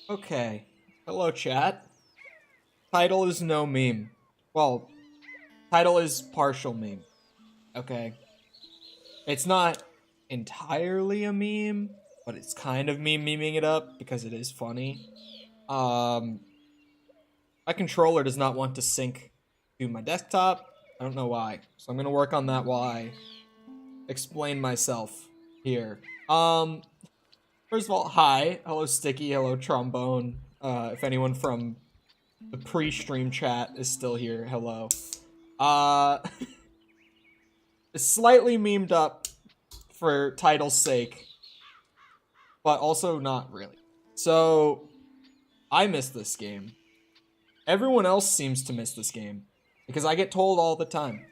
Okay. Hello, chat. Title is no meme. Well, title is partial meme. Okay. It's not entirely a meme, but it's kind of me memeing it up because it is funny. My controller does not want to sync to my desktop. I don't know why. So I'm gonna work on that while I explain myself here. First of all, hi. Hello, Sticky. Hello, Trombone. If anyone from the pre-stream chat is still here, hello. Slightly memed up for title's sake, but also not really. So, I miss this game. Everyone else seems to miss this game, because I get told all the time.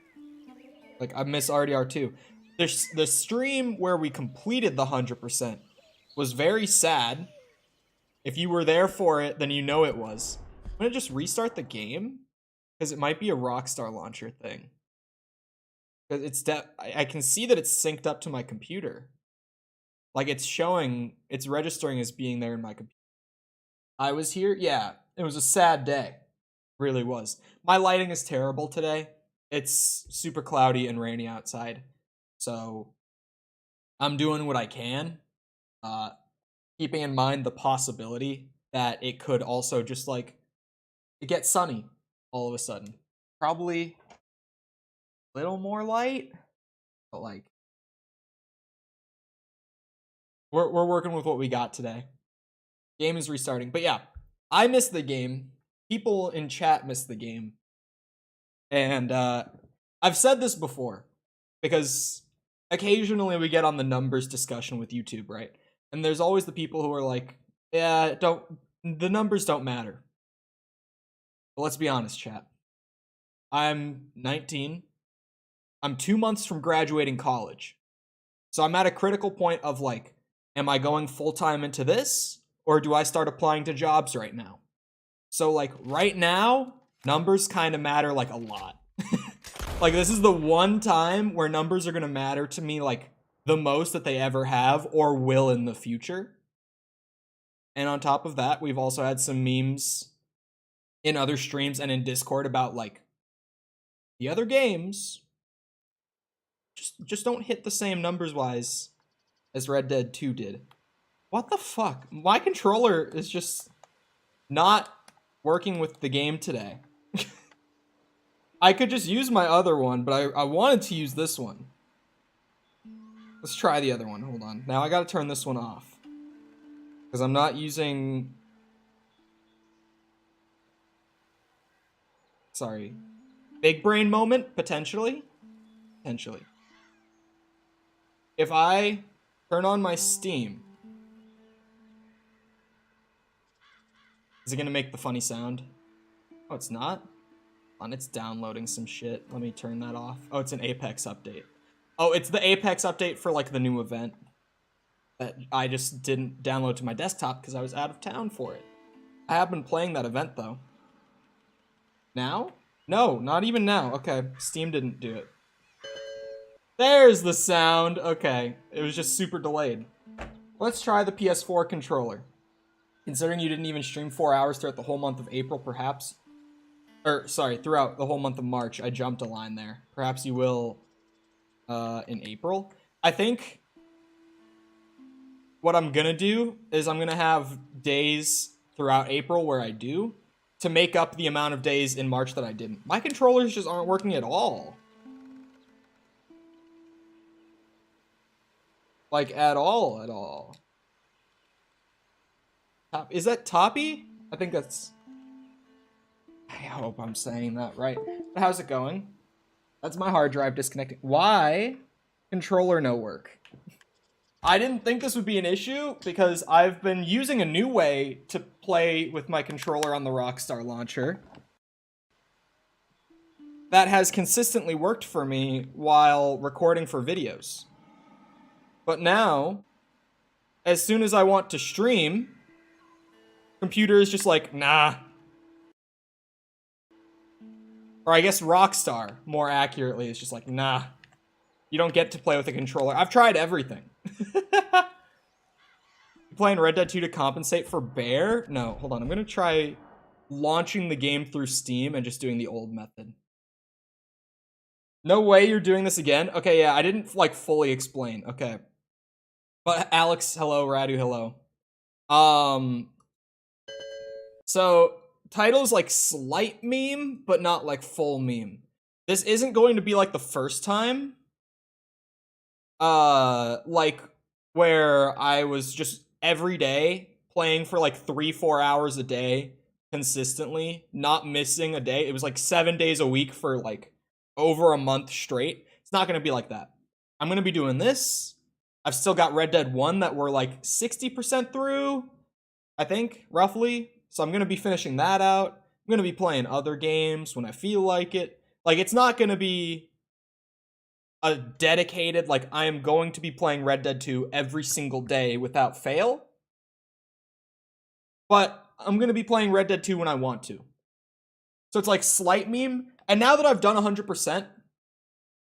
Like, I miss RDR2. The stream where we completed the 100% was very sad. If you were there for it, then you know it was. I'm gonna just restart the game, because it might be a Rockstar Launcher thing. Because I can see that it's synced up to my computer. Like, it's registering as being there in my computer. I was here? Yeah, it was a sad day. Really was. My lighting is terrible today. It's super cloudy and rainy outside. So, I'm doing what I can. Keeping in mind the possibility that it could also just, like, get sunny all of a sudden. Probably a little more light, but, like, we're working with what we got today. Game is restarting. But yeah, I miss the game. People in chat miss the game. And I've said this before, because occasionally we get on the numbers discussion with YouTube, right? And there's always the people who are like, yeah, the numbers don't matter. But let's be honest, chat. I'm 19. I'm 2 months from graduating college. So I'm at a critical point of, like, am I going full-time into this? Or do I start applying to jobs right now? So, like, right now, numbers kind of matter, like, a lot. Like, this is the one time where numbers are going to matter to me, like, the most that they ever have or will in the future. And on top of that, we've also had some memes in other streams and in Discord about, like, the other games just don't hit the same numbers-wise as Red Dead 2 did. What the fuck? My controller is just not working with the game today. I could just use my other one, but I wanted to use this one. Let's try the other one. Hold on. Now I gotta turn this one off. Because I'm not using... Sorry. Big brain moment, potentially. Potentially. If I turn on my Steam... Is it gonna make the funny sound? Oh, it's not? It's downloading some shit. Let me turn that off. Oh, it's an Apex update. Oh, it's the Apex update for, like, the new event that I just didn't download to my desktop because I was out of town for it. I have been playing that event, though. Now? No, not even now. Okay, Steam didn't do it. There's the sound. Okay, it was just super delayed. Let's try the PS4 controller. Considering you didn't even stream 4 hours throughout the whole month of April, perhaps... Or, sorry, throughout the whole month of March. I jumped a line there. Perhaps you will in April. I think what I'm gonna do is I'm gonna have days throughout April where I do to make up the amount of days in March that I didn't. My controllers just aren't working at all. Like, at all. Is that Toppy? I think that's... I hope I'm saying that right. But how's it going? That's my hard drive disconnecting. Why? Controller no work. I didn't think this would be an issue because I've been using a new way to play with my controller on the Rockstar launcher. That has consistently worked for me while recording for videos. But now, as soon as I want to stream, computer is just like, nah. Or I guess Rockstar, more accurately, is just like, nah. You don't get to play with a controller. I've tried everything. Playing Red Dead 2 to compensate for Bear? No, hold on. I'm gonna try launching the game through Steam and just doing the old method. No way you're doing this again? Okay, yeah, I didn't, like, fully explain. Okay. But Alex, hello. Radu, hello. So... Title's like slight meme, but not like full meme. This isn't going to be like the first time. Like where I was just every day playing for like 3-4 hours a day consistently, not missing a day. It was like 7 days a week for like over a month straight. It's not going to be like that. I'm going to be doing this. I've still got Red Dead 1 that we're like 60% through, I think, roughly. So I'm going to be finishing that out. I'm going to be playing other games when I feel like it. Like, it's not going to be a dedicated, like, I am going to be playing Red Dead 2 every single day without fail. But I'm going to be playing Red Dead 2 when I want to. So it's like slight meme. And now that I've done 100%,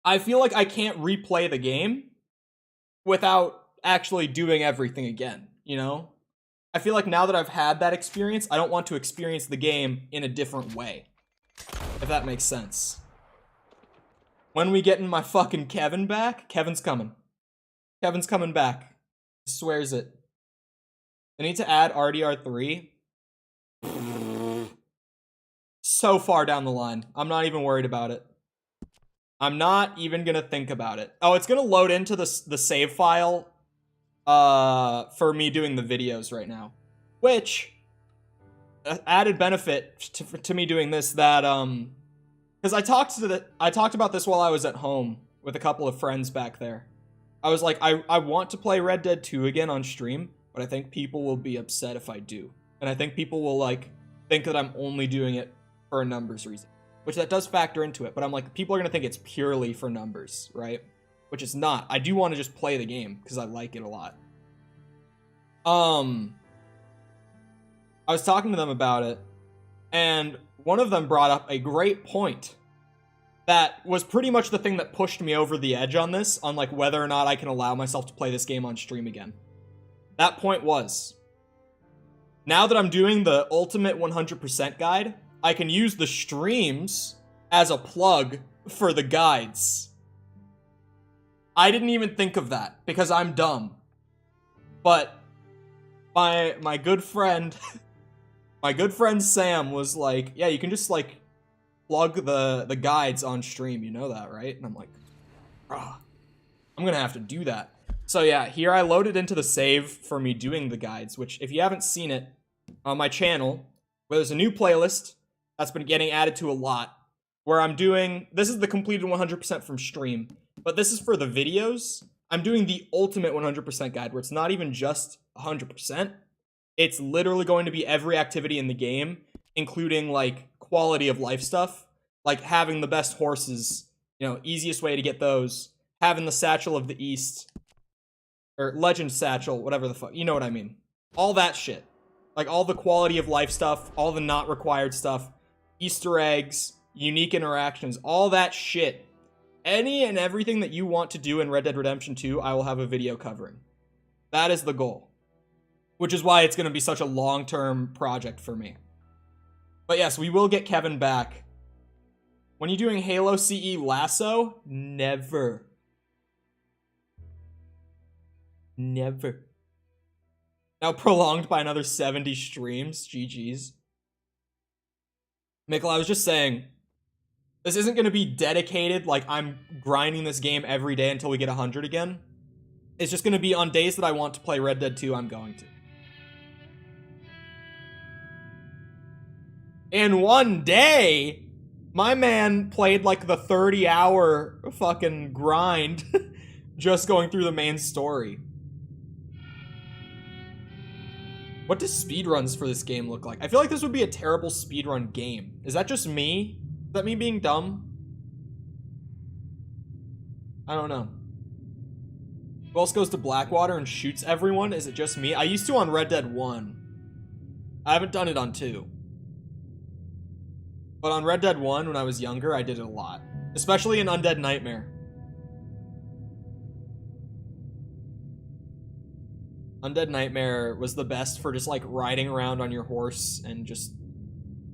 I feel like I can't replay the game without actually doing everything again, you know? I feel like now that I've had that experience, I don't want to experience the game in a different way. If that makes sense. When we getting my fucking Kevin back? Kevin's coming. Kevin's coming back. I swears it. I need to add RDR3. So far down the line. I'm not even worried about it. I'm not even gonna think about it. Oh, it's gonna load into the save file for me doing the videos right now, which added benefit to me doing this that because I talked about this while I was at home with a couple of friends back there. I was like, I want to play Red Dead 2 again on stream, but I think people will be upset if I do, and I think people will like think that I'm only doing it for a numbers reason, which that does factor into it. But I'm like, people are gonna think it's purely for numbers, right? Which it's not. I do want to just play the game because I like it a lot. I was talking to them about it, and one of them brought up a great point that was pretty much the thing that pushed me over the edge on this, on like whether or not I can allow myself to play this game on stream again. That point was, now that I'm doing the ultimate 100% guide, I can use the streams as a plug for the guides. I didn't even think of that because I'm dumb. But my good friend, my good friend Sam was like, yeah, you can just like plug the guides on stream. You know that, right? And I'm like, I'm gonna have to do that. So yeah, here I loaded into the save for me doing the guides, which if you haven't seen it on my channel, where there's a new playlist that's been getting added to a lot, where I'm doing, this is the completed 100% from stream, but this is for the videos. I'm doing the ultimate 100% guide, where it's not even just 100%. It's literally going to be every activity in the game, including like quality of life stuff, like having the best horses, you know, easiest way to get those, having the Satchel of the East, or Legend Satchel, whatever the fuck, you know what I mean. All that shit. Like all the quality of life stuff, all the not required stuff, Easter eggs, unique interactions, all that shit. Any and everything that you want to do in Red Dead Redemption 2, I will have a video covering. That is the goal. Which is why it's going to be such a long-term project for me. But yes, we will get Kevin back. When you're doing Halo CE Lasso, never. Never. Now prolonged by another 70 streams. GG's. Mikkel, I was just saying, this isn't going to be dedicated, like I'm grinding this game every day until we get 100 again. It's just going to be on days that I want to play Red Dead 2, I'm going to. In one day, my man played like the 30-hour fucking grind just going through the main story. What does speedruns for this game look like? I feel like this would be a terrible speedrun game. Is that just me? Is that me being dumb? I don't know. Who else goes to Blackwater and shoots everyone? Is it just me? I used to on Red Dead 1. I haven't done it on 2. But on Red Dead 1, when I was younger, I did it a lot. Especially in Undead Nightmare. Undead Nightmare was the best for just like riding around on your horse and just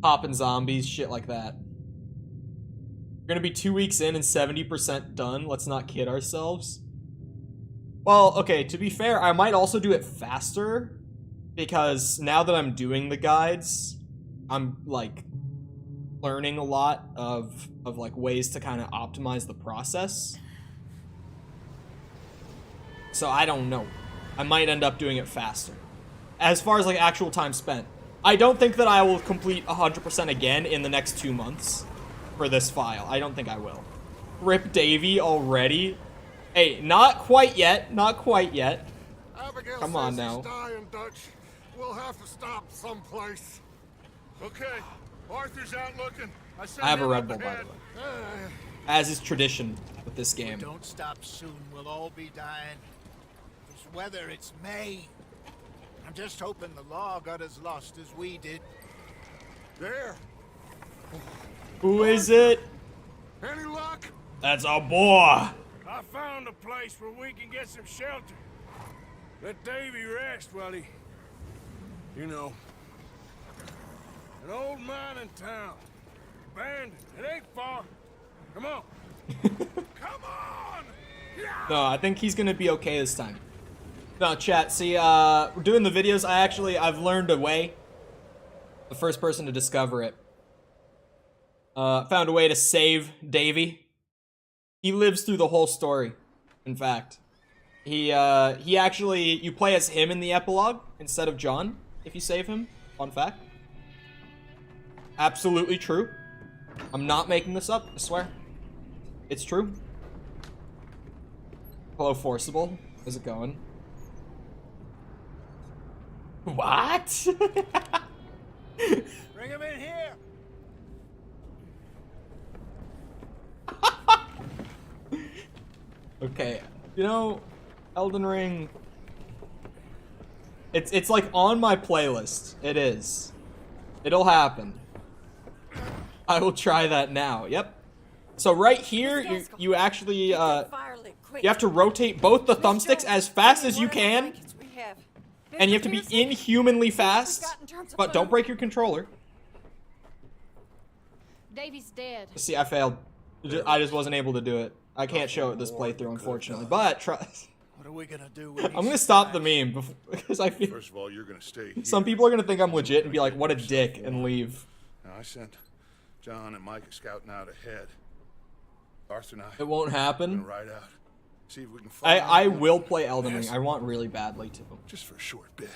popping zombies, shit like that. We're gonna be 2 weeks in and 70% done. Let's not kid ourselves. Well, okay, to be fair, I might also do it faster because now that I'm doing the guides, I'm like learning a lot of like ways to kind of optimize the process. So I don't know. I might end up doing it faster. As far as like actual time spent, I don't think that I will complete 100% again in the next 2 months for this file. I don't think I will. Rip Davey already? Hey, not quite yet. Not quite yet. Abigail Come on now. Dying, Dutch. We'll have to stop someplace. Okay, Arthur's out looking. I have a Red Bull, by the way. As is tradition with this game. If we don't stop soon, we'll all be dying. This weather, it's May. I'm just hoping the law got as lost as we did. There. Who is it? Any luck? That's our boy. I found a place where we can get some shelter. Let Davy rest while he... You know. An old mining town. Abandoned. It ain't far. Come on. Come on! Yeah! No, I think he's gonna be okay this time. No, chat, see, we're doing the videos. I've learned a way. The first person to discover it. Found a way to save Davy. He lives through the whole story, in fact. He actually, you play as him in the epilogue instead of John, if you save him. Fun fact. Absolutely true. I'm not making this up, I swear. It's true. Hello, Forcible. How's it going? What? Bring him in here. Okay, you know, Elden Ring. It's like on my playlist. It is. It'll happen. I will try that now. Yep. So right here, you actually, you have to rotate both the thumbsticks as fast as you can, and you have to be inhumanly fast, but don't break your controller. Davy's dead. See, I failed. I just wasn't able to do it. I can't show it this playthrough, unfortunately, but trust. What are we gonna do? I'm gonna stop the meme because I feel First of all, you're gonna stay here. some people are gonna think I'm legit and be like, "What a dick," and leave. Now, I sent John and Mike scouting out ahead. Arthur and I. It won't Gonna happen. ride out. See if we can find. I will play Elden Ring. I want really badly to. Just for a short bit.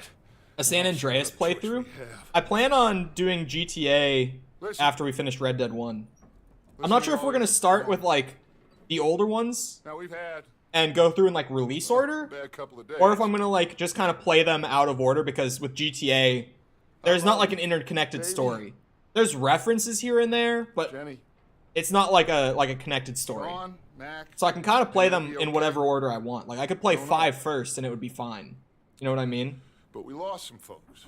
A San Andreas playthrough. I plan on doing GTA after we finish Red Dead 1. I'm not sure if we're gonna start with like the older ones Now we've had and go through in like release order, a bad couple of days. or if I'm gonna like just kind of play them out of order, because with GTA there's not like an interconnected story. There's references here and there, but Jenny, it's not like a connected story. Ron, Mac. So I can kind of play them be in okay. whatever order I want. Like I could play No, no. 5 first and it would be fine. You know what I mean? But we lost some folks.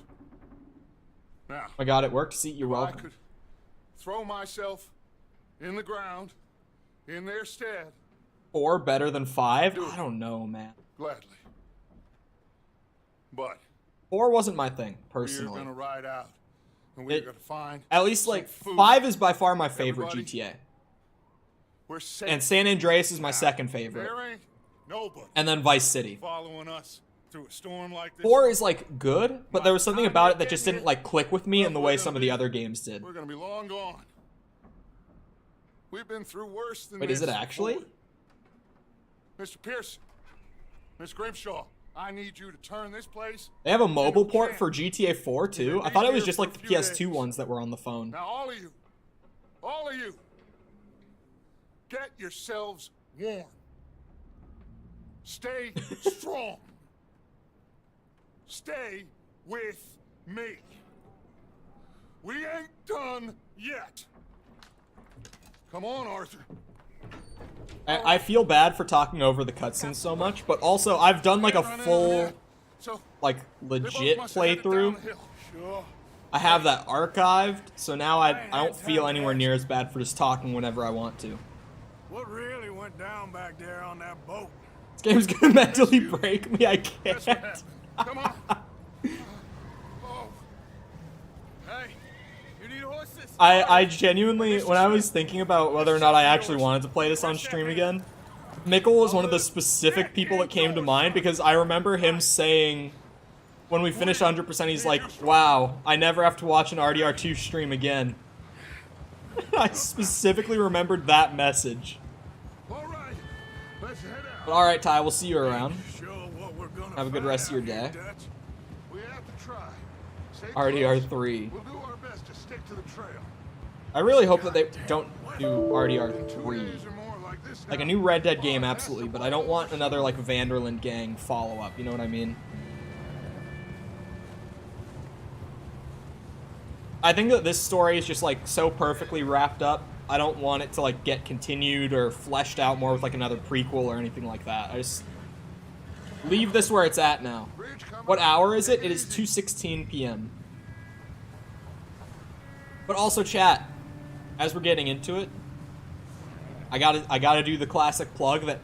Now, I got it worked. See, you're I welcome. could throw myself in the ground in their stead 4 better than 5? Do it. I don't know, man. gladly. But 4 wasn't my thing, we're personally. gonna ride out, and we're gonna find At least like some food. 5 is by far my favorite Everybody, GTA. We're safe. And San Andreas is my second favorite. There ain't nobody And then Vice City. following us through a storm like this. 4 is like good, but there was something about it that just didn't like click with me in the way some of the other games did. We're gonna be long gone. We've been through worse than Wait, this is it actually? before. Mr. Pearson, Miss Grimshaw, I need you to turn this place. They have a mobile port for GTA 4 too? I thought it was just like the PS2 ones that were on the phone. Now, all of you, get yourselves warm. Stay strong. Stay with me. We ain't done yet. Come on, Arthur. I feel bad for talking over the cutscenes so much, but also I've done like a full, So, like they both legit must have headed down playthrough. the hill. Sure. I have that archived, so now I don't feel anywhere near as bad for just talking whenever I want to. What really went down back there on that boat? This game's gonna mentally break me, I That's what can't. happened. Come on. Oh. Hey, you need horses? I genuinely, when I was thinking about whether or not I actually wanted to play this on stream again, Mikkel was one of the specific people that came to mind, because I remember him saying, when we finished 100%, he's like, wow, I never have to watch an RDR2 stream again. I specifically remembered that message. All right, let's head out. But alright, Ty, we'll see you around. Sure what we're gonna Have a good find rest of your out here, day. Dutch. We have to try. Stay RDR3. close. We'll do our best to stick to the trail. I really hope that they don't do 2 RDR3. days or more like this Like a now. new Red Dead game, absolutely, but I don't want another like Vanderland gang follow-up, you know what I mean? I think that this story is just like so perfectly wrapped up. I don't want it to like get continued or fleshed out more with like another prequel or anything like that. I just leave this where it's at now. Bridge coming What up. hour is it? Take It is easy. 2:16 p.m. But also, chat, as we're getting into it, I gotta do the classic plug that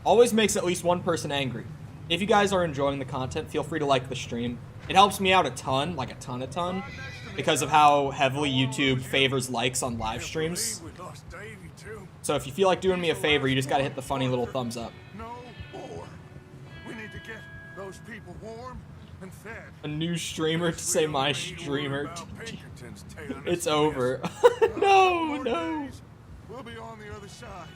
always makes at least one person angry. If you guys are enjoying the content, feel free to like the stream. It helps me out a ton, like a ton, because of how heavily YouTube favors likes on live streams. We lost Davy too. So if you feel like doing me a favor, you just gotta hit the funny little thumbs up. No more. We need to get those people warm and fed. A new streamer to say my We ain't streamer. worried about Pinkertons tailing us It's to over. this. No, More no. days, we'll be on the other side.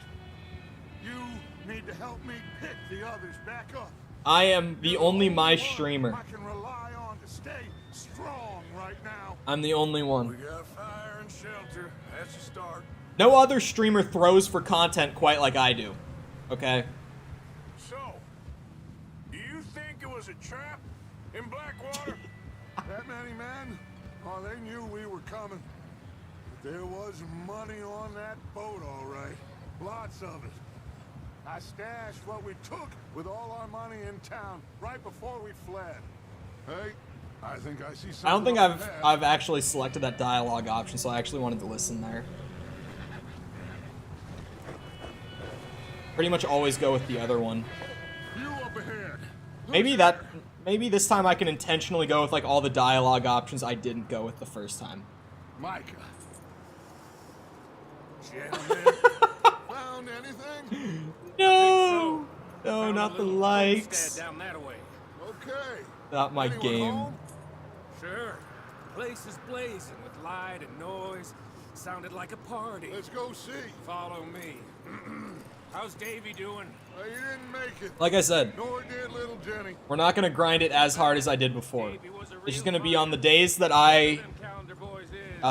You need to help me pick the others back up. I am the You're only my one streamer. I can rely on to stay strong right now. I'm the only We one. got fire and shelter. That's a start. No other streamer throws for content quite like I do. Okay? So, do you think it was a trap in Blackwater? That many men? Oh, they knew we were coming. But there was money on that boat, all right. Lots of it. I stashed what we took with all our money in town right before we fled. Hey, I think I see something. I don't think up ahead. I've actually selected that dialogue option, so I actually wanted to listen there. pretty much always go with the other one. You up ahead. Maybe this time I can intentionally go with like all the dialogue options I didn't go with the first time. Micah. Gentlemen, found anything? No, no, Found not a the little likes. homestead down that way. Okay. Not my Anyone game. home? Sure. Place is blazing with light and noise. Sounded like a party. Let's go see. Follow me. How's Davy doing? He didn't make it. Like I said, Nor did little Jenny. we're not gonna grind it as hard as I did before. Davy was a It's just real gonna be on the fighter. days that I Them calendar boys is.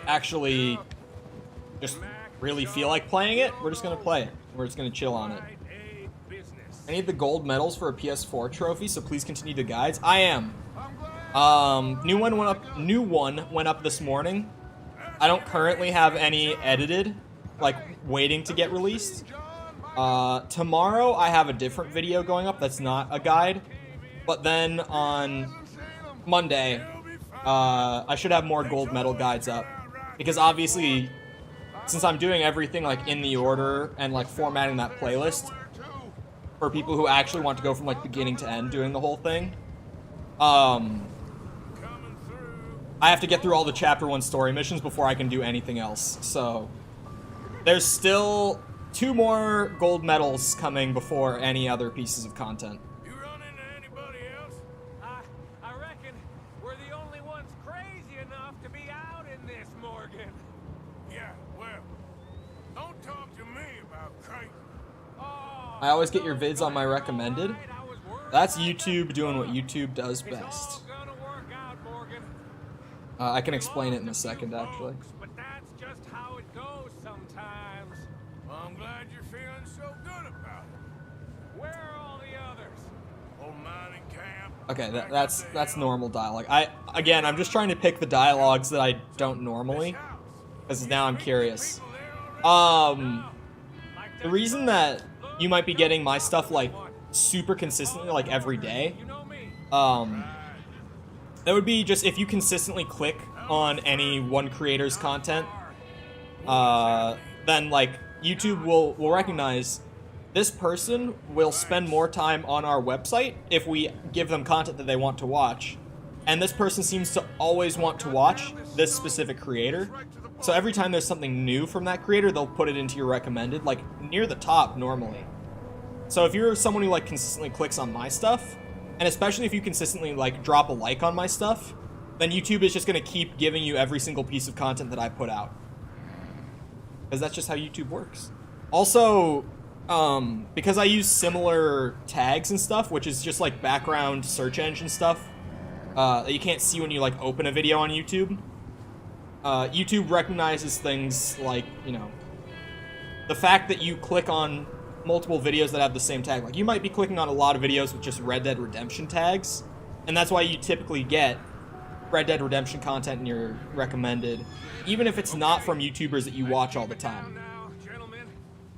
actually just really feel like playing it. We're just gonna play it. We're just gonna chill on it. Quite a business. I need the gold medals for a PS4 trophy, so please continue the guides. I am. I'm glad. New one went up this morning. I don't currently have any edited, like waiting to get released. Tomorrow I have a different video going up that's not a guide, but then on Monday I should have more gold medal guides up, because obviously since I'm doing everything like in the order and like formatting that playlist for people who actually want to go from like beginning to end doing the whole thing, I have to get through all the chapter 1 story missions before I can do anything else. So there's still 2 more gold medals coming before any other pieces of content. You run into anybody else? I reckon we're the only ones crazy enough to be out in this, Morgan. Yeah, well, don't talk to me about crazy. Oh, I always get your vids on my recommended. I was worried That's about YouTube that. doing what YouTube does It's best. all gonna work out, Morgan. I can explain it in a second, Lost a few actually. folks, but that's just how it goes sometimes. Well, I'm glad you're feeling so good about it. Where are all the others? Old mining camp. Okay, back up that's the hill. normal dialogue. I'm just trying to pick the dialogues that I don't normally, This house. because now I'm curious. People there already? The reason that you might be getting my stuff like super consistently, like every day, You know me. that would be just if you consistently click on any one creator's content, then like YouTube will recognize this person will spend more time on our website if we give them content that they want to watch, and this person seems to always want to watch this specific creator. So every time there's something new from that creator, they'll put it into your recommended, like near the top normally. So if you're someone who like consistently clicks on my stuff, and especially if you consistently like drop a like on my stuff, then YouTube is just gonna keep giving you every single piece of content that I put out. Because that's just how YouTube works. Also, because I use similar tags and stuff, which is just like background search engine stuff that you can't see when you like open a video on YouTube. YouTube recognizes things like, you know, the fact that you click on multiple videos that have the same tag. Like, you might be clicking on a lot of videos with just Red Dead Redemption tags, and that's why you typically get Red Dead Redemption content in your recommended, even if it's not from YouTubers that you watch all the time. Now, gentlemen,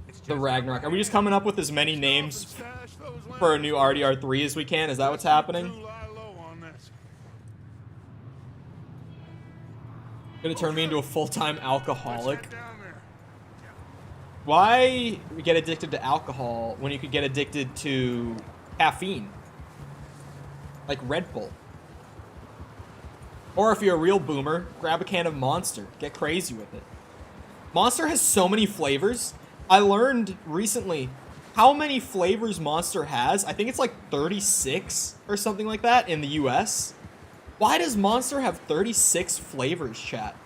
it's The just Ragnarok. Are we just coming up with as many names for a new RDR3 as we can? Is that what's happening? Lie low on this. Gonna turn me into a full-time alcoholic. Let's head down there. Why get addicted to alcohol when you could get addicted to caffeine? Like Red Bull. Or if you're a real boomer, grab a can of Monster. Get crazy with it. Monster has so many flavors. I learned recently how many flavors Monster has. I think it's like 36 or something like that in the US. Why does Monster have 36 flavors, chat?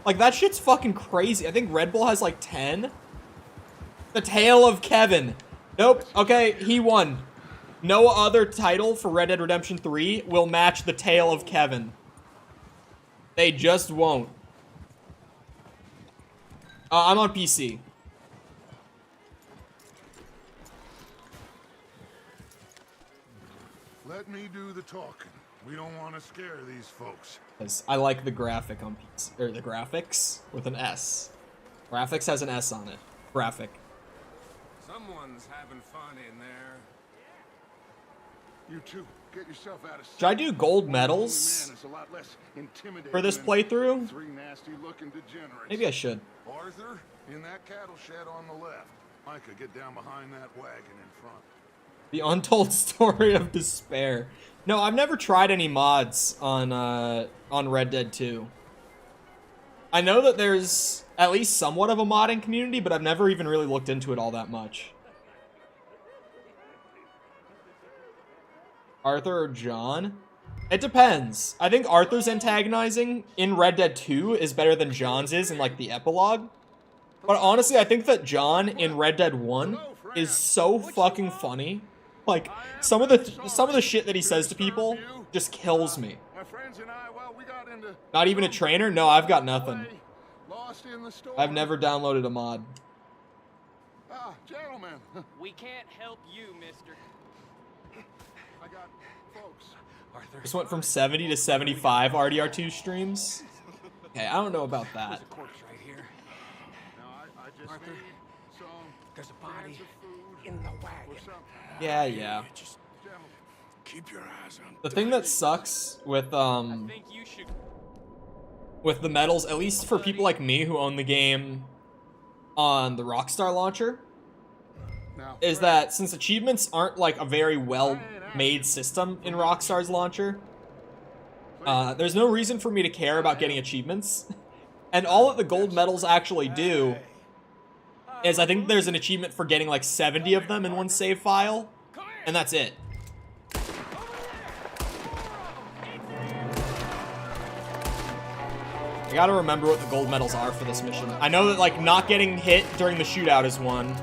Like, that shit's fucking crazy. I think Red Bull has like 10. The Tale of Kevin. Nope. Okay, he won. No other title for Red Dead Redemption 3 will match The Tale of Kevin. They just won't. I'm on PC. Let me do the talking. We don't want to scare these folks. 'Cause I like the graphic on PC. Or the graphics with an S. Graphics has an S on it. Graphic. someone's having fun in there. You two, get yourself out of sight. Should I do gold Only medals man is a lot less intimidating for this than playthrough? Three nasty-looking degenerates. Maybe I should. Arthur, In that cattle shed on the left. Micah, get down behind that wagon in front. The untold story of despair. No, I've never tried any mods on Red Dead 2. I know that there's at least somewhat of a modding community, but I've never even really looked into it all that much. Arthur or John? It depends. I think Arthur's antagonizing in Red Dead 2 is better than John's is in, like, the epilogue. But honestly, I think that John in Red Dead 1 is so fucking funny. Like, some of the shit that he says to people just kills me. Not even a trainer? No, I've got nothing. I've never downloaded a mod. Ah, gentlemen. We can't help you, mister. I got folks. Arthur. This went from 70 to 75 RDR2 streams. Okay, I don't know about that. There's a corpse right here. Now, I just Arthur, need some there's a body cans of food in the or wagon. something. Yeah. Just Gentlemen. keep your eyes on The thing that sucks with I think you should. with the medals, at least for people like me who own the game on the Rockstar launcher, Now, is that since achievements aren't like a very well made system in Rockstar's launcher, there's no reason for me to care about getting achievements. And all that the gold medals actually do is I think there's an achievement for getting like 70 of them in one save file, and that's it. I gotta remember what the gold medals are for this mission. I know that like not getting hit during the shootout is one.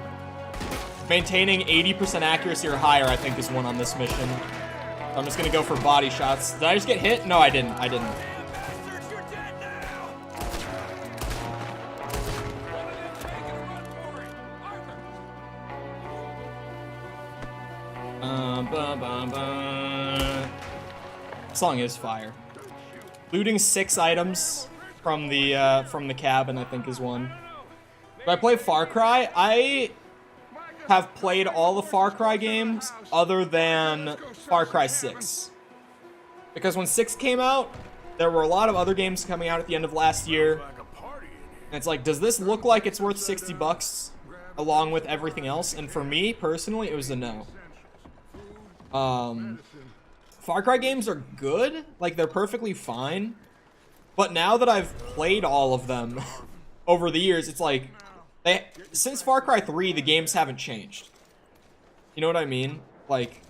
Maintaining 80% accuracy or higher, I think, is one on this mission. I'm just gonna go for body shots. Did I just get hit? No, I didn't. I didn't. bastards, you're dead now! One of them taking a run for it! Arthur! Song is fire. Looting 6 items from the cabin, I think, is one. Do I play Far Cry? I have played all the Far Cry games other than Far Cry 6. Because when 6 came out, there were a lot of other games coming out at the end of last year. Like a party in here. And it's like, does this look like it's worth 60 bucks along with everything else? And for me, personally, it was a no. Far Cry games are good. Like, they're perfectly fine. But now that I've played all of them over the years, it's like, since Far Cry 3, the games haven't changed. You know what I mean? Like,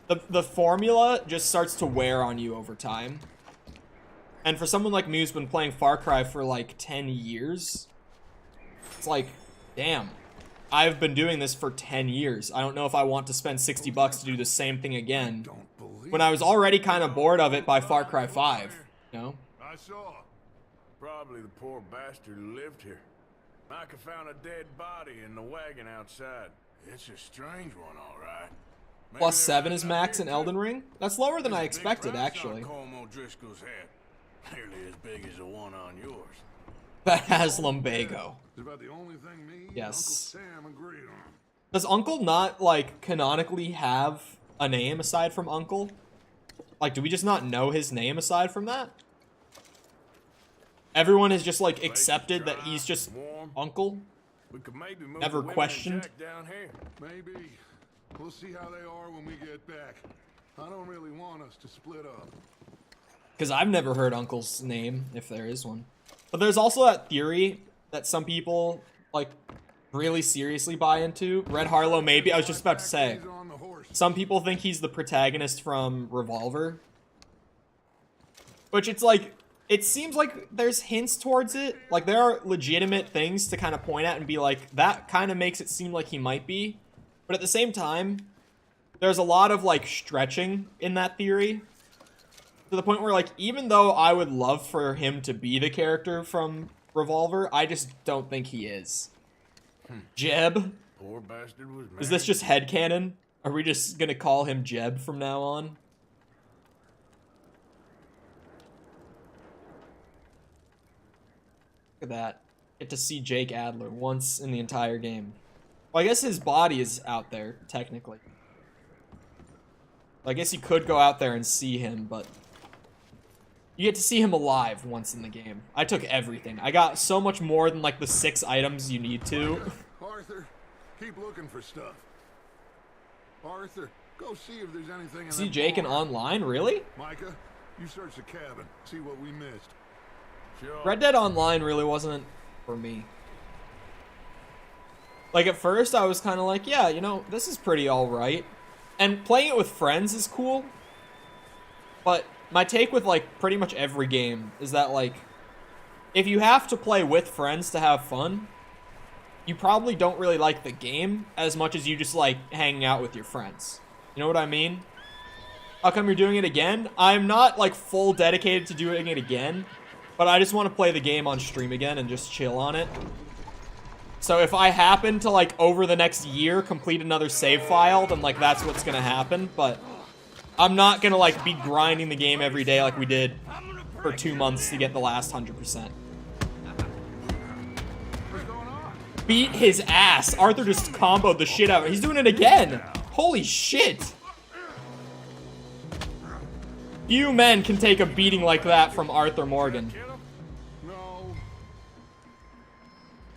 the formula just starts to wear on you over time. And for someone like me who's been playing Far Cry for like 10 years, it's like, damn, I've been doing this for 10 years. I don't know if I want to spend 60 bucks to do the same thing again when I was already kind of bored of it by Far Cry 5, you know? I saw. Probably the poor bastard who lived here. Micah found a dead body in the wagon outside. It's a strange one, all right. Maybe Plus there 7 is max in Elden Ring? That's lower than I expected, actually. Colm O'Driscoll's head. Nearly as big as the one on yours. That has lumbago. It's about the only thing me Yes. and Uncle Sam agreed on. Does Uncle not, like, canonically have a name aside from Uncle? Like, do we just not know his name aside from that? Everyone has just, like, accepted that he's just Uncle? We could maybe move Never the women and questioned? Jack down here. Maybe. We'll see how they are when we get back. I don't really want us to split up. Because I've never heard Uncle's name, if there is one. But there's also that theory that some people, like, really seriously buy into. Red Harlow, maybe. I was just about to say. He's on the horse. Some people think he's the protagonist from Revolver. Which it's like, it seems like there's hints towards it. Like, there are legitimate things to kind of point at and be like, that kind of makes it seem like he might be. But at the same time, there's a lot of, like, stretching in that theory. To the point where, like, even though I would love for him to be the character from Revolver, I just don't think he is. Jeb? Poor bastard was Is this just headcanon? Are we just gonna call him Jeb from now on? Look at that. Get to see Jake Adler once in the entire game. Well, I guess his body is out there, technically. I guess you could go out there and see him, but You get to see him alive once in the game. I took everything. I got so much more than like the 6 items you need to. Arthur, keep looking for stuff. Arthur, go see if there's anything in See that Jake in barn. online, really? Micah, you search the cabin. See what we missed. Sure. Red Dead Online really wasn't for me. Like at first I was kind of like, yeah, you know, this is pretty alright. And playing it with friends is cool. But my take with like pretty much every game is that like, if you have to play with friends to have fun, you probably don't really like the game as much as you just like hanging out with your friends. You know what I mean? How come you're doing it again? I'm not like full dedicated to doing it again, but I just want to play the game on stream again and just chill on it. So if I happen to like over the next year complete another save file, then like that's what's gonna happen. But I'm not gonna like be grinding the game every day like we did for 2 months to get the last 100%. What's going on? Beat his ass. Arthur just comboed the shit out of him. He's doing it again. Holy shit. Few men can take a beating like that from Arthur Morgan. Kill him? No.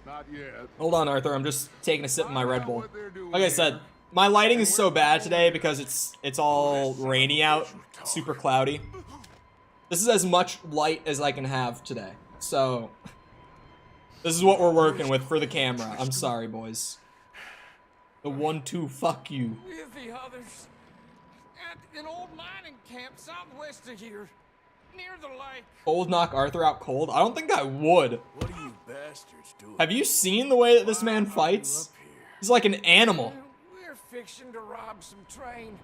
Not yet. Hold on, Arthur. I'm just taking a sip of my Red Bull. What they're doing Like I said, my lighting is so bad today because it's all rainy out, super cloudy. This is as much light as I can have today. So, this is what we're working with for the camera. I'm sorry, boys. The 1-2, fuck you. With the others. At an old mining camp southwest of here. Near the lake. Cold knock Arthur out cold? I don't think I would. What are you bastards doing? Have you seen the way that this man fights? He's like an animal. We're fixing to rob some train.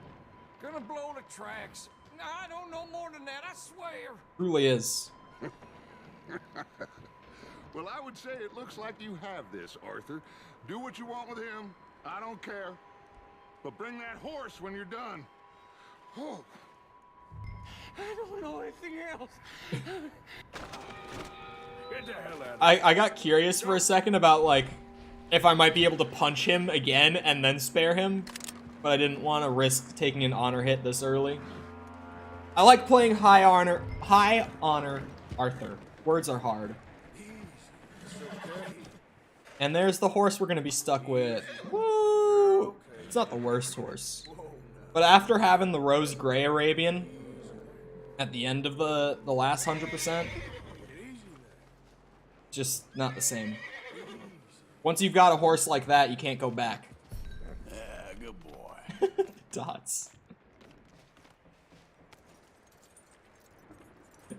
Gonna blow the tracks. I don't know more than that, I swear. Truly is. Well, I would say it looks like you have this, Arthur. Do what you want with him. I don't care. But bring that horse when you're done. Oh. I don't know anything else. Get the hell out of I got curious for a second about like if I might be able to punch him again and then spare him, but I didn't want to risk taking an honor hit this early. I like playing high honor Arthur. Words are hard. And there's the horse we're gonna be stuck with. Woo! It's not the worst horse. But after having the rose gray Arabian at the end of the last 100%, just not the same. Once you've got a horse like that, you can't go back. Yeah, good boy. Dots.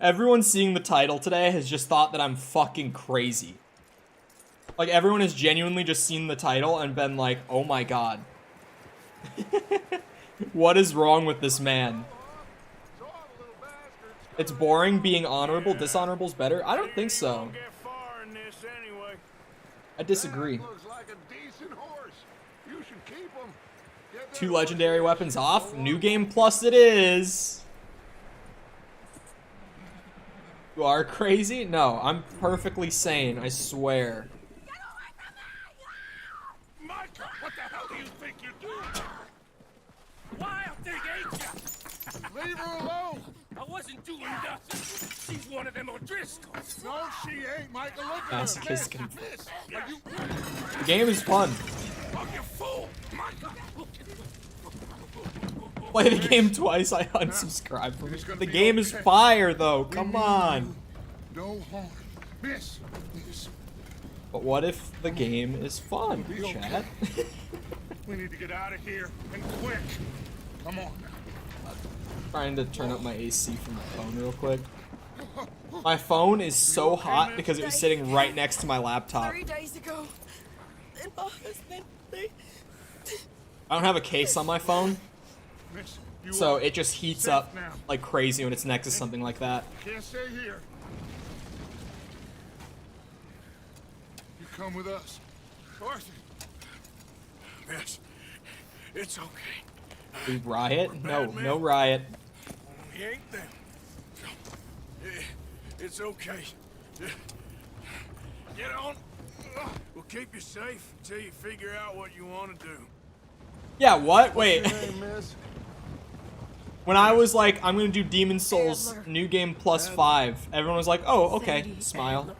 Everyone seeing the title today has just thought that I'm fucking crazy. Like, everyone has genuinely just seen the title and been like, oh my god. What is wrong with this man? It's boring being honorable. Dishonorable's better? I don't think so. Don't get far in this anyway. I disagree. Looks like a decent horse. You should keep him. Get that 2 horse legendary in. weapons off. New game plus it is. You are crazy? No, I'm perfectly sane, I swear. Micah, what the hell do you think you're doing? Wild thing, ain't ya? Leave her alone. I wasn't doing nothing. She's one of them O'Driscolls. No, she ain't, Micah. Look at her. Masochistic and Miss. Are you... the game is fun. Oh, you fool! Micah! Play the game twice, I unsubscribe from it. The game is fire though, come on. No harm. Miss. Miss. But what if the game is fun, Be okay. chat? We need to get out of here, and quick. Come on now. Trying to turn up my AC from my phone real quick. My phone is so hot because it was sitting right next to my laptop. 3 days ago, and my husband, they... I don't have a case on my phone, Miss, you so are it just heats safe up now. like crazy when it's next to something like that. Can't stay here. You come with us. Arthur. Miss, it's okay. We riot? No, Bad man. no riot. We ain't them. It's okay. Get on. We'll keep you safe until you figure out what you want to do. Yeah, what? Wait. Hey, miss. When I was like, I'm gonna do Demon Souls Adler. new game +5, everyone was like, oh, okay, Sadie smile.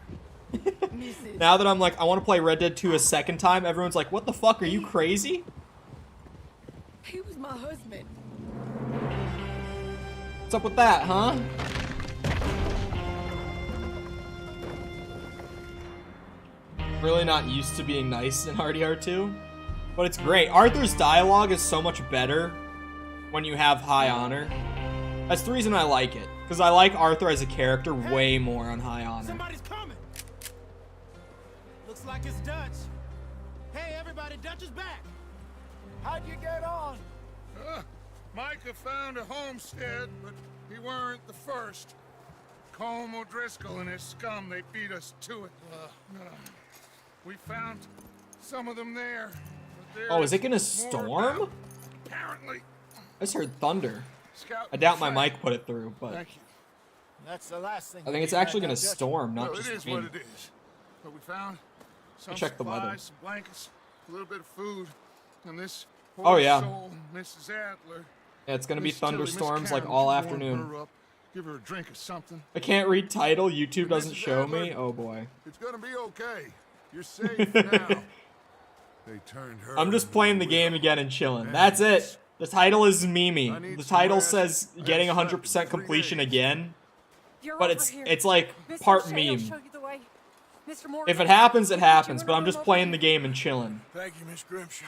Adler. Mrs. Now that I'm like, I want to play Red Dead 2 a second time, everyone's like, what the fuck, are you crazy? He was my husband. What's up with that, huh? Really not used to being nice in RDR2, but it's great. Arthur's dialogue is so much better when you have high honor. That's the reason I like it, because I like Arthur as a character way more on high honor. Somebody's coming. Looks like it's Dutch. Hey, everybody, Dutch is back. How'd you get on? Micah found a homestead, but he weren't the first. Colm O'Driscoll and his scum, they beat us to it. We found some of them there. But Oh, is it gonna more storm? about. Apparently. I just heard thunder. Scout I doubt my Frank. mic put it through, but Thank you. That's the last thing. I think it's actually gonna storm, not Well, it just is me. what it is. But we found some check the weather. supplies, some blankets, a little bit of food, and this Oh, poor yeah. soul, Mrs. Adler. Yeah, it's gonna be Miss Tilly, Miss thunderstorms like Karen, all would you warm afternoon. her up, give her a drink or something. I can't read title, YouTube doesn't Mrs. show Adler? me. Oh boy. It's gonna be okay. You're safe now. They turned her. I'm just playing the game again and chilling. That's it. The title is I Mimi. need The some title rest. says I getting haven't slept in 100% 3 completion days. again, You're but over it's here. like Mr. part Shea will meme. show you the way. Mr. Morgan, If it happens, it we'll put you happens, in but a I'm room just over playing the here. game and chilling. Thank you, Miss Grimshaw.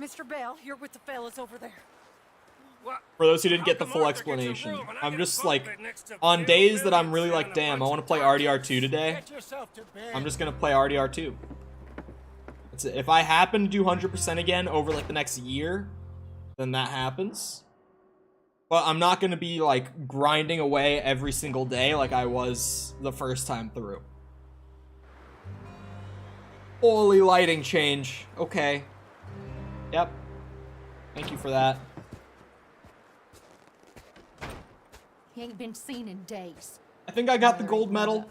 Mr. Bell, you're with the fellas over there. What? For those who didn't get the How full come Arthur gets a explanation, room and I I'm get a just bunk like, bed next to on Bill days that I'm Williams really like, and a damn, I bunch want to of play RDR2 today, Get yourself to bed. I'm just gonna play RDR2. That's it. If I happen to do 100% again over like the next year, then that happens. But I'm not gonna be like grinding away every single day like I was the first time through. Holy lighting change. Okay. Yep. Thank you for that. He ain't been seen in days. I think I got the gold medal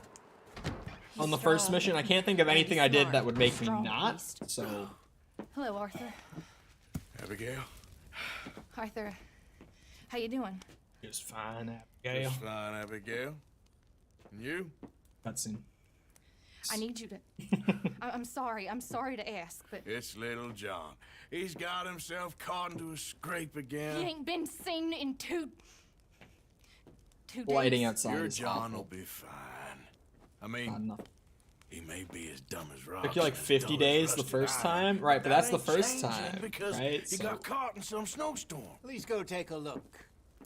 He's on the first strong. mission. I can't think of Mighty anything I did smart. that would make me Strong not. beast. So, Hello, Arthur. Abigail. Arthur, how you doing? just fine, Abigail. Just fine, Abigail. And you? Cutscene. I need you to. I'm sorry. I'm sorry to ask, but It's little John. He's got himself caught into a scrape he again. ain't been seen in two Lighting days. outside Your is John will awful. be fine. I God, mean, nothing. he may be as dumb as rocks. Took you like and as 50 dull as days the rusted first iron, time? Right, but that that's the ain't first changing time, because right? he So- got caught in some snowstorm. Please go take a look.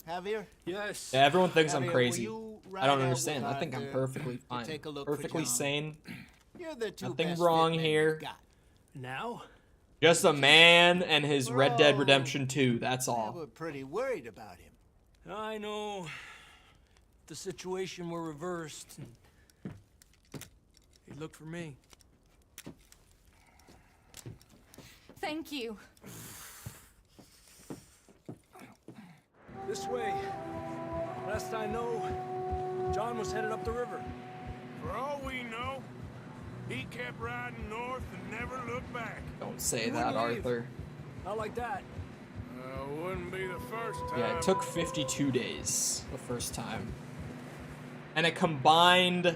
Javier? Yes. Yeah, everyone thinks I'm Javier, will crazy. you I ride don't out understand. with I think I'm Arthur perfectly to fine. take a look for Perfectly John? sane. You're the two Nothing best wrong fit men here. we've got. Now? Just a man and his We're Red Dead all- Redemption 2. That's Yeah, all. we're pretty worried about him. I know the situation were reversed. He looked for me. Thank you. This way. Last I know, John was headed up the river. For all we know, he kept riding north and never looked back. Don't say He that, wouldn't leave. Arthur. Not like that. Wouldn't be the first time. Yeah, it took 52 days the first time. And it combined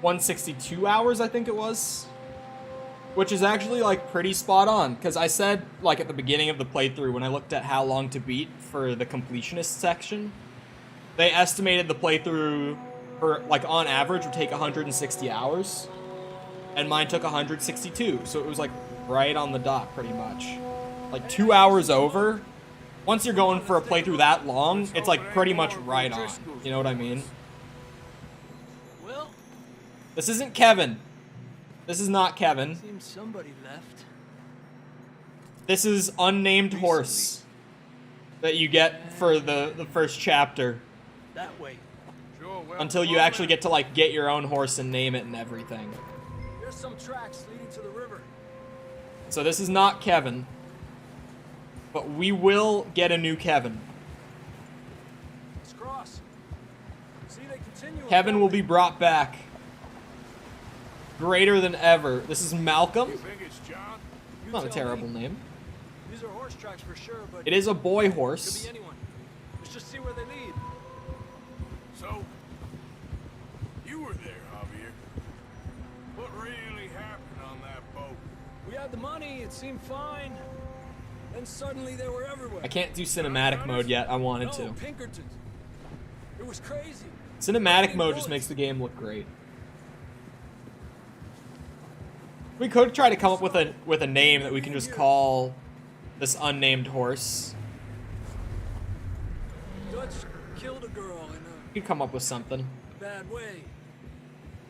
162 hours, I think it was. Which is actually, like, pretty spot on. Because I said, like, at the beginning of the playthrough, when I looked at how long to beat for the completionist section, they estimated the playthrough, for, like, on average, would take 160 hours. And mine took 162. So it was, like, right on the dot, pretty much. Like, 2 hours over. Once you're going for a playthrough that long, it's, like, pretty much right on. You know what I mean? Well, This isn't Kevin. This is not Kevin. seems somebody left. This is unnamed horse that you get for the first chapter That way. Sure, well, until you actually get to like get your own horse and name it and everything. There's some tracks leading to the river. So this is not Kevin, but we will get a new Kevin. Let's cross. See, they continue. Kevin will be brought back. Greater than ever. This is Malcolm. You think it's John? You Not a tell terrible me. name. These are horse tracks for sure, but It is a boy could horse. be anyone. Let's just see where they lead. So, you were there, Javier. What really happened on that boat? We had the money, it seemed fine. Then suddenly they were everywhere. I can't do cinematic mode yet. I wanted No, to. Pinkertons. It was crazy. Cinematic mode just makes the game look great. We could try to come up with a name that we can just call this unnamed horse. Dutch killed a girl in We could come up with something. a bad way.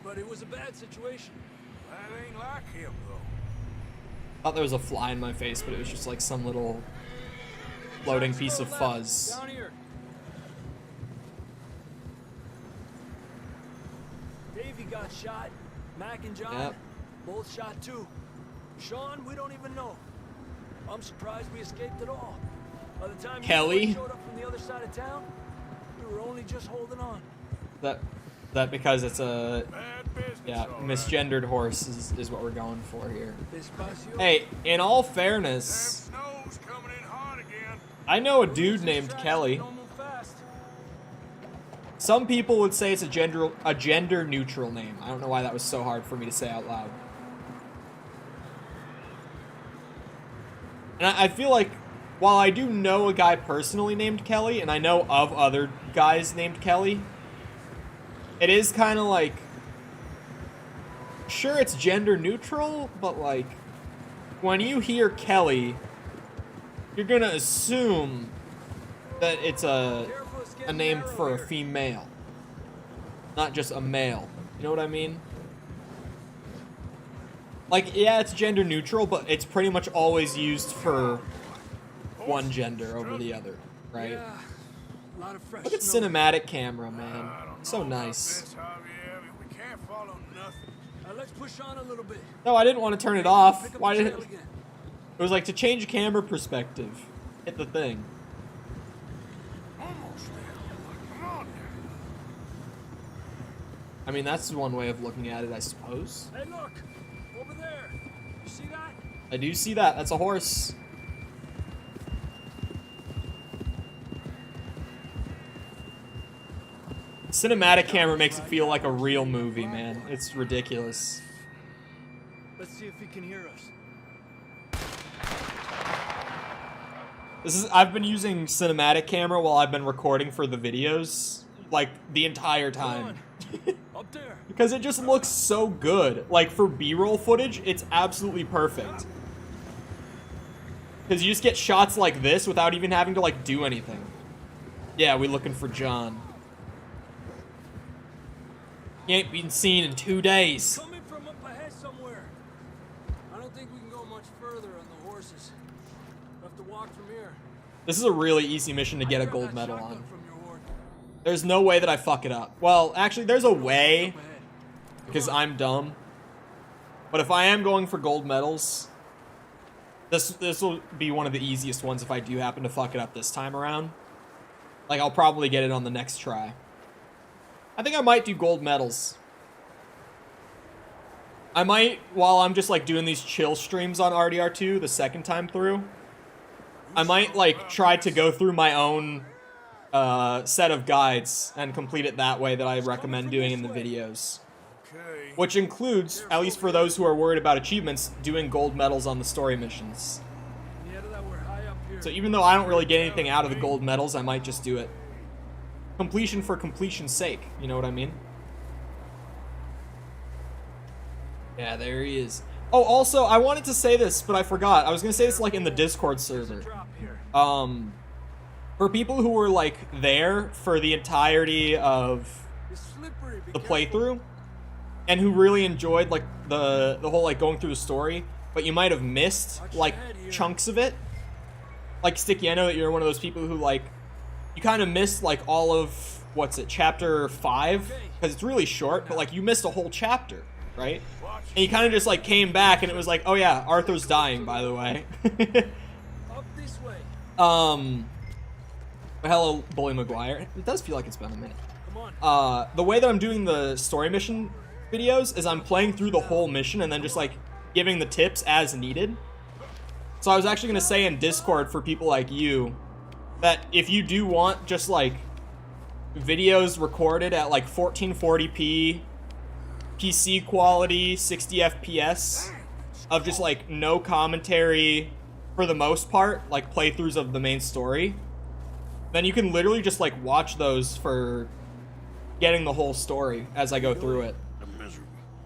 But it was a bad situation. That ain't like him, though. Thought there was a fly in my face, but it was just like some little floating piece of fuzz. Down here. Davey got shot. Mac and John Yep. both shot too. Sean, we don't even know. I'm surprised we escaped at all. By the time Kelly? you showed up from the other side of town, we were only just holding on. That because it's a Bad business, yeah all right. misgendered horse is what we're going for here. Despacio. Hey, in all fairness, Them snow's coming in hot again. I know a dude named Kelly. Don't move fast. Some people would say it's a gender neutral name. I don't know why that was so hard for me to say out loud. And I feel like while I do know a guy personally named Kelly, and I know of other guys named Kelly, it is kind of like, sure, it's gender neutral, but like, when you hear Kelly, you're gonna assume that it's a name for a female, not just a male. You know what I mean? Like, yeah, it's gender neutral, but it's pretty much always used for one gender over the other, right? Yeah, a lot of fresh Look at snow. cinematic camera, man. I don't So know about nice. this, Javier. We can't follow nothing. Let's push on a little bit. No, I didn't want to turn it off. Pick up Why the did trail it? again. It was like to change camera perspective. Hit the thing. Almost there. Come on now. I mean, that's one way of looking at it, I suppose. Hey, look! Over there! You see that? I do see that. That's a horse. Cinematic camera makes it feel like a real movie, man. It's ridiculous. Let's see if he can hear us. I've been using cinematic camera while I've been recording for the videos, like, the entire time. Up there! Because it just looks so good. Like, for B-roll footage, it's absolutely perfect. Because you just get shots like this without even having to, like, do anything. Yeah, we looking for John. He ain't been seen in 2 days. Coming from up ahead somewhere. I don't think we can go much further on the horses. We'll have to walk from here. This is a really easy mission to get a Grab gold that medal shotgun on. from your horse. There's no way that I fuck it up. Well, actually, there's a way, Up ahead. because I'm dumb. But if I am going for gold medals, this will be one of the easiest ones if I do happen to fuck it up this time around. Like, I'll probably get it on the next try. I think I might do gold medals. I might, while I'm just, like, doing these chill streams on RDR2 the second time through, I might, like, try to go through my own set of guides and complete it that way that I recommend doing in the videos. Okay. Which includes, at least for those who are worried about achievements, doing gold medals on the story missions. Yeah, that we're high up here. So even though I don't really get anything out of the gold medals, I might just do it. Completion for completion's sake, you know what I mean? Yeah, there he is. Oh, also, I wanted to say this, but I forgot. I was gonna say this, like, in the Discord server. Drop here. For people who were, like, there for the entirety of It's slippery. Be the careful. playthrough, and who really enjoyed, like, the whole, like, going through the story, but you might have missed, like, chunks of it. Like, Sticky, I know that you're one of those people who, like, you kind of missed, like, all of, what's it, chapter 5? Because it's really short, but, like, you missed a whole chapter, right? And you kind of just, like, came back, and it was like, oh yeah, Arthur's dying, by the way. Up this way. Hello, Bully McGuire. It does feel like it's been a minute. Come on. The way that I'm doing the story mission videos is I'm playing through the whole mission and then just, like, giving the tips as needed. So I was actually going to say in Discord for people like you, that if you do want just like videos recorded at like 1440p, PC quality, 60 FPS, of just like no commentary for the most part, like playthroughs of the main story, then you can literally just like watch those for getting the whole story as I go through it.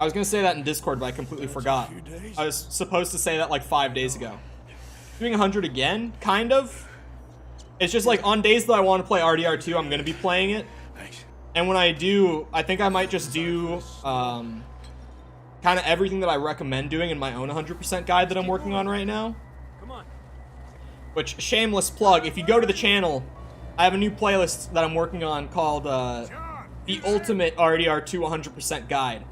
I was gonna say that in Discord, but I completely forgot. I was supposed to say that like 5 days ago. Doing 100 again, kind of. It's just like on days that I want to play RDR2, I'm gonna be playing it. And when I do, I think I might just do kind of everything that I recommend doing in my own 100% guide that I'm working on right now. Come on. Which, shameless plug, if you go to the channel, I have a new playlist that I'm working on called The Ultimate RDR2 100% Guide.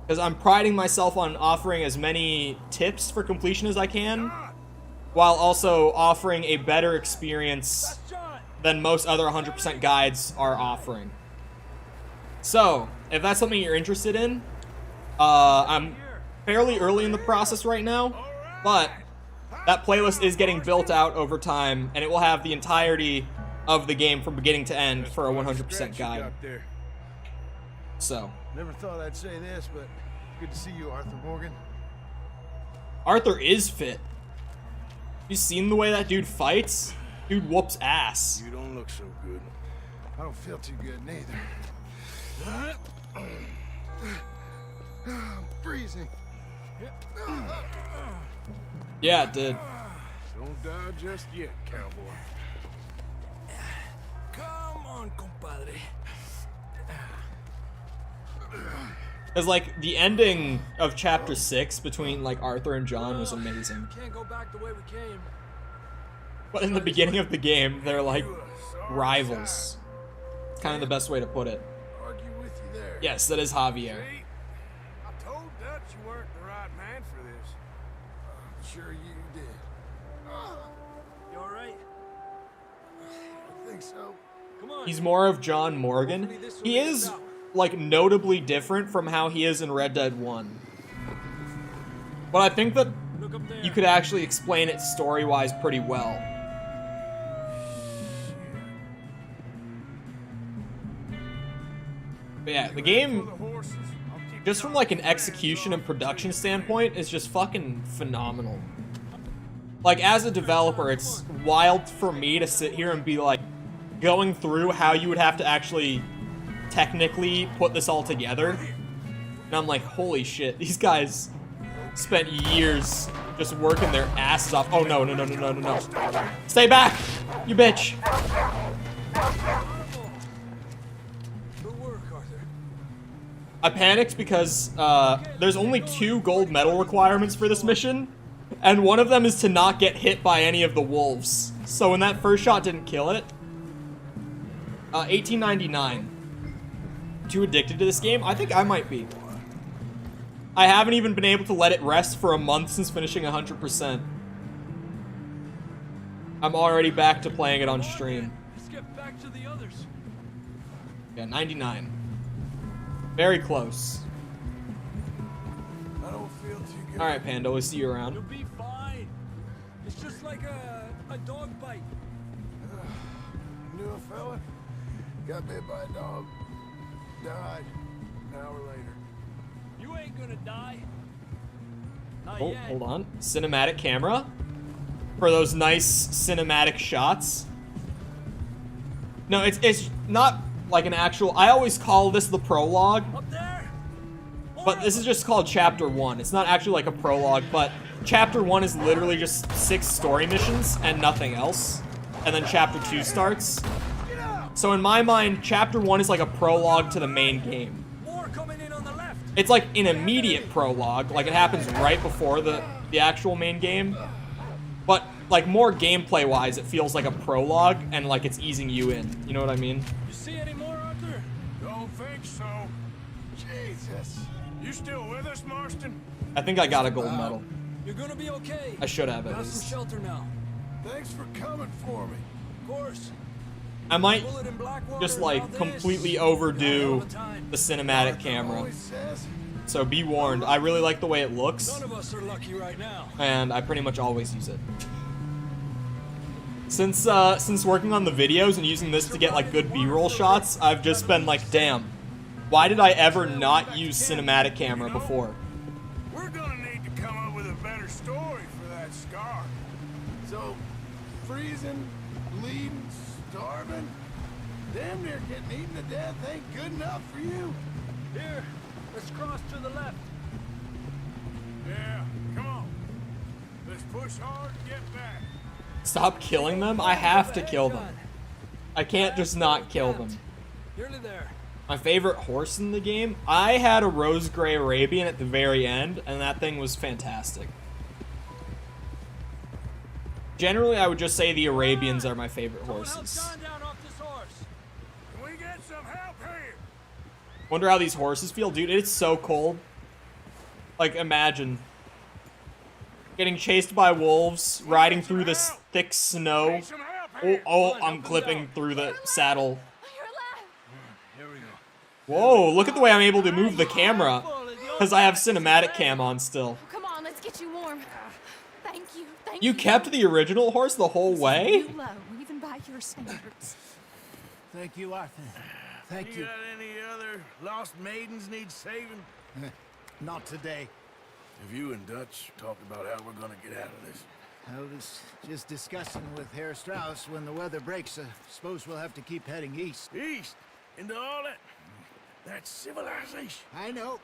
Because I'm priding myself on offering as many tips for completion as I can, while also offering a better experience than most other 100% guides are offering. So, if that's something you're interested in, I'm fairly early in the process right now, but that playlist is getting built out over time, and it will have the entirety of the game from beginning to end for a 100% guide. So. Never thought I'd say this, but good to see you, Arthur Morgan. Arthur is fit. You seen the way that dude fights? Dude whoops ass. You don't look so good. I don't feel too good neither. I'm freezing. Yeah, it did. Don't die just yet, cowboy. Come on, compadre. Cause like the ending of chapter 6 between like Arthur and John was amazing. Can't go back the way we came. But in the beginning of the game, they're like rivals. It's kind of the best way to put it. Argue with you there. Yes, that is Javier. See? I told Dutch you weren't the right man for this. I'm sure you did. You all right? I think so. Come on. He's more of John Morgan. He is like notably different from how he is in Red Dead 1. But I think that you could actually explain it story-wise pretty well. But yeah, the game, just from like an execution and production standpoint, is just fucking phenomenal. Like, as a developer, it's wild for me to sit here and be like, going through how you would have to actually technically put this all together. And I'm like, holy shit, these guys spent years just working their asses off. Oh no, no, no, no, no, no, no. Stay back, you bitch. Good work, Arthur. I panicked because there's only 2 gold medal requirements for this mission, and one of them is to not get hit by any of the wolves. So when that first shot didn't kill it, 1899. Too addicted to this game? I think I might be. I haven't even been able to let it rest for a month since finishing 100%. I'm already back to playing it on stream. Let's get back to the others. Yeah, 99. Very close. I don't feel too good. Alright, Panda, we'll see you around. You'll be fine. It's just like a dog bite. Knew a fella, got bit by a dog, died an hour later. You ain't gonna die. Not Oh, yet. hold on. Cinematic camera. For those nice cinematic shots. No, it's not like an actual... I always call this the prologue. Up there. But this is just called Chapter 1. It's not actually like a prologue, but Chapter 1 is literally just 6 story missions and nothing else. And then Chapter 2 starts. So in my mind, Chapter 1 is like a prologue to the main game. More coming in on the left. It's like an immediate prologue, like it happens right before the actual main game. But like more gameplay-wise, it feels like a prologue and like it's easing you in. You know what I mean? You see any more, Arthur? Don't think so. Jesus. You still with us, Marston? I think I got a gold medal. You're gonna be okay. I should have at Got some least. shelter now. Thanks for coming for me. Of course. I might Bullet in Blackwater just and like now this. completely overdo Hell of a time. the cinematic camera. Always says, So be warned, I really like the way it looks, None of us are lucky right now. and I pretty much always use it. Since working on the videos and using this to get like good B-roll shots, I've just been like, damn, why did I ever not use cinematic camera before? We're gonna need to come up with a better story for that scar. So, freezing, bleeding, starving, damn near getting eaten to death ain't good enough for you. Here, let's cross to the left. Yeah, come on. Let's push hard and get back. Stop killing them? I have to kill them. I can't just not kill them. Nearly there. My favorite horse in the game? I had a Rose Gray Arabian at the very end, and that thing was fantastic. Generally, I would just say the Arabians are my favorite horses. Can we get some help here? Wonder how these horses feel, dude. It's so cold. Like, imagine getting chased by wolves, riding through this thick snow. Oh, I'm clipping through the saddle. Whoa, look at the way I'm able to move the camera. Because I have cinematic cam on still. Come on, let's get you warm. Thank you, thank You kept the original horse the whole way? Low, even by your standards. Thank you, Arthur. Thank you. You got any other lost maidens need saving? Not today. Have you and Dutch talked about how we're gonna get out of this? I was just discussing with Herr Strauss when the weather breaks. Suppose we'll have to keep heading east. East? Into all that civilization? I know.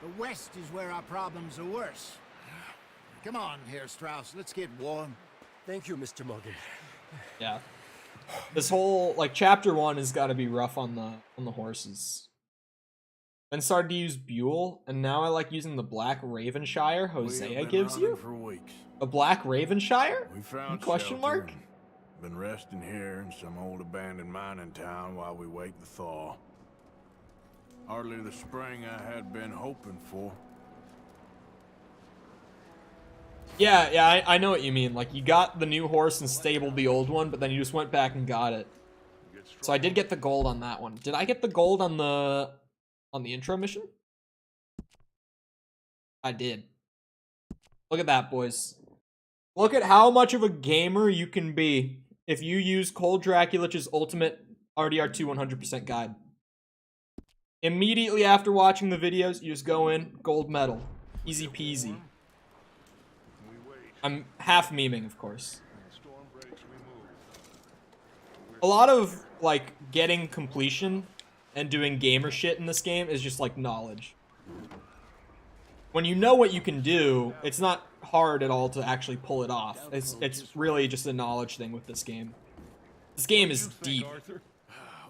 The west is where our problems are worse. Come on, Herr Strauss, let's get warm. Thank you, Mr. Morgan. Yeah. This whole, like, chapter 1 has got to be rough on the horses. Then started to use Buell, and now I like using the Black Ravenshire Hosea gives you? For weeks. A Black Ravenshire? We found Question shelter mark? and been resting here in some old abandoned mining town while we wait the thaw. Hardly the spring I had been hoping for. Yeah, I know what you mean. Like, you got the new horse and stabled the old one, but then you just went back and got it. So I did get the gold on that one. Did I get the gold on the intro mission? I did. Look at that, boys. Look at how much of a gamer you can be if you use Cole Draculich's ultimate RDR2 100% guide. Immediately after watching the videos, you just go in, gold medal. Easy peasy. I'm half memeing, of course. A lot of, like, getting completion and doing gamer shit in this game is just, like, knowledge. When you know what you can do, it's not hard at all to actually pull it off. It's really just a knowledge thing with this game. This game is deep.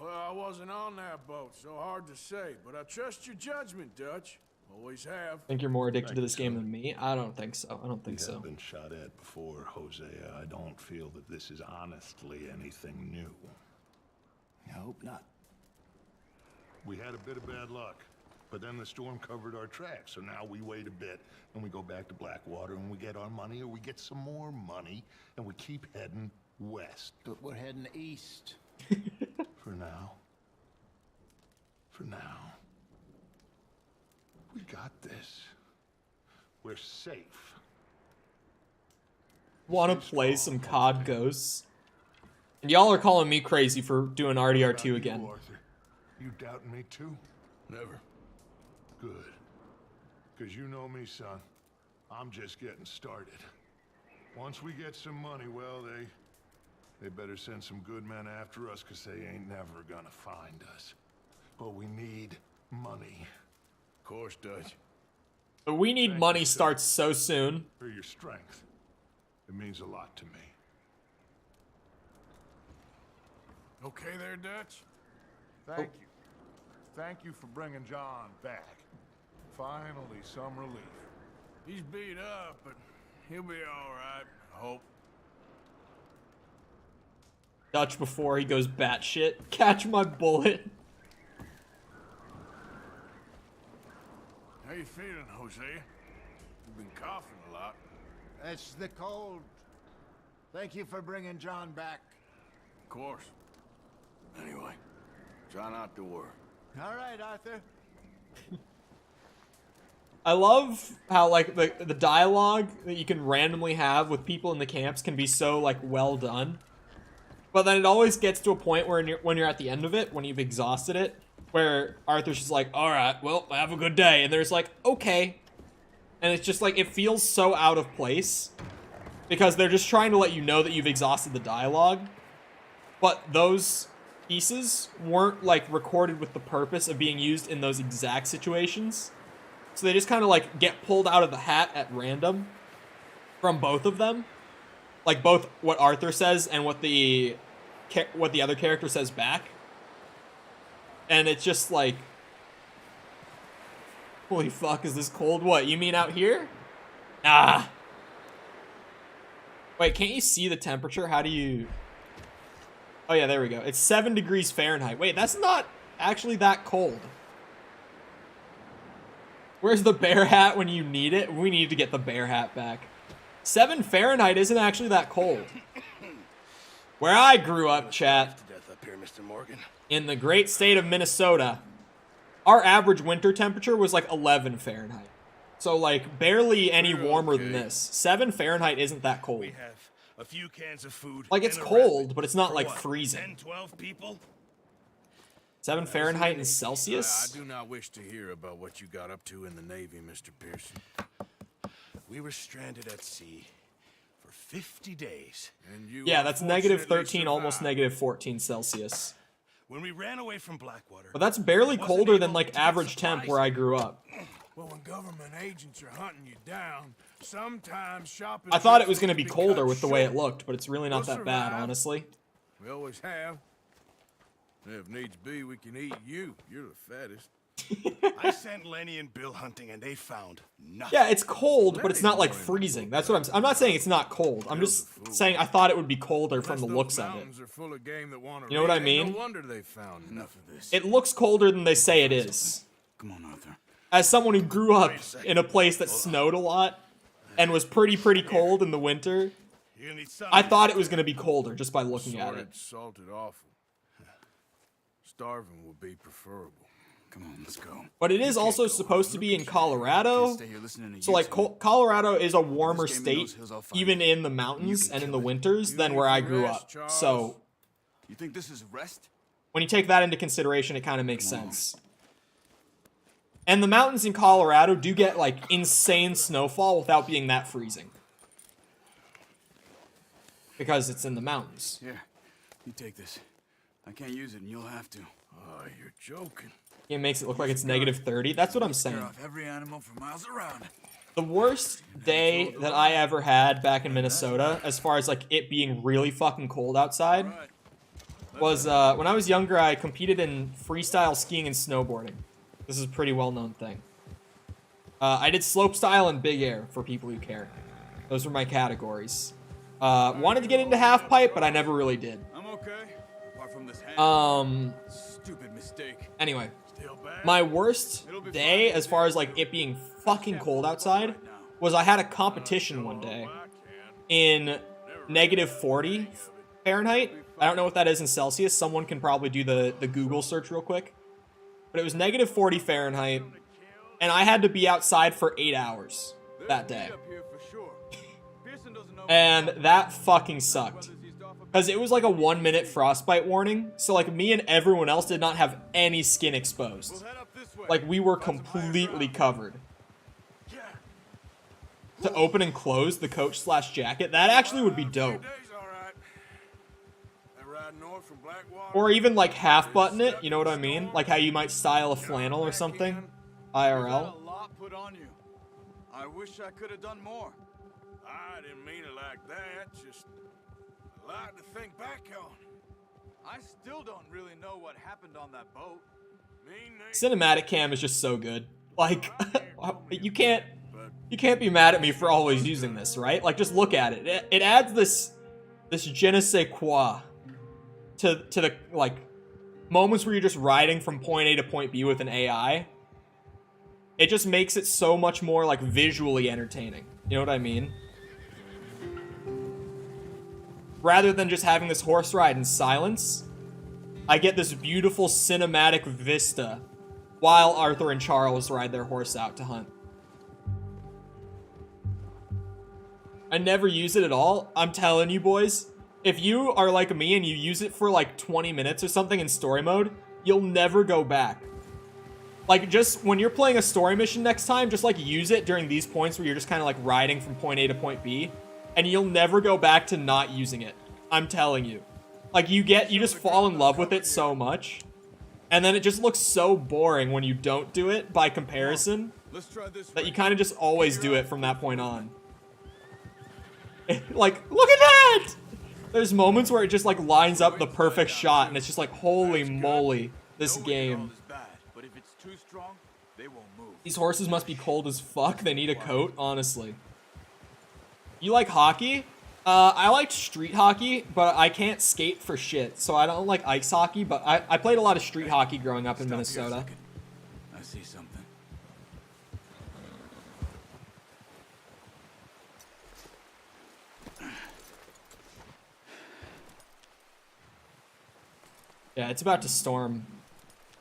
Well, I wasn't on that boat, so hard to say, but I trust your judgment, Dutch. Always have. Think you're more addicted to this game than me? I don't think so. I don't think so. I've been shot at before, Hosea. I don't feel that this is honestly anything new. I hope not. We had a bit of bad luck, but then the storm covered our tracks, so now we wait a bit, and we go back to Blackwater, and we get our money, or we get some more money, and we keep heading west. But we're heading east. For now. For now. We got this. We're safe. Want to play some COD Ghosts? And y'all are calling me crazy for doing RDR2 again. Arthur? You doubting me too? Never. Good. Because you know me, son. I'm just getting started. Once we get some money, well, they better send some good men after us, because they ain't never gonna find us. But we need money. Of course, Dutch. But we need money starts so soon. For your strength. It means a lot to me. Okay there, Dutch? Thank you. Thank you for bringing John back. Finally, some relief. He's beat up, but he'll be all right, I hope. Dutch before he goes batshit. Catch my bullet. How you feeling, Hosea? You've been coughing a lot. That's the cold. Thank you for bringing John back. Of course. Anyway, try not to worry. All right, Arthur. I love how, like, the dialogue that you can randomly have with people in the camps can be so, like, well done. But then it always gets to a point where when you're at the end of it, when you've exhausted it, where Arthur's just like, all right, well, have a good day. And there's like, okay. And it's just like, it feels so out of place because they're just trying to let you know that you've exhausted the dialogue. But those pieces weren't like recorded with the purpose of being used in those exact situations. So they just kind of like get pulled out of the hat at random from both of them. Like both what Arthur says and what the other character says back. And it's just like, holy fuck, is this cold? What, you mean out here? Ah. Wait, can't you see the temperature? How do you... Oh yeah, there we go. It's 7 degrees Fahrenheit. Wait, that's not actually that cold. Where's the bear hat when you need it? We need to get the bear hat back. 7 Fahrenheit isn't actually that cold. Where I grew up, chat, in the great state of Minnesota, our average winter temperature was like 11 Fahrenheit. So like barely any warmer than this. 7 Fahrenheit isn't that cold. We have a few cans of food. Like it's cold, but it's not like freezing. 10, 12 people? 7 Fahrenheit in Celsius? I do not wish to hear about what you got up to in the Navy, Mr. Pearson. We were stranded at sea for 50 days. And you yeah, that's negative 13, survived. almost negative 14 Celsius. When we ran away from Blackwater. But that's barely colder than like average temp where I grew up. Well, when government agents are hunting you down, sometimes shopping. I thought it was going to be colder with the way it looked, but it's really not that bad, honestly. We always have. If needs be, we can eat you. You're the fattest. I sent Lenny and Bill hunting, and they found nothing. Yeah, it's cold, but it's not like freezing. That's what I'm not saying it's not cold. I'm just saying I thought it would be colder from the looks of it. You know what I mean? No wonder they found enough of this. It looks colder than they say it is. Come on, Arthur. As someone who grew up in a place that snowed a lot and was pretty cold in the winter, I thought it was going to be colder just by looking at it. Salted awful. Starving would be preferable. Come on, let's go. But it is also supposed to be in Colorado. So like Colorado is a warmer state, even in the mountains and in the winters, than where I grew up. So you think this is rest? When you take that into consideration, it kind of makes sense. And the mountains in Colorado do get like insane snowfall without being that freezing. Because it's in the mountains. Here, you take this. I can't use it and you'll have to. Oh, you're joking. It makes it look like it's negative 30. That's what I'm saying. Every animal for miles around. The worst day that I ever had back in Minnesota, as far as like it being really fucking cold outside, was when I was younger. I competed in freestyle skiing and snowboarding. This is a pretty well-known thing. I did slopestyle and big air for people who care. Those were my categories. Wanted to get into half pipe, but I never really did. I'm okay. Apart from this stupid mistake. Anyway, my worst day, as far as like it being fucking cold outside, was I had a competition one day in negative 40 Fahrenheit. I don't know what that is in Celsius. Someone can probably do the Google search real quick. But it was negative 40 Fahrenheit, and I had to be outside for 8 hours that day. And that fucking sucked. Because it was like a 1-minute frostbite warning, so like me and everyone else did not have any skin exposed. Like we were completely covered. To open and close the coat/jacket, that actually would be dope. Or even like half button it, you know what I mean? Like how you might style a flannel or something. IRL. A lot put on you. I wish I could have done more. I didn't mean it like that. Just a lot to think back on. I still don't really know what happened on that boat. Cinematic cam is just so good. Like you can't be mad at me for always using this, right? Like just look at it. It adds this je ne sais quoi to the like moments where you're just riding from point A to point B with an AI. It just makes it so much more like visually entertaining. You know what I mean? Rather than just having this horse ride in silence, I get this beautiful cinematic vista while Arthur and Charles ride their horse out to hunt. I never use it at all. I'm telling you boys, if you are like me and you use it for like 20 minutes or something in story mode, you'll never go back. Like, just when you're playing a story mission next time, just like use it during these points where you're just kind of like riding from point A to point B, and you'll never go back to not using it. I'm telling you. Like, you just fall in love with it so much, and then it just looks so boring when you don't do it by comparison that you kind of just always do it from that point on. Like, look at that! There's moments where it just like lines up the perfect shot, and it's just like, holy moly, this game. These horses must be cold as fuck. They need a coat, honestly. You like hockey? I liked street hockey, but I can't skate for shit, so I don't like ice hockey, but I played a lot of street hockey growing up in Minnesota. I see something. Yeah, it's about to storm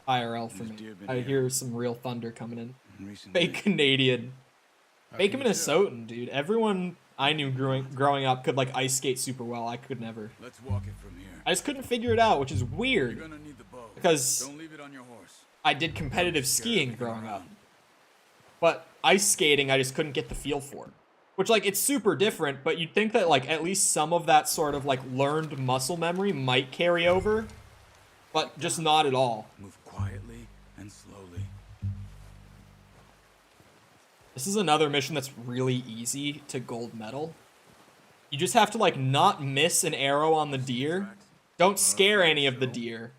IRL for me. I hear some real thunder coming in. Fake Canadian. Fake Minnesotan, dude. Everyone I knew growing up could like ice skate super well. I could never. Let's walk it from here. I just couldn't figure it out, which is weird. You're gonna need the bow. Because Don't leave it on your horse. I did competitive skiing growing up. But ice skating, I just couldn't get the feel for. Which, like, it's super different, but you'd think that, like, at least some of that sort of, like, learned muscle memory might carry over. But just not at all. Move quietly and slowly. This is another mission that's really easy to gold medal. You just have to, like, not miss an arrow on the deer. Don't scare any of the deer.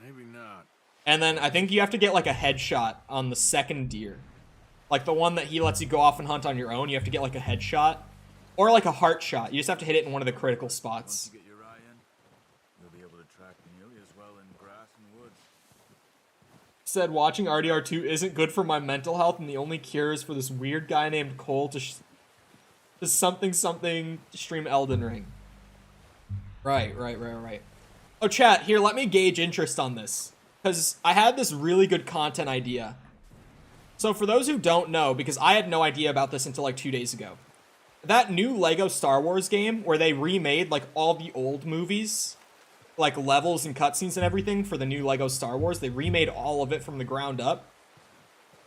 Maybe not. And then I think you have to get, like, a headshot on the second deer. Like, the one that he lets you go off and hunt on your own, you have to get, like, a headshot. Or, like, a heart shot. You just have to hit it in one of the critical spots. Once you get your eye in, you'll be able to track nearly as well in grass and woods. Said watching RDR2 isn't good for my mental health, and the only cure is for this weird guy named Cole to something stream Elden Ring. Right. Oh, chat, here, let me gauge interest on this. Because I had this really good content idea. So for those who don't know, because I had no idea about this until like 2 days ago. That new Lego Star Wars game where they remade like all the old movies, like levels and cutscenes and everything for the new Lego Star Wars. They remade all of it from the ground up.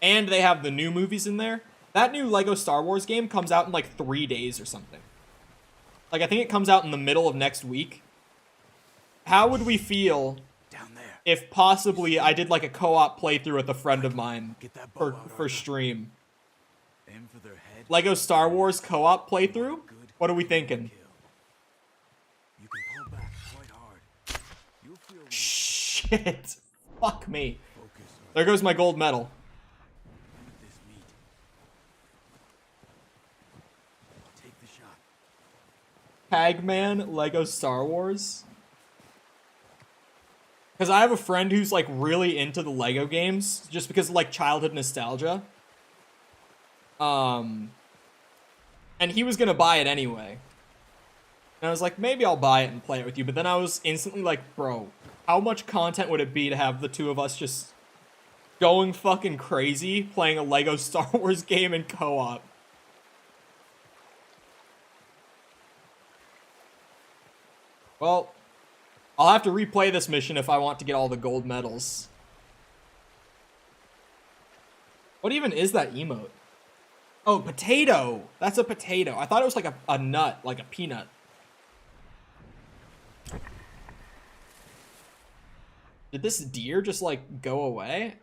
And they have the new movies in there. That new Lego Star Wars game comes out in like 3 days or something. Like, I think it comes out in the middle of next week. How would we feel if possibly I did like a co-op playthrough with a friend of mine for stream? Aim for their head. Lego Star Wars co-op playthrough? What are we thinking? You can pull back quite hard. You'll feel Shit. Fuck me. There goes my gold medal. this meat. Take the shot. Pagman Lego Star Wars. Because I have a friend who's like really into the Lego games just because of like childhood nostalgia. And he was gonna buy it anyway. And I was like, maybe I'll buy it and play it with you. But then I was instantly like, bro, how much content would it be to have the two of us just going fucking crazy playing a Lego Star Wars game in co-op? Well, I'll have to replay this mission if I want to get all the gold medals. What even is that emote? Oh, potato. That's a potato. I thought it was like a nut, like a peanut. Did this deer just like go away?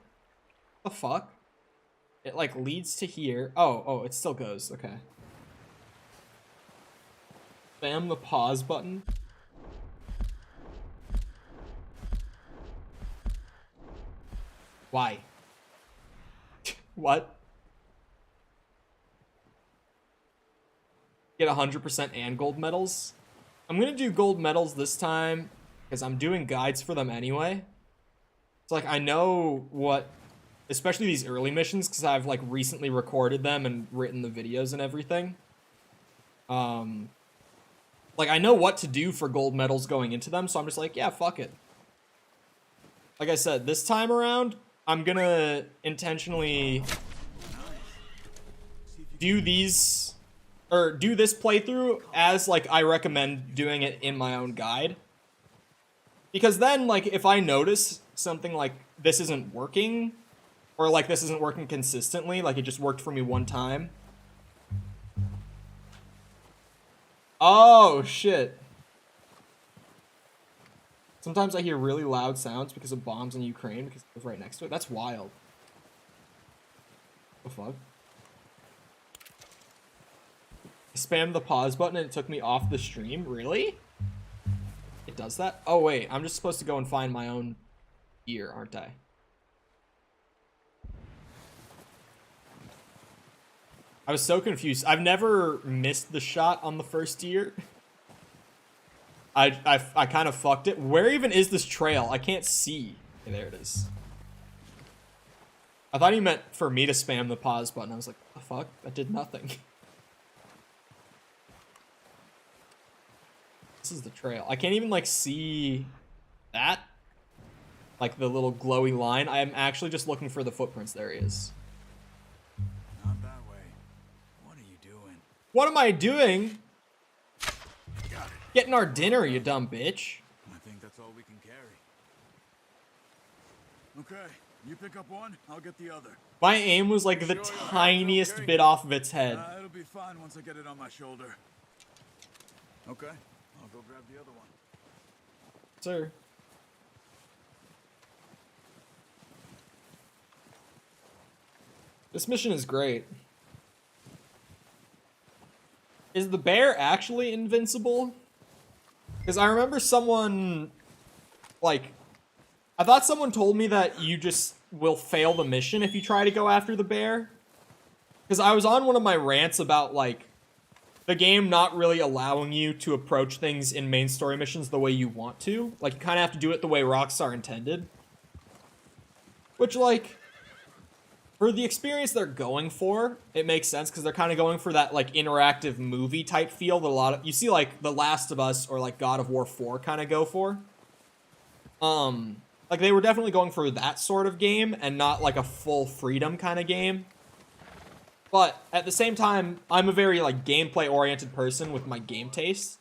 What the fuck? It like leads to here. Oh, it still goes. Okay. Spam the pause button. Why? What? Get 100% and gold medals? I'm gonna do gold medals this time because I'm doing guides for them anyway. It's like I know what, especially these early missions, because I've like recently recorded them and written the videos and everything. Like I know what to do for gold medals going into them, so I'm just like, yeah, fuck it. Like I said, this time around, I'm gonna intentionally do these or do this playthrough as like I recommend doing it in my own guide. Because then, like, if I notice something like this isn't working, or like this isn't working consistently, like it just worked for me one time. Oh, shit. Sometimes I hear really loud sounds because of bombs in Ukraine because it was right next to it. That's wild. What the fuck? I spammed the pause button and it took me off the stream. Really? It does that? Oh, wait. I'm just supposed to go and find my own ear, aren't I? I was so confused. I've never missed the shot on the first ear. I kind of fucked it. Where even is this trail? I can't see. Okay, there it is. I thought he meant for me to spam the pause button. I was like, what the fuck? That did nothing. This is the trail. I can't even, like, see that. Like, the little glowy line. I am actually just looking for the footprints. There he is. Not that way. What are you doing? What am I doing? Getting our dinner, you dumb bitch. I think that's all we can carry. Okay, you pick up one, I'll get the other. My aim was like the tiniest bit off of its head. It'll be fine once I get it on my shoulder. Okay, I'll go grab the other one. Sir. This mission is great. Is the bear actually invincible? Because I remember someone, like, I thought someone told me that you just will fail the mission if you try to go after the bear. Because I was on one of my rants about, like, the game not really allowing you to approach things in main story missions the way you want to. Like, you kind of have to do it the way Rockstar intended. Which, like, for the experience they're going for, it makes sense because they're kind of going for that, like, interactive movie type feel that a lot of, you see, like, The Last of Us or, like, God of War 4 kind of go for. Like, they were definitely going for that sort of game and not, like, a full freedom kind of game. But at the same time, I'm a very, like, gameplay-oriented person with my game taste.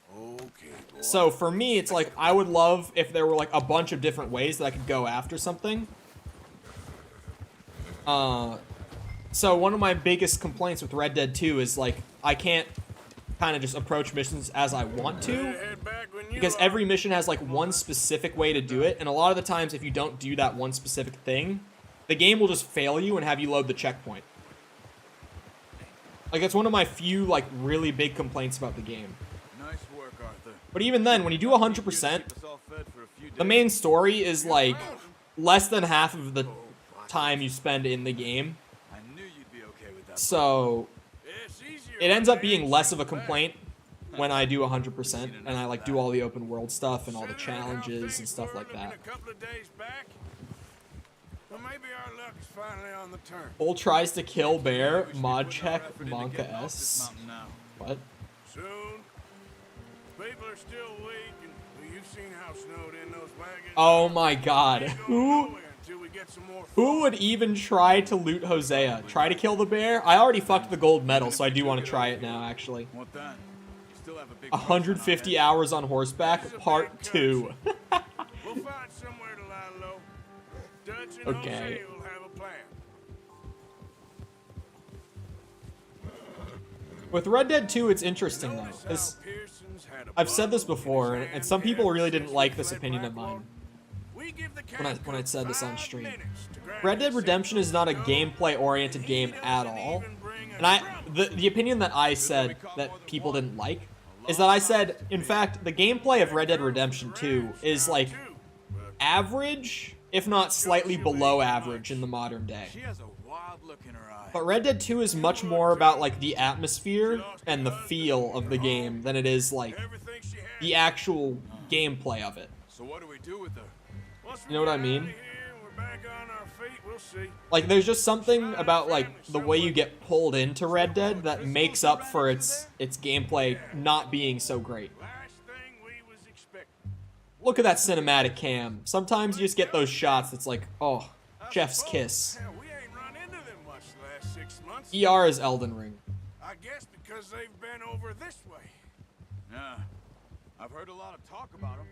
So for me, it's like, I would love if there were, like, a bunch of different ways that I could go after something. So one of my biggest complaints with Red Dead 2 is, like, I can't kind of just approach missions as I want to, because every mission has, like, one specific way to do it, and a lot of the times if you don't do that one specific thing, the game will just fail you and have you load the checkpoint. Like, it's one of my few, like, really big complaints about the game. Nice work, Arthur. But even then, when you do 100%, the main story is, like, less than half of the time you spend in the game. I knew you'd be okay with that. So it ends up being less of a complaint when I do 100% and I, like, do all the open world stuff and all the challenges and stuff like that. Bull tries to kill bear, mod check, Monka S. What? Soon. People are still weak, and you've seen how snowed in those wagons. Oh my god. Who would even try to loot Hosea? Try to kill the bear? I already fucked the gold medal, so I do want to try it now, actually. 150 hours on horseback, part 2. We'll find somewhere to lie low. Dutch and Okay. Hosea will have a plan. With Red Dead 2, it's interesting, though, because I've said this before, and some people really didn't like this opinion of mine when I said this on stream. Red Dead Redemption is not a gameplay-oriented game at all. And the opinion that I said that people didn't like is that I said, in fact, the gameplay of Red Dead Redemption 2 is, like, average, if not slightly below average in the modern day. But Red Dead 2 is much more about, like, the atmosphere and the feel of the game than it is, like, the actual gameplay of it. So what do we do with her? You know what I mean? Like, there's just something about, like, the way you get pulled into Red Dead that makes up for its gameplay not being so great. Look at that cinematic cam. Sometimes you just get those shots that's like, oh, chef's kiss. ER is Elden Ring. I guess the because they've been over this way. Yeah. I've heard a lot of talk about them.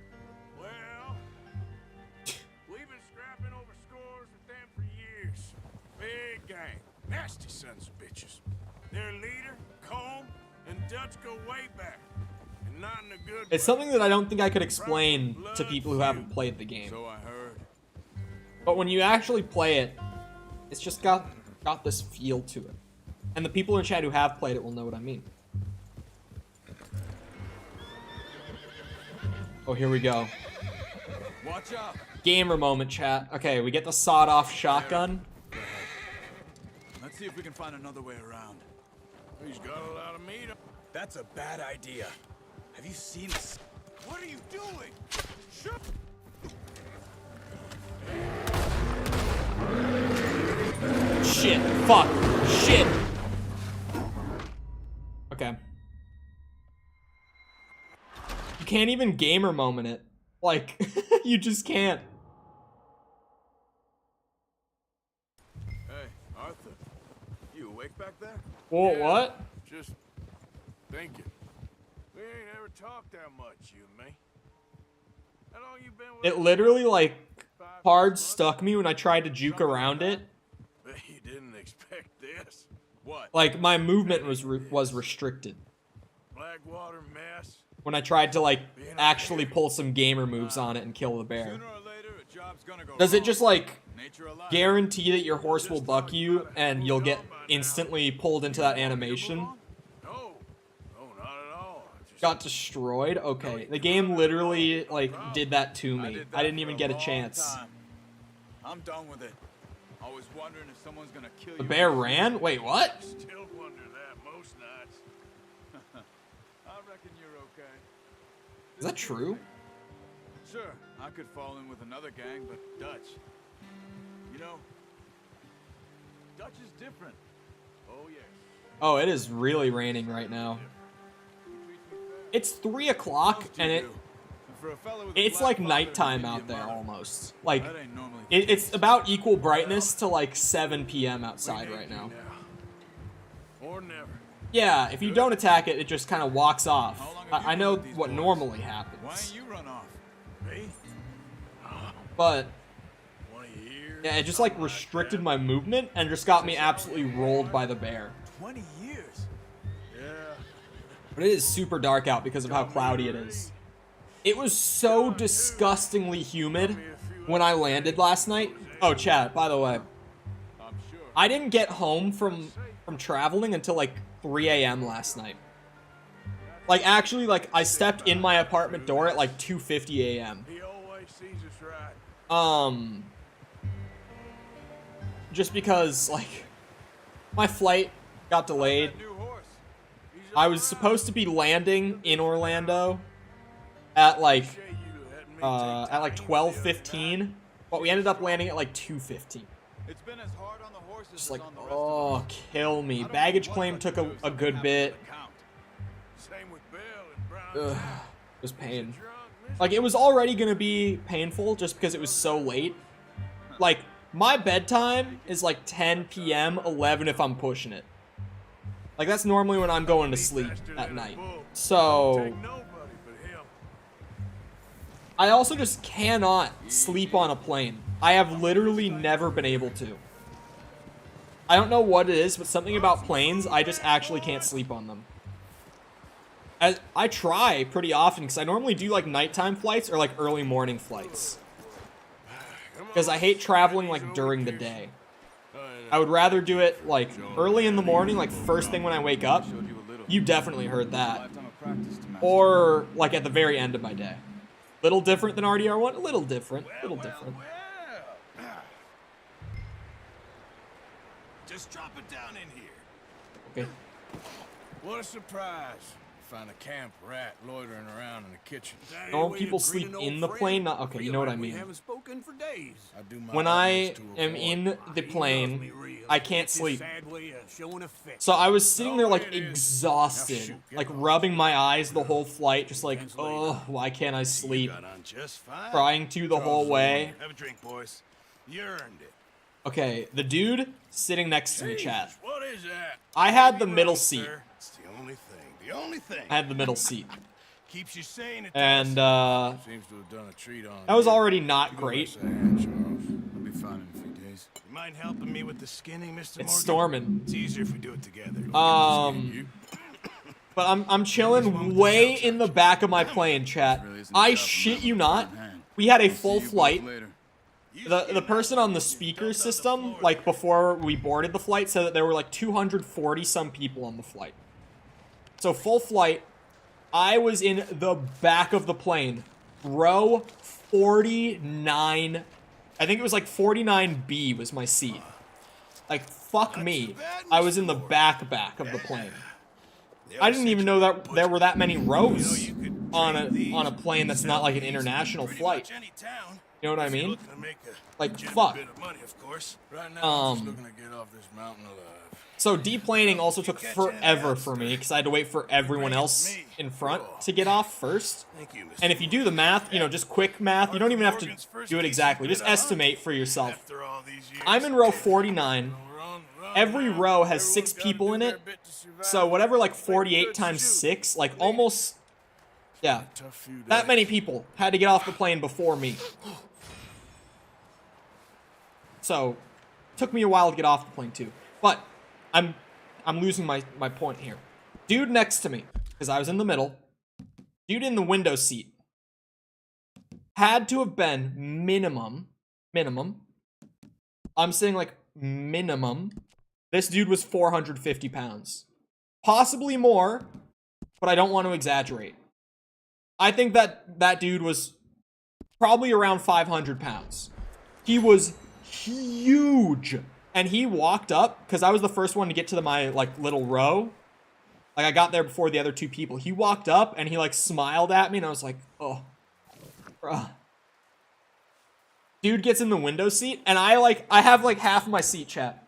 Well, we've been scrapping over scores with them for years. Big gang. Nasty sons of bitches. Their leader, Combe, and Dutch go way back. And not in a good It's way. something that I don't think I could explain to people who haven't played the game. So I heard. But when you actually play it, it's just got this feel to it. And the people in chat who have played it will know what I mean. Oh, here we go. Watch out. Gamer moment, chat. Okay, we get the sawed-off shotgun. Let's see if we can find another way around. He's got a lot of meat. That's a bad idea. Have you seen this? What are you doing? Shut. Shit. Fuck. Shit. Okay. You can't even gamer moment it. Like, you just can't. Hey, Arthur. You awake back there? Whoa, Yeah, what? Just thinking. We ain't ever talked that much, you and me. How long you been with It literally, like, hard stuck me when I tried to juke around it. Bet you didn't expect this. What? Like, my movement was restricted. Blackwater mess. When I tried to, like, actually pull some gamer moves on it and kill the bear. Sooner or later, a job's gonna go Does it wrong. just, like, Nature alive. guarantee that your horse will buck you and you'll get instantly pulled into that animation? No. No, not at all. Just Got destroyed? Okay. The game literally, like, did that to me. did that I didn't for even a get a long chance. time. I'm done with it. I was wondering if someone's gonna kill The you. bear ran? Wait, what? still wonder that most nights. I reckon you're okay. Is that true? Sure, I could fall in with another gang, but Dutch. You know, Dutch is different. Oh, yes. Oh, it is really raining right now. It's 3 o'clock and it's like nighttime out there almost. Like, it's about equal brightness to like 7 p.m. outside right now. Or never. Yeah, if you don't attack it, it just kind of walks off. I know what normally Why happens. ain't you run off? Me? But 20 years. yeah, it just like restricted my movement and just got me absolutely rolled by the bear. 20 years. Yeah. But it is super dark out because of how cloudy it is. It was so disgustingly humid when I landed last night. Oh, chat, by the way. I'm sure. I didn't get home from traveling until like 3 a.m. last night. Like, actually, like, I stepped in my apartment door at like 2:50 a.m. He always sees us right. Just because, like, my flight got delayed. New horse. I was supposed to be landing in Orlando at like 12:15, but we ended up landing at like 2:15. It's been as hard on the horses Just as like, on the rest oh, of us. kill me. Baggage claim took a good bit. Same with Bill and Brown. Ugh, it was pain. Like, it was already gonna be painful just because it was so late. Like, my bedtime is like 10 p.m., 11 if I'm pushing it. Like, that's normally when I'm going to sleep at night. So, Take nobody but him. I also just cannot sleep on a plane. I have literally never been able to. I don't know what it is, but something about planes, I just actually can't sleep on them. I try pretty often, because I normally do, like, nighttime flights or, like, early morning flights. Because I hate traveling, like, during the day. I would rather do it, like, early in the morning, like, first thing when I wake up. You definitely heard that. Or, like, at the very end of my day. Little different than RDR1? A little different. A little different. Just drop it down in here. Okay. What a surprise. Find a camp rat loitering around in the kitchen. Don't people sleep in the plane? Not, okay, you know what I mean. Haven't spoken for days. I do my When I utmost to am avoid in the plane, I can't sleep. sad way of showing affection. So I was sitting there, like, exhausted. Like, rubbing my eyes the whole flight. Just like, oh, why can't I sleep? Got on just fine. Trying to the whole way. Have a drink, boys. You earned it. Okay, the dude sitting next to me, chat. What is that? I had the middle seat. It's the The only thing. I had the middle seat. Keeps you sane. And, seems to have done a treat on that was me. already not great. I'll be fine in a few days. You mind helping me with the skinning, Mr. It's Morgan? storming. It's easier if we do it together. But I'm chilling way in the back of my plane, chat. I shit you not. We had a full flight. The person on the speaker system, like before we boarded the flight, said that there were like 240 some people on the flight. So full flight. I was in the back of the plane, row 49. I think it was like 49B was my seat. Like, fuck me. I was in the back of the plane. I didn't even know that there were that many rows on a plane that's not like an international flight. You know what I mean? Like, fuck. So deplaning also took forever for me because I had to wait for everyone else in front to get off first. And if you do the math, you know, just quick math, you don't even have to do it exactly. Just estimate for yourself. I'm in row 49. Every row has 6 people in it. So whatever, like 48 times 6, like almost, yeah, that many people had to get off the plane before me. So it took me a while to get off the plane too. But I'm losing my point here. Dude next to me, because I was in the middle. Dude in the window seat had to have been minimum. I'm saying like minimum. This dude was 450 pounds. Possibly more, but I don't want to exaggerate. I think that dude was probably around 500 pounds. He was huge. And he walked up, because I was the first one to get to my, like, little row. Like, I got there before the other 2 people. He walked up, and he, like, smiled at me, and I was like, oh. Bruh. Dude gets in the window seat, and I have, like, half of my seat, chat.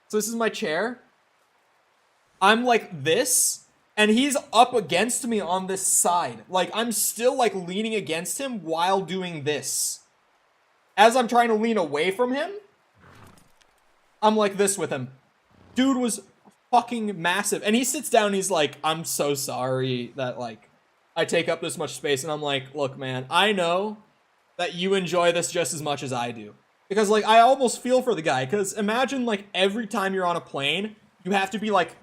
So this is my chair. I'm, like, this, and he's up against me on this side. Like, I'm still, like, leaning against him while doing this. As I'm trying to lean away from him, I'm like this with him. Dude was fucking massive. And he sits down and he's like, I'm so sorry that, like, I take up this much space. And I'm like, look, man, I know that you enjoy this just as much as I do. Because, like, I almost feel for the guy. Because imagine, like, every time you're on a plane, you have to be, like,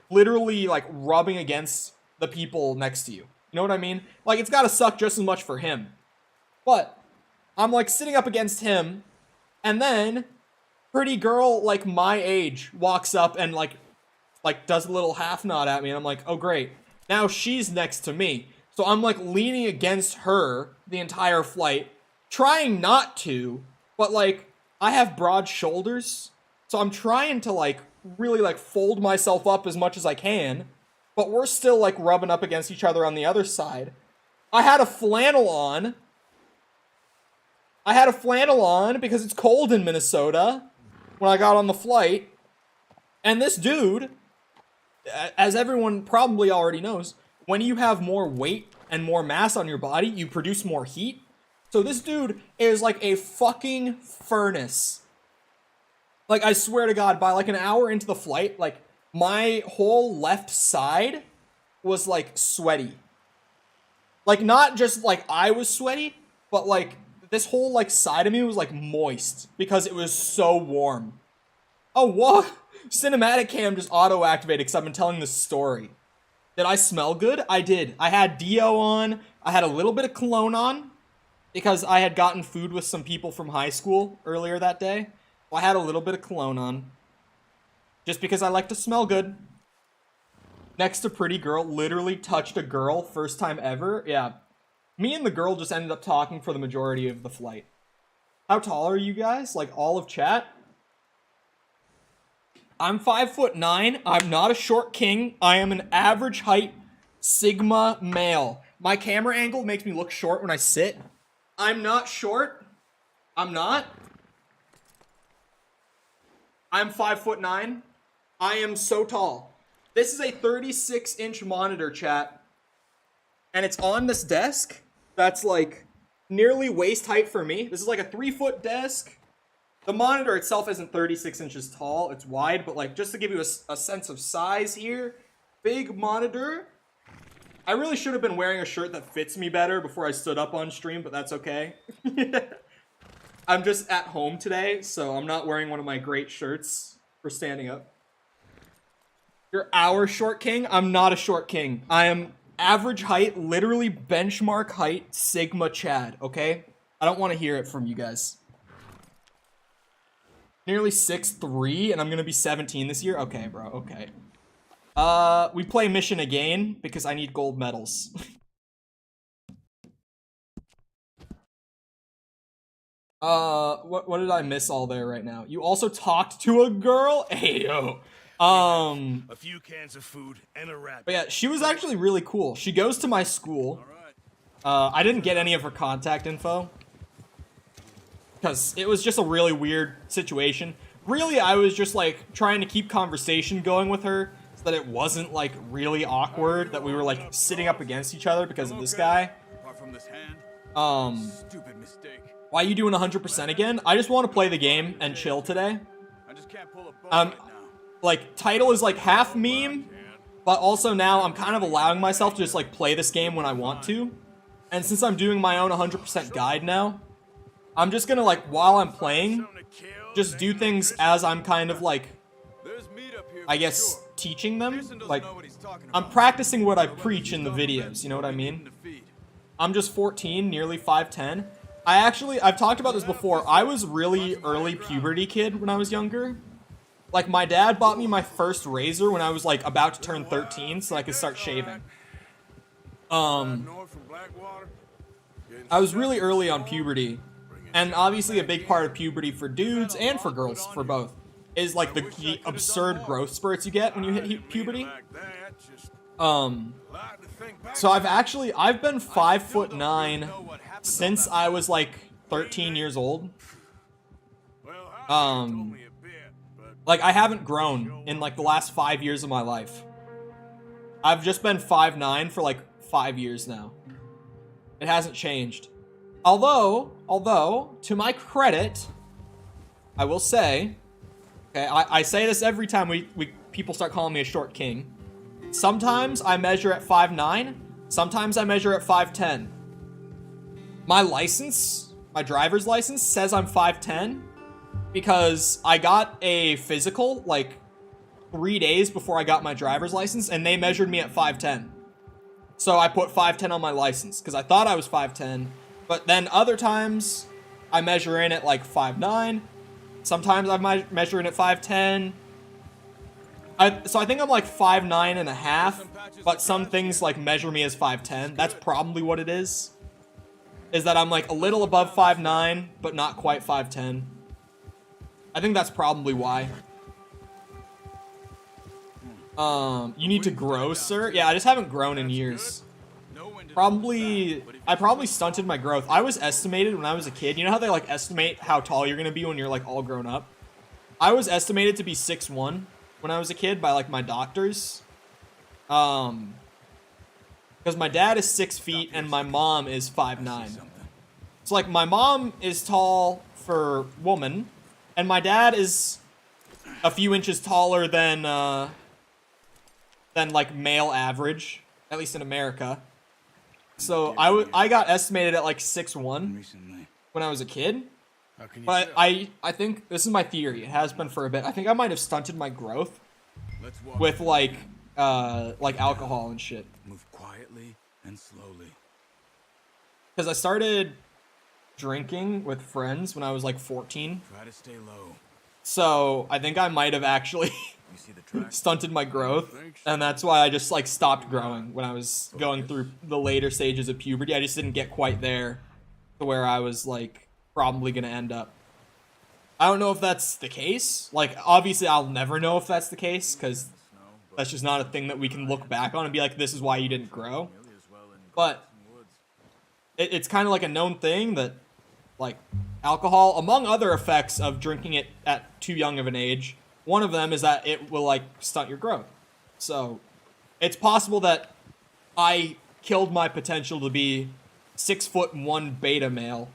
literally, like, rubbing against the people next to you. You know what I mean? Like, it's gotta suck just as much for him. But I'm, like, sitting up against him. And then pretty girl, like, my age, walks up and, like, does a little half nod at me, and I'm like, oh, great. Now she's next to me. So I'm, like, leaning against her the entire flight, trying not to, but, like, I have broad shoulders, so I'm trying to, like, really, like, fold myself up as much as I can, but we're still, like, rubbing up against each other on the other side. I had a flannel on. Because it's cold in Minnesota when I got on the flight. And this dude, as everyone probably already knows, when you have more weight and more mass on your body, you produce more heat. So this dude is like a fucking furnace. Like, I swear to God, by like an hour into the flight, like, my whole left side was like sweaty. Like, not just like I was sweaty, but like this whole like side of me was like moist because it was so warm. Oh, what? Cinematic cam just auto-activated because I've been telling this story. Did I smell good? I did. I had Dio on. I had a little bit of cologne on because I had gotten food with some people from high school earlier that day. So I had a little bit of cologne on just because I like to smell good. Next to pretty girl, literally touched a girl, first time ever. Yeah. Me and the girl just ended up talking for the majority of the flight. How tall are you guys? Like, all of chat? I'm 5'9". I'm not a short king. I am an average height Sigma male. My camera angle makes me look short when I sit. I'm not short. I'm not. I'm 5'9". I am so tall. This is a 36-inch monitor, chat. And it's on this desk. That's like nearly waist height for me. This is like a 3-foot desk. The monitor itself isn't 36 inches tall. It's wide, but like just to give you a sense of size here, big monitor. I really should have been wearing a shirt that fits me better before I stood up on stream, but that's okay. I'm just at home today, so I'm not wearing one of my great shirts for standing up. You're our short king? I'm not a short king. I am average height, literally benchmark height, Sigma Chad, okay? I don't want to hear it from you guys. Nearly 6'3", and I'm gonna be 17 this year? Okay, bro, okay. We play mission again, because I need gold medals. What did I miss all there right now? You also talked to a girl? Ayo. A few cans of food and a wrap. But yeah, she was actually really cool. She goes to my school. I didn't get any of her contact info, because it was just a really weird situation. Really, I was just like trying to keep conversation going with her so that it wasn't like really awkward that we were like sitting up against each other because of this guy. Apart from this hand, stupid mistake. Why are you doing 100% again? I just want to play the game and chill today. I just can't pull a bow right now. Like, title is like half meme, but also now I'm kind of allowing myself to just like play this game when I want to. And since I'm doing my own 100% guide now, I'm just gonna like, while I'm playing, just do things as I'm kind of like, I guess, teaching them. Like, I'm practicing what I preach in the videos, you know what I mean? I'm just 14, nearly 5'10". I've talked about this before, I was really early puberty kid when I was younger. Like, my dad bought me my first razor when I was, like, about to turn 13 so I could start shaving. I was really early on puberty. And obviously a big part of puberty for dudes and for girls, for both, is, like, the absurd growth spurts you get when you hit puberty. So I've been 5'9" since I was, like, 13 years old. Like, I haven't grown in, like, the last 5 years of my life. I've just been 5'9" for, like, 5 years now. It hasn't changed. Although, to my credit, I will say, okay, I say this every time people start calling me a short king. Sometimes I measure at 5'9", sometimes I measure at 5'10". My license, my driver's license, says I'm 5'10", because I got a physical, like, 3 days before I got my driver's license, and they measured me at 5'10". So I put 5'10" on my license, because I thought I was 5'10", but then other times, I measure in at, like, 5'9", sometimes I measure in at 5'10". So I think I'm, like, 5'9 and a half, but some things, like, measure me as 5'10". That's probably what it is that I'm, like, a little above 5'9", but not quite 5'10". I think that's probably why. You need to grow, sir? Yeah, I just haven't grown in years. I probably stunted my growth. I was estimated when I was a kid. You know how they, like, estimate how tall you're gonna be when you're, like, all grown up? I was estimated to be 6'1" when I was a kid by, like, my doctors. Because my dad is 6 feet and my mom is 5'9". So, like, my mom is tall for woman, and my dad is a few inches taller than like, male average, at least in America. So, I got estimated at, like, 6'1" when I was a kid. But I think, this is my theory, it has been for a bit, I think I might have stunted my growth with, like alcohol and shit. Move quietly and slowly. Because I started drinking with friends when I was, like, 14. Try to stay low. So, I think I might have actually stunted my growth, and that's why I just, like, stopped growing when I was going through the later stages of puberty. I just didn't get quite there to where I was, like, probably gonna end up. I don't know if that's the case. Like, obviously, I'll never know if that's the case, because that's just not a thing that we can look back on and be like, this is why you didn't grow. But it's kind of like a known thing that, like, alcohol, among other effects of drinking it at too young of an age, one of them is that it will, like, stunt your growth. So, it's possible that I killed my potential to be 6'1" beta male,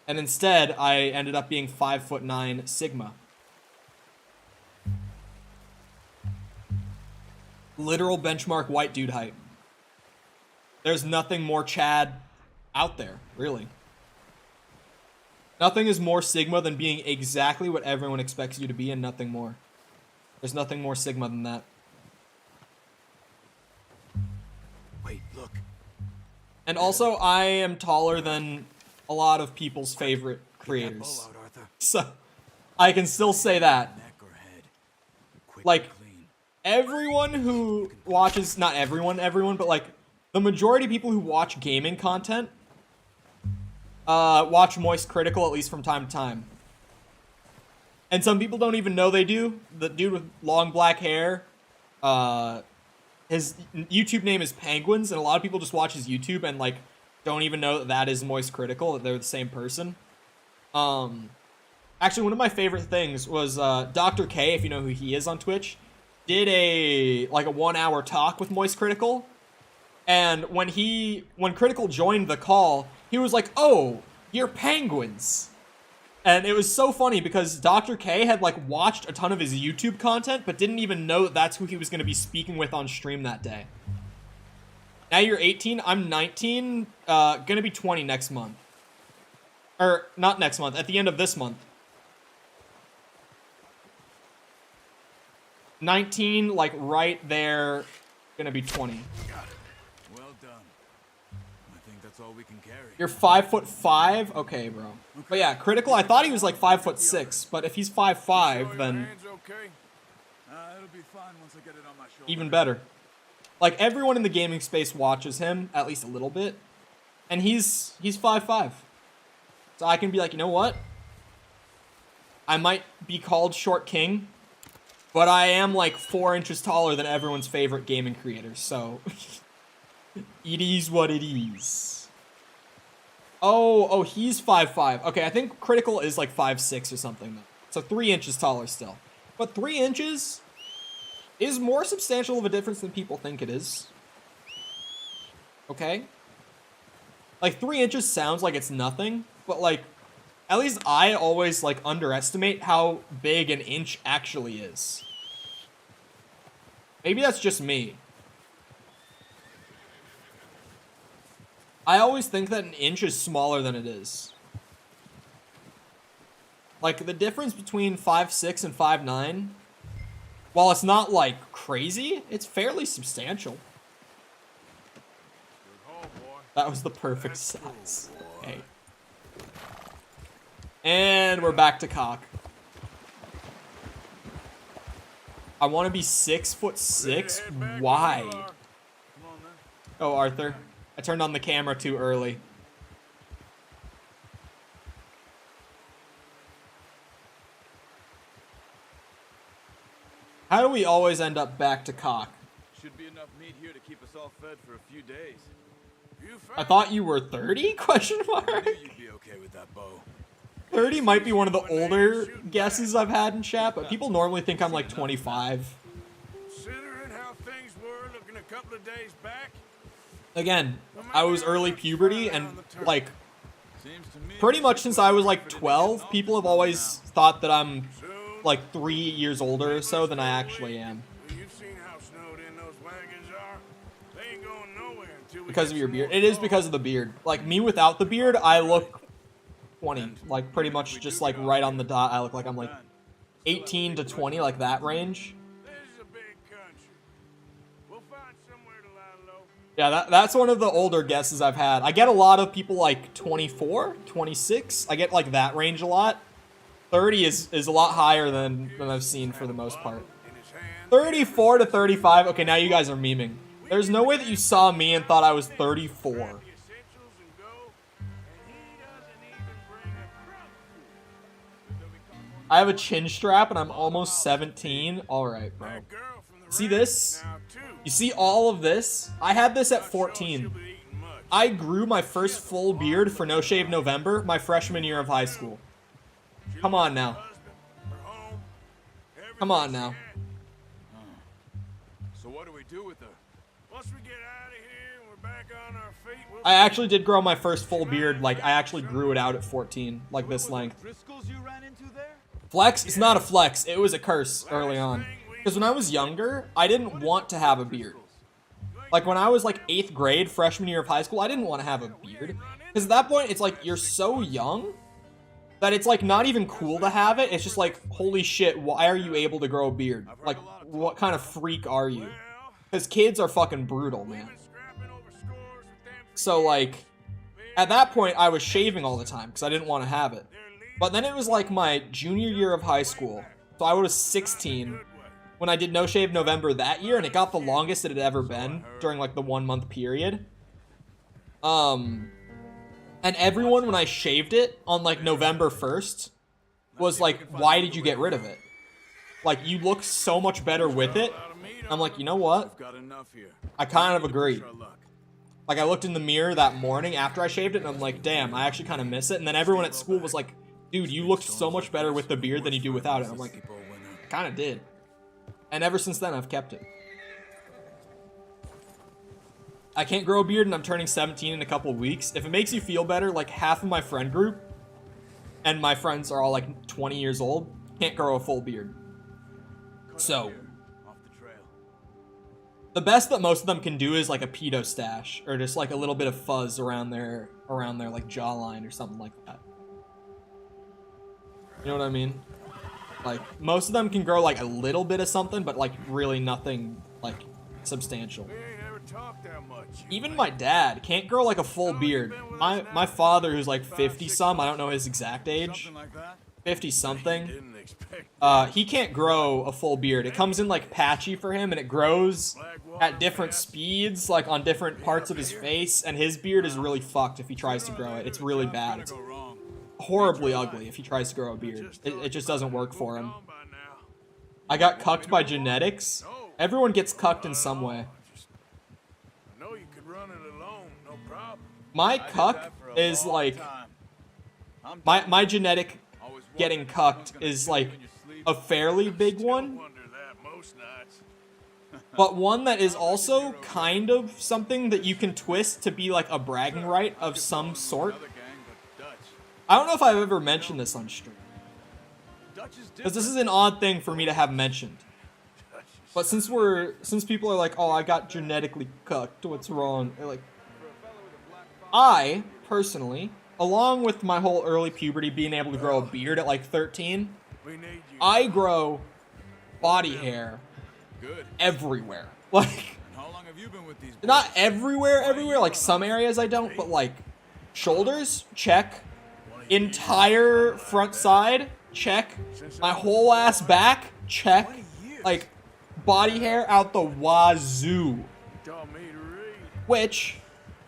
and instead I ended up being 5'9" sigma. Literal benchmark white dude height. There's nothing more Chad out there, really. Nothing is more Sigma than being exactly what everyone expects you to be and nothing more. There's nothing more Sigma than that. Wait, look. And also, I am taller than a lot of people's favorite creators. Out, Arthur. So, I can still say that. Neck or head. Quick Like, and clean. everyone who watches, not everyone, but like, the majority of people who watch gaming content watch Moist Critical at least from time to time. And some people don't even know they do. The dude with long black hair, his YouTube name is Penguins, and a lot of people just watch his YouTube and like don't even know that that is Moist Critical, that they're the same person. Actually, one of my favorite things was Dr. K, if you know who he is on Twitch, did a 1 hour talk with Moist Critical. And when Critical joined the call, he was like, "Oh, you're Penguins." And it was so funny because Dr. K had like watched a ton of his YouTube content, but didn't even know that that's who he was going to be speaking with on stream that day. Now you're 18, I'm 19, gonna be 20 next month. Or, not next month, at the end of this month. 19, like right there, gonna be 20. Well done. I think that's all we can carry. You're 5'5"? Okay, bro. But yeah, Critical, I thought he was like 5'6", but if he's 5'5", then It'll be fine once I get it on my shoulder. even better. Like, everyone in the gaming space watches him, at least a little bit, and he's 5'5". So I can be like, you know what? I might be called Short King, but I am like 4 inches taller than everyone's favorite gaming creators, so it is what it is. Oh, he's 5'5". Okay, I think Critical is like 5'6" or something, though. So 3 inches taller still. But 3 inches is more substantial of a difference than people think it is. Okay? Like, 3 inches sounds like it's nothing, but like, at least I always like underestimate how big an inch actually is. Maybe that's just me. I always think that an inch is smaller than it is. Like, the difference between 5'6" and 5'9", while it's not, like, crazy, it's fairly substantial. That was the perfect size. Hey. And we're back to cock. I want to be 6'6". Why? Oh, Arthur. I turned on the camera too early. How do we always end up back to cock? Should be enough meat here to keep us all fed for a few days. I thought you were 30? Question mark. I knew you'd be okay with that bow. 30 might be one of the older guesses I've had in chat, but people normally think I'm like 25. Considering how things were looking a couple of days back. Again, I was early puberty, and like pretty much since I was like 12, people have always thought that I'm like 3 years older or so than I actually am. You've seen how snowed in those wagons are. They ain't going nowhere until we Because of your beard. It is because of the beard. Like, me without the beard, I look 20. Like, pretty much just like right on the dot. I look like I'm like 18 to 20, like that range. This is a big country. We'll find somewhere to lie low. Yeah, that's one of the older guesses I've had. I get a lot of people like 24, 26. I get like that range a lot. 30 is a lot higher than I've seen for the most part. 34 to 35. Okay, now you guys are memeing. There's no way that you saw me and thought I was 34. I have a chin strap and I'm almost 17. Alright, bro. See this? You see all of this? I had this at 14. I grew my first full beard for No Shave November my freshman year of high school. Come on now. Come on now. So what do we do with her? Once we get out of here and we're back on our feet, we'll I actually did grow my first full beard. Like, I actually grew it out at 14. Like, this length. Driscoll's you ran into there? Flex? It's not a flex. It was a curse early on. Because when I was younger, I didn't want to have a beard. Like, when I was, like, 8th grade, freshman year of high school, I didn't want to have a beard. Because at that point, it's like, you're so young that it's, like, not even cool to have it. It's just like, holy shit, why are you able to grow a beard? Like, what kind of freak are you? Because kids are fucking brutal, man. So, like, at that point, I was shaving all the time because I didn't want to have it. But then it was, like, my junior year of high school. So I was 16 when I did No Shave November that year, and it got the longest it had ever been during, like, the 1 month period. And everyone, when I shaved it on, like, November 1st, was like, why did you get rid of it? Like, you look so much better with it. I'm like, you know what? I kind of agree. Like, I looked in the mirror that morning after I shaved it, and I'm like, damn, I actually kind of miss it. And then everyone at school was like, dude, you looked so much better with the beard than you do without it. I'm like, I kind of did. And ever since then, I've kept it. I can't grow a beard, and I'm turning 17 in a couple weeks. If it makes you feel better, like, half of my friend group, and my friends are all, like, 20 years old, can't grow a full beard. So, the best that most of them can do is, like, a pedo stash, or just, like, a little bit of fuzz around their like, jawline or something like that. You know what I mean? Like, most of them can grow, like, a little bit of something, but, like, really nothing, like, substantial. Even my dad can't grow, like, a full beard. My father, who's, like, 50-some, I don't know his exact age, 50-something, he can't grow a full beard. It comes in, like, patchy for him, and it grows at different speeds, like, on different parts of his face, and his beard is really fucked if he tries to grow it. It's really bad. It's horribly ugly if he tries to grow a beard. It just doesn't work for him. I got cucked by genetics. Everyone gets cucked in some way. My cuck is like, my genetic getting cucked is like a fairly big one, but one that is also kind of something that you can twist to be like a bragging right of some sort. I don't know if I've ever mentioned this on stream, because this is an odd thing for me to have mentioned. But since people are like, oh, I got genetically cucked, what's wrong? They're like, I, personally, along with my whole early puberty being able to grow a beard at like 13, I grow body hair everywhere. Like, not everywhere, like some areas I don't, but like shoulders, check. Entire front side, check. My whole ass back, check. Like, body hair out the wazoo. Which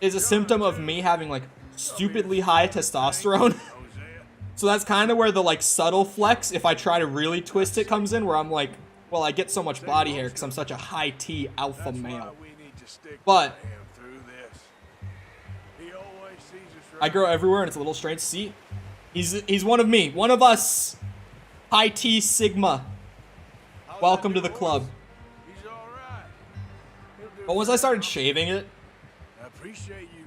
is a symptom of me having, like, stupidly high testosterone. So that's kind of where the, like, subtle flex, if I try to really twist it, comes in, where I'm like, well, I get so much body hair because I'm such a high-T alpha male. But I grow everywhere, and it's a little strange to see. He's one of me. One of us. High-T Sigma. Welcome to the club. But once I started shaving it,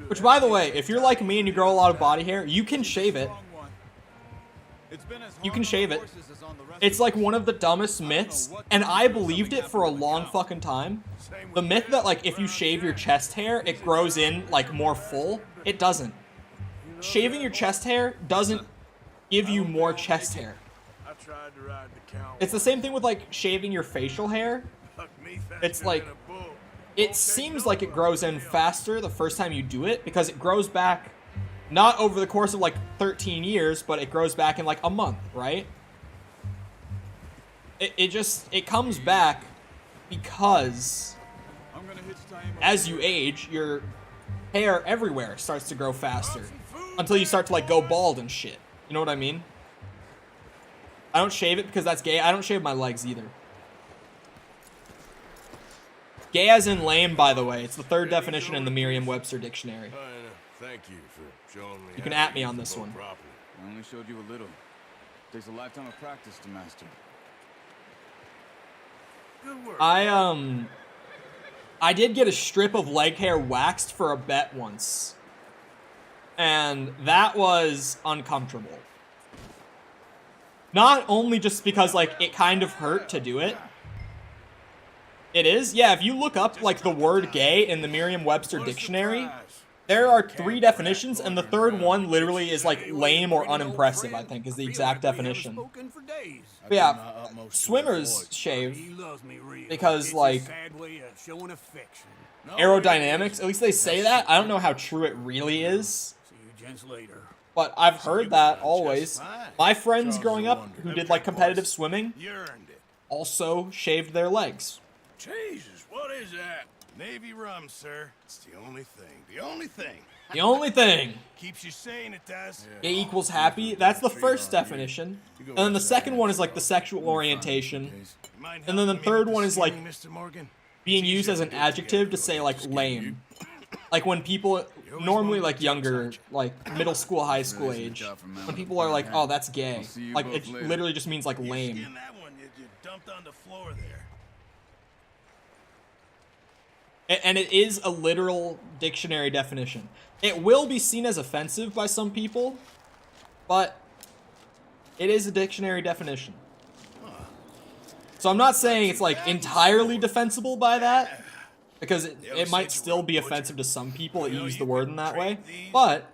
which, by the way, if you're like me and you grow a lot of body hair, you can shave it. You can shave it. It's like one of the dumbest myths, and I believed it for a long fucking time. The myth that, like, if you shave your chest hair, it grows in, like, more full. It doesn't. Shaving your chest hair doesn't give you more chest hair. It's the same thing with, like, shaving your facial hair. It's like, it seems like it grows in faster the first time you do it, because it grows back not over the course of like 13 years, but it grows back in like a month, right? It comes back because as you age, your hair everywhere starts to grow faster until you start to like go bald and shit. You know what I mean? I don't shave it because that's gay. I don't shave my legs either. Gay as in lame, by the way. It's the third definition in the Merriam-Webster dictionary. Thank you for showing me. You can at me on this one. I only showed you a little. Takes a lifetime of practice to master. Good work. I did get a strip of leg hair waxed for a bet once. And that was uncomfortable. Not only just because, like, it kind of hurt to do it, It is? Yeah, if you look up, like, the word gay in the Merriam-Webster dictionary, there are 3 definitions, and the third one literally is, like, lame or unimpressive, I think, is the exact definition. But yeah, swimmers shave because, like, aerodynamics, at least they say that. I don't know how true it really is. But I've heard that always. My friends growing up who did, like, competitive swimming also shaved their legs. Jesus, what is that? Navy rum, sir. It's the only thing. The only thing. The only thing. Keeps you sane, it does. Gay equals happy. That's the first definition. And then the second one is, like, the sexual orientation. And then the third one is, like, being used as an adjective to say, like, lame. Like, when people, normally, like, younger, like, middle school, high school age, when people are like, oh, that's gay. Like, it literally just means, like, lame. You dumped on the floor there. And it is a literal dictionary definition. It will be seen as offensive by some people, but it is a dictionary definition. So I'm not saying it's, like, entirely defensible by that, because it might still be offensive to some people that use the word in that way, but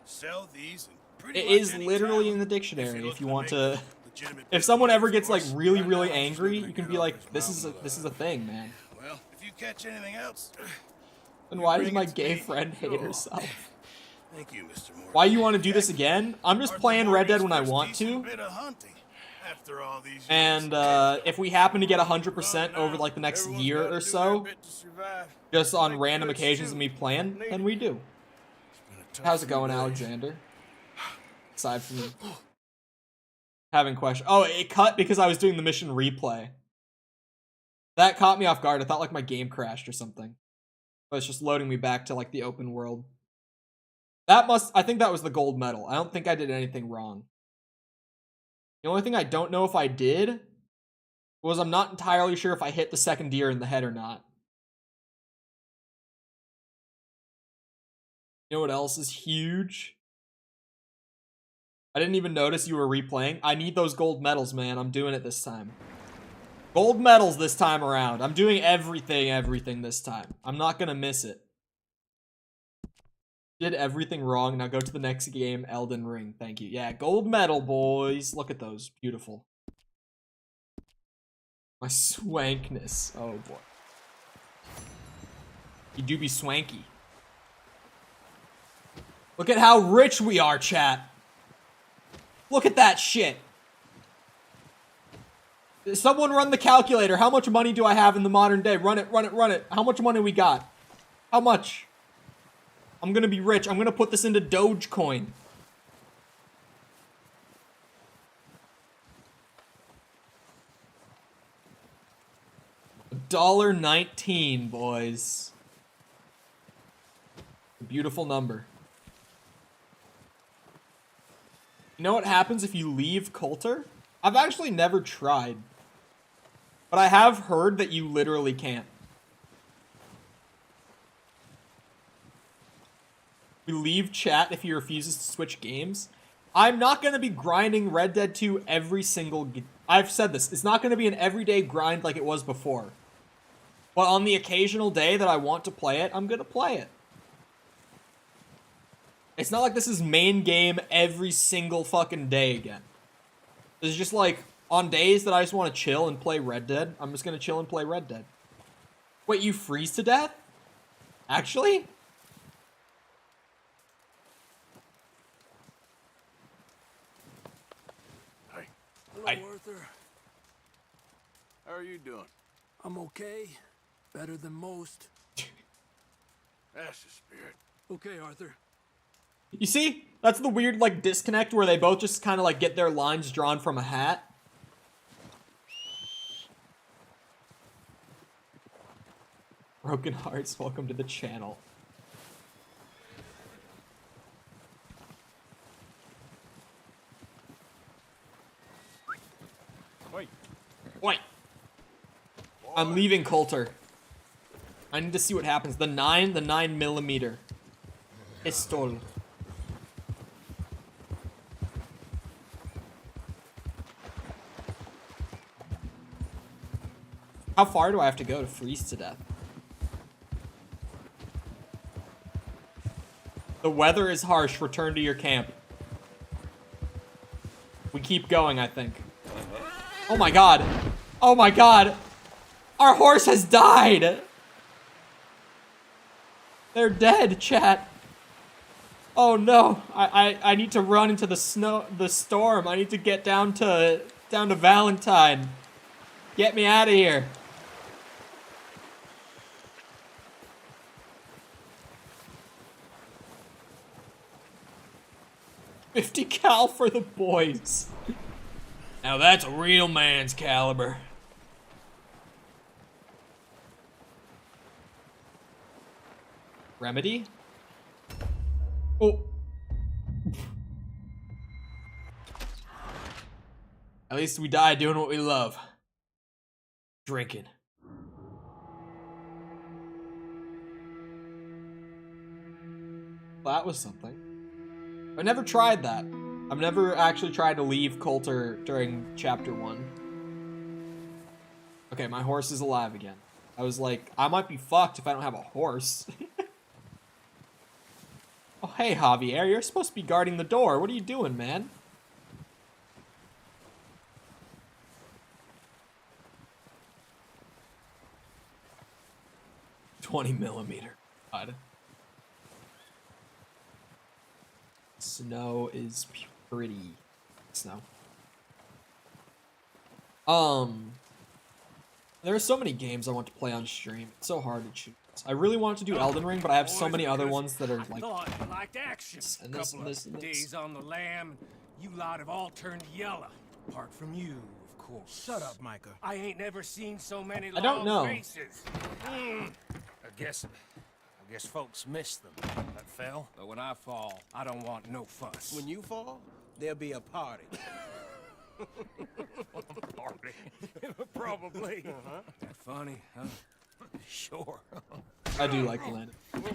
it is literally in the dictionary if you want to... If someone ever gets, like, really, really angry, you can be like, this is a thing, man. Well, if you catch anything else... Then why does my gay friend hate herself? Thank you, Mr. Morgan. Why you want to do this again? I'm just playing Red Dead when I want to. And if we happen to get 100% over, like, the next year or so, just on random occasions of me playing, then we do. How's it going, Alexander? Aside from having questions. Oh, it cut because I was doing the mission replay. That caught me off guard. I thought, like, my game crashed or something. But it's just loading me back to, like, the open world. I think that was the gold medal. I don't think I did anything wrong. The only thing I don't know if I did was I'm not entirely sure if I hit the second deer in the head or not. You know what else is huge? I didn't even notice you were replaying. I need those gold medals, man. I'm doing it this time. Gold medals this time around. I'm doing everything this time. I'm not gonna miss it. Did everything wrong. Now go to the next game, Elden Ring. Thank you. Yeah, gold medal, boys. Look at those. Beautiful. My swankness. Oh, boy. You do be swanky. Look at how rich we are, chat. Look at that shit. Someone run the calculator. How much money do I have in the modern day? Run it, run it, run it. How much money we got? How much? I'm gonna be rich. I'm gonna put this into Dogecoin. $1.19, boys. A beautiful number. You know what happens if you leave Coulter? I've actually never tried. But I have heard that you literally can't. We leave chat if he refuses to switch games. I'm not going to be grinding Red Dead 2 every single... I've said this. It's not going to be an everyday grind like it was before. But on the occasional day that I want to play it, I'm going to play it. It's not like this is main game every single fucking day again. It's just like, on days that I just want to chill and play Red Dead, I'm just going to chill and play Red Dead. Wait, you freeze to death? Actually? Hello, Hi. Arthur. How are you doing? I'm okay. Better than most. That's the spirit. Okay, Arthur. You see? That's the weird, like, disconnect where they both just kind of, like, get their lines drawn from a hat. Broken Hearts, welcome to the channel. Wait. Wait. I'm leaving Coulter. I need to see what happens. The 9mm pistol. How far do I have to go to freeze to death? The weather is harsh. Return to your camp. We keep going, I think. Oh my god. Oh my god. Our horse has died. They're dead, chat. Oh no. I need to run into the storm. I need to get down to Valentine. Get me out of here. $50 cal for the boys. Now that's a real man's caliber. Remedy? Oh. At least we died doing what we love. Drinking. That was something. I never tried that. I've never actually tried to leave Coulter during chapter 1. Okay, my horse is alive again. I was like, I might be fucked if I don't have a horse. Oh, hey, Javier, you're supposed to be guarding the door. What are you doing, man? $20mm. God. Snow is pretty. Snow. There are so many games I want to play on stream. It's so hard to choose. I really want to do Elden Ring, but I have so many other ones that are like. Thought you liked action. And Couple of days on the lam, you lot have all turned yellow. Apart from you, of course. Shut up, Micah. I ain't never seen so many long I don't know. faces. I guess folks miss them. That fell. But when I fall, I don't want no fuss. When you fall, there'll be a party. Party. Probably. That funny, huh? Sure. I do like Lenny.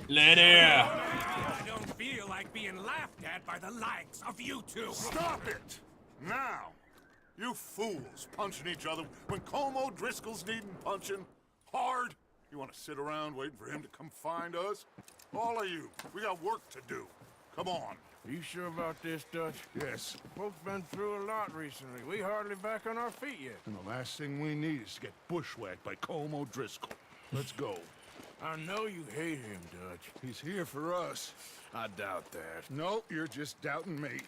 Lenny! I don't feel like being laughed at by the likes of you two. Stop it! Now! You fools punching each other when Como Driscoll's needing punching hard. You want to sit around waiting for him to come find us? All of you, we got work to do. Come on. Are you sure about this, Dutch? Yes. Both been through a lot recently. We hardly back on our feet yet. And the last thing we need is to get bushwhacked by Como Driscoll. Let's go. I know you hate him, Dutch. He's here for us. I doubt that. No, you're just doubting me.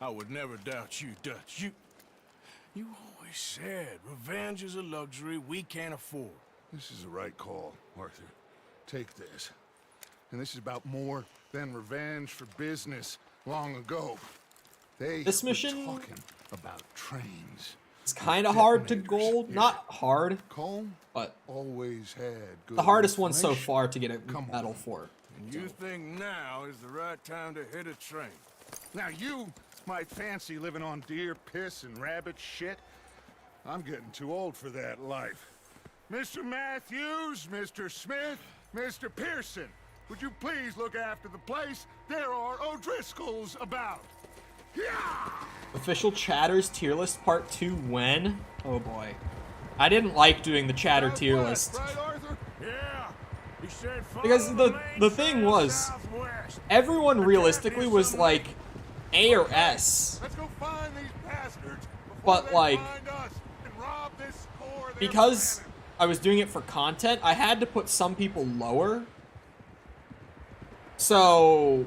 I would never doubt you, Dutch. You always said revenge is a luxury we can't afford. This is the right call, Arthur. Take this. And this is about more than revenge for business long ago. This mission were talking about trains. It's kind of hard to gold. Yeah. Not hard, Colm but always had good the hardest one so information. far to get a medal for. And you think now is the right time to hit a train? Now you might fancy living on deer piss and rabbit shit. I'm getting too old for that life. Mr. Matthews, Mr. Smith, Mr. Pearson, would you please look after the place? There are O'Driscolls about. Yeah! Official Chatters tier list part 2 when? Oh boy. I didn't like doing the Chatter tier list. Right, Arthur? Yeah. He said Because the thing was, everyone realistically was like A or S. Let's go find these bastards But like, find us and rob this core of their because planet. I was doing it for content, I had to put some people lower. So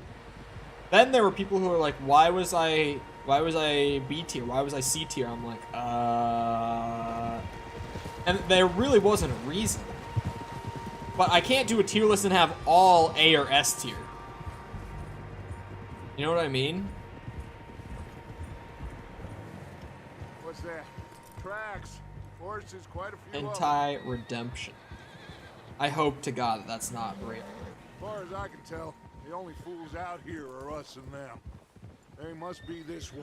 then there were people who were like, why was I B tier? Why was I C tier? I'm like, and there really wasn't a reason. But I can't do a tier list and have all A or S tier. You know what I mean? What's that? Tracks. Horses, quite a few of them. Anti-redemption. I hope to God that that's not real. As far as I can tell, the only fools out here are us and them. They must be this way.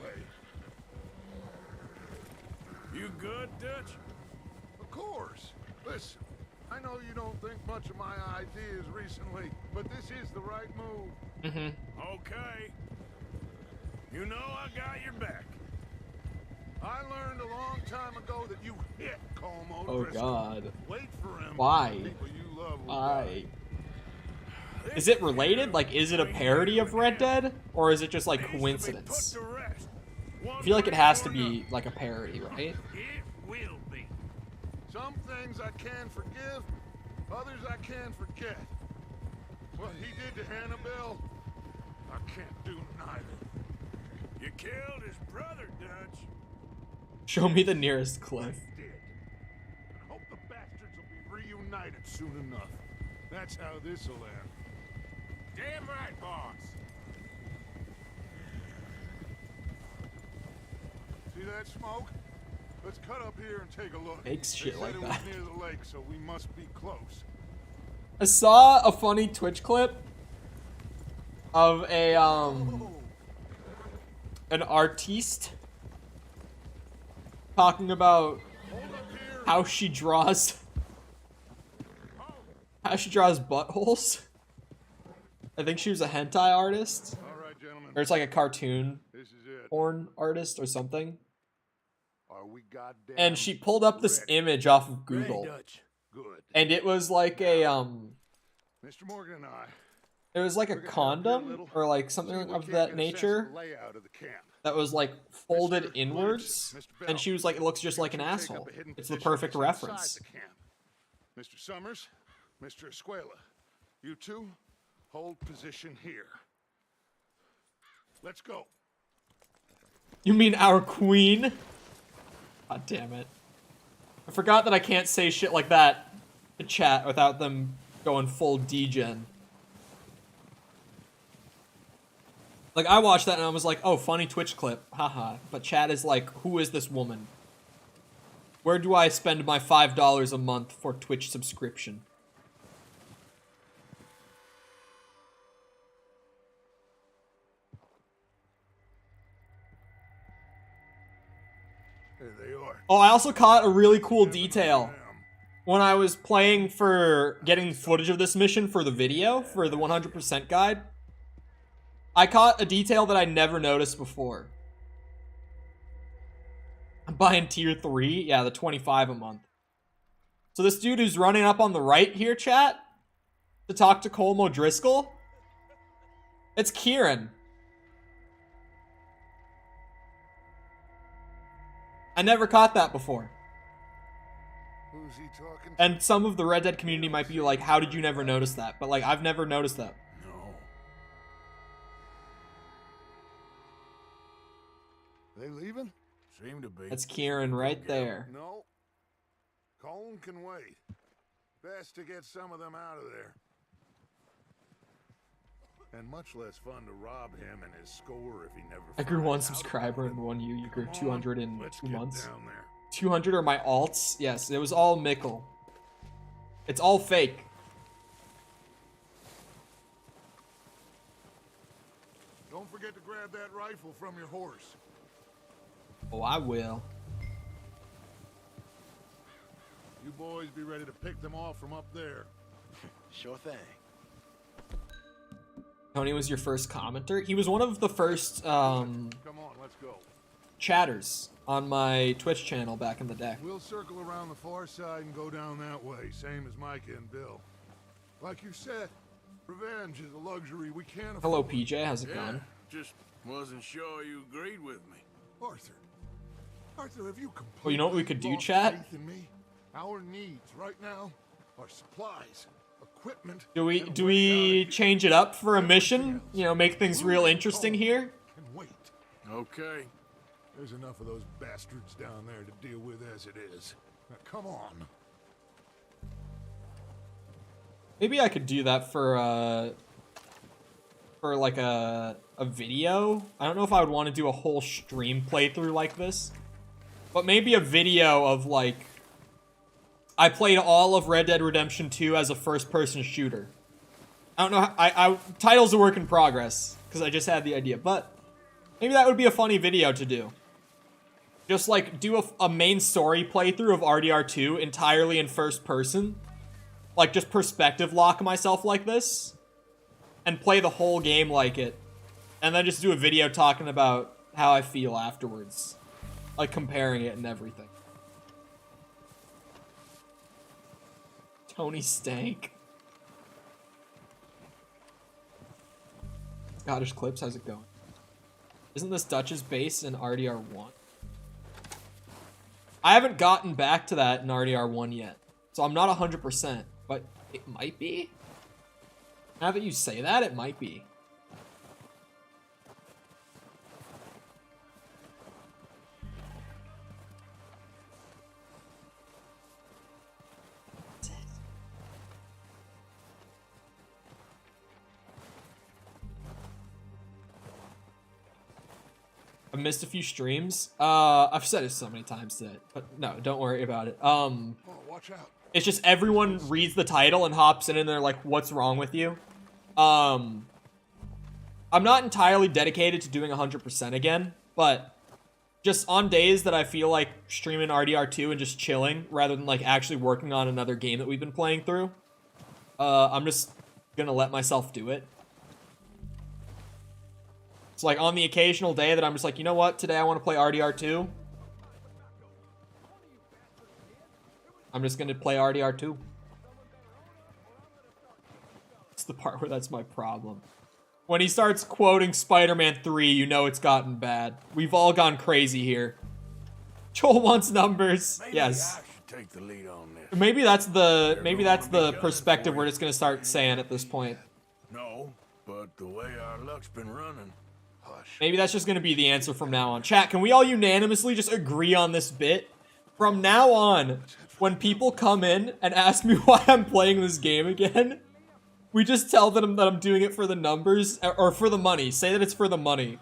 You good, Dutch? Of course. Listen, I know you don't think much of my ideas recently, but this is the right move. Mm-hmm. Okay. You know I got your back. I learned a long time ago that you hit Como Oh Driscoll. God. Wait for him. Why? People you love will Why? die. Is it related? Like, is it a parody of Red Dead? Or is it just, like, Needs to be coincidence? put to rest. I feel like it has to be, like, a parody, right? It will be. Some things I can forgive, others I can forget. What he did to Hannibal, I can't do neither. You killed his brother, Dutch. Show me the nearest cliff. Did. I hope the bastards will be reunited soon enough. That's how this'll end. Damn right, boss. See that smoke? Let's cut up here and take a look. Makes They shit said like it that. was near the lake, so we must be close. I saw a funny Twitch clip of a an artiste talking about how she draws buttholes. I think she was a hentai artist. All right, gentlemen. Or it's like a cartoon This is it. porn artist or something. Are we goddamn And she pulled up this ready? image off of Ready, Google. Dutch. Good. And it was like a Mr. Morgan and I. it was like a We're gonna help you a condom little. or like See something if we of can't that get a sense of nature the layout of the camp. that was like folded Mr. inwards. Williamson, Mr. Bell, And she was like, it looks just like an you take up asshole. a hidden It's the position perfect just inside reference. the camp. Mr. Summers, Mr. Escuela, you two hold position here. Let's go. You mean our queen? God damn it. I forgot that I can't say shit like that to chat without them going full degen. Like, I watched that and I was like, oh, funny Twitch clip. Haha. But chat is like, who is this woman? Where do I spend my $5 a month for Twitch subscription? There they are. Oh, I also caught a really cool detail when I was playing for getting footage of this mission for the video, for the 100% guide. I caught a detail that I never noticed before. I'm buying tier 3. Yeah, the 25 a month. So this dude who's running up on the right here, chat, to talk to Colm O'Driscoll, it's Kieran. I never caught that before. Who's he talking to? And some of the Red Dead community might be like, how did you never notice that? But like, I've never noticed that. No. They leaving? Seem to be. That's Kieran right there. No. Colm can wait. Best to get some of them out of there. And much less fun to rob him and his score if he never. I grew finds one out subscriber about in it. 1 year. You grew Come 200 on, in let's 2 get months. down there. 200 are my alts. Yes, it was all Mickle. It's all fake. Don't forget to grab that rifle from your horse. Oh, I will. You boys be ready to pick them off from up there. Sure thing. Tony was your first commenter. He was one of the first Come on, let's go. chatters on my Twitch channel back in the day. We'll circle around the far side and go down that way, same as Micah and Bill. Like you said, revenge is a luxury we can't afford. Hello, PJ. How's it going? Just wasn't sure you agreed with me. Arthur. Arthur, have you completely Well, you know what we could do, lost chat? faith in me? Our needs right now are supplies, equipment. Do we and do way out of we here. change it up for a mission? You know, make things real interesting here? And wait. Okay. There's enough of those bastards down there to deal with as it is. Now, come on. Maybe I could do that for like a video. I don't know if I would want to do a whole stream playthrough like this, but maybe a video of like I played all of Red Dead Redemption 2 as a first-person shooter. I don't know. I title's a work in progress because I just had the idea, but maybe that would be a funny video to do. Just like do a main story playthrough of RDR2 entirely in first person. Like, just perspective lock myself like this. And play the whole game like it. And then just do a video talking about how I feel afterwards. like comparing it and everything. Tony Stank. Scottish Clips, how's it going? Isn't this Dutch's base in RDR1? I haven't gotten back to that in RDR1 yet, so I'm not 100%, but it might be. Now that you say that, it might be. I missed a few streams. I've said it so many times today, but no, don't worry about it. Oh, watch out. It's just everyone reads the title and hops in and they're like, what's wrong with you? I'm not entirely dedicated to doing 100% again, but just on days that I feel like streaming RDR2 and just chilling rather than like actually working on another game that we've been playing through, I'm just gonna let myself do it. It's like on the occasional day that I'm just like, you know what? Today I want to play RDR2. I'm just going to play RDR2. It's the part where that's my problem. When he starts quoting Spider-Man 3, you know it's gotten bad. We've all gone crazy here. Joel wants numbers. Maybe yes. I should take the lead on this. Maybe that's the perspective we're just going to start saying at this point. No, but the way our luck's been running. Hush. Maybe that's just going to be the answer from now on. Chat, can we all unanimously just agree on this bit? From now on, when people come in and ask me why I'm playing this game again, we just tell them that I'm doing it for the numbers, or for the money. Say that it's for the money.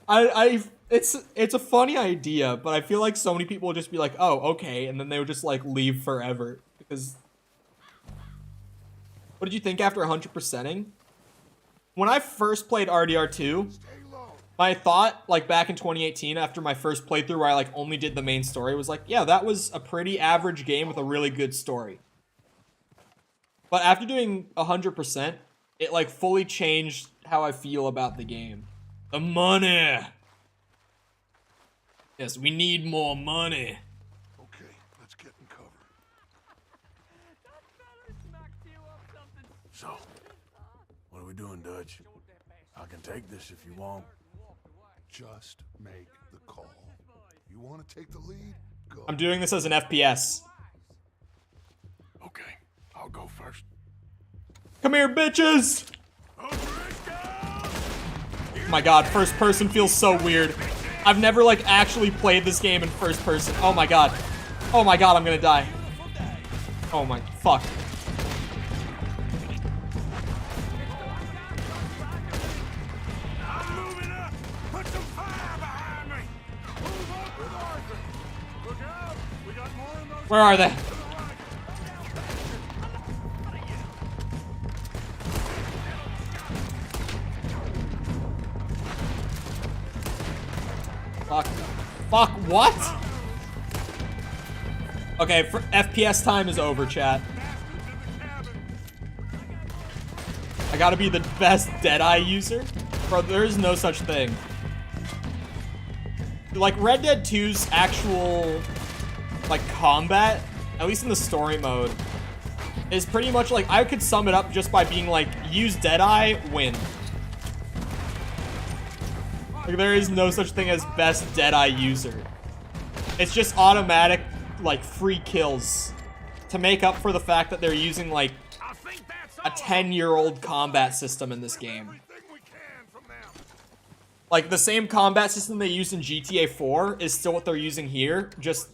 It's a funny idea, but I feel like so many people will just be like, oh, okay, and then they would just like leave forever. Because... What did you think after 100%ing? When I first played RDR2, my thought, like back in 2018, after my first playthrough where I like only did the main story, was like, yeah, that was a pretty average game with a really good story. But after doing 100%, it like fully changed how I feel about the game. The money! Yes, we need more money. Okay, let's get in cover. So, what are we doing, Dutch? I can take this if you want. Just make the call. You want to take the lead? Go. I'm doing this as an FPS. Okay, I'll go first. Come here, bitches! Oh my god, first person feels so weird. I've never, like, actually played this game in first person. Oh my god. Oh my god, I'm gonna die. Oh my... Fuck. Where are they? Fuck. Fuck, what? Okay, for FPS time is over, chat. I gotta be the best Deadeye user? Bro, there is no such thing. Like, Red Dead 2's actual... like combat, at least in the story mode, is pretty much like, I could sum it up just by being like, use Deadeye, win. Like, there is no such thing as best Deadeye user. It's just automatic, like, free kills to make up for the fact that they're using like a 10-year-old combat system in this game. Like, the same combat system they used in GTA 4 is still what they're using here, just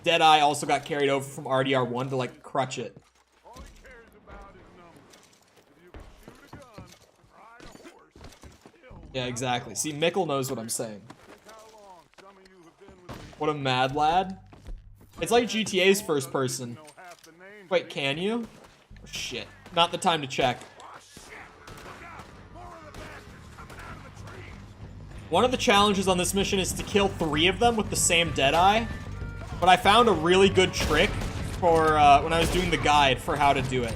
Deadeye also got carried over from RDR1 to, like, crutch it. Yeah, exactly. See, Mickle knows what I'm saying. What a mad lad. It's like GTA's first person. Wait, can you? Oh, shit. Not the time to check. One of the challenges on this mission is to kill 3 of them with the same Deadeye. But I found a really good trick for when I was doing the guide for how to do it.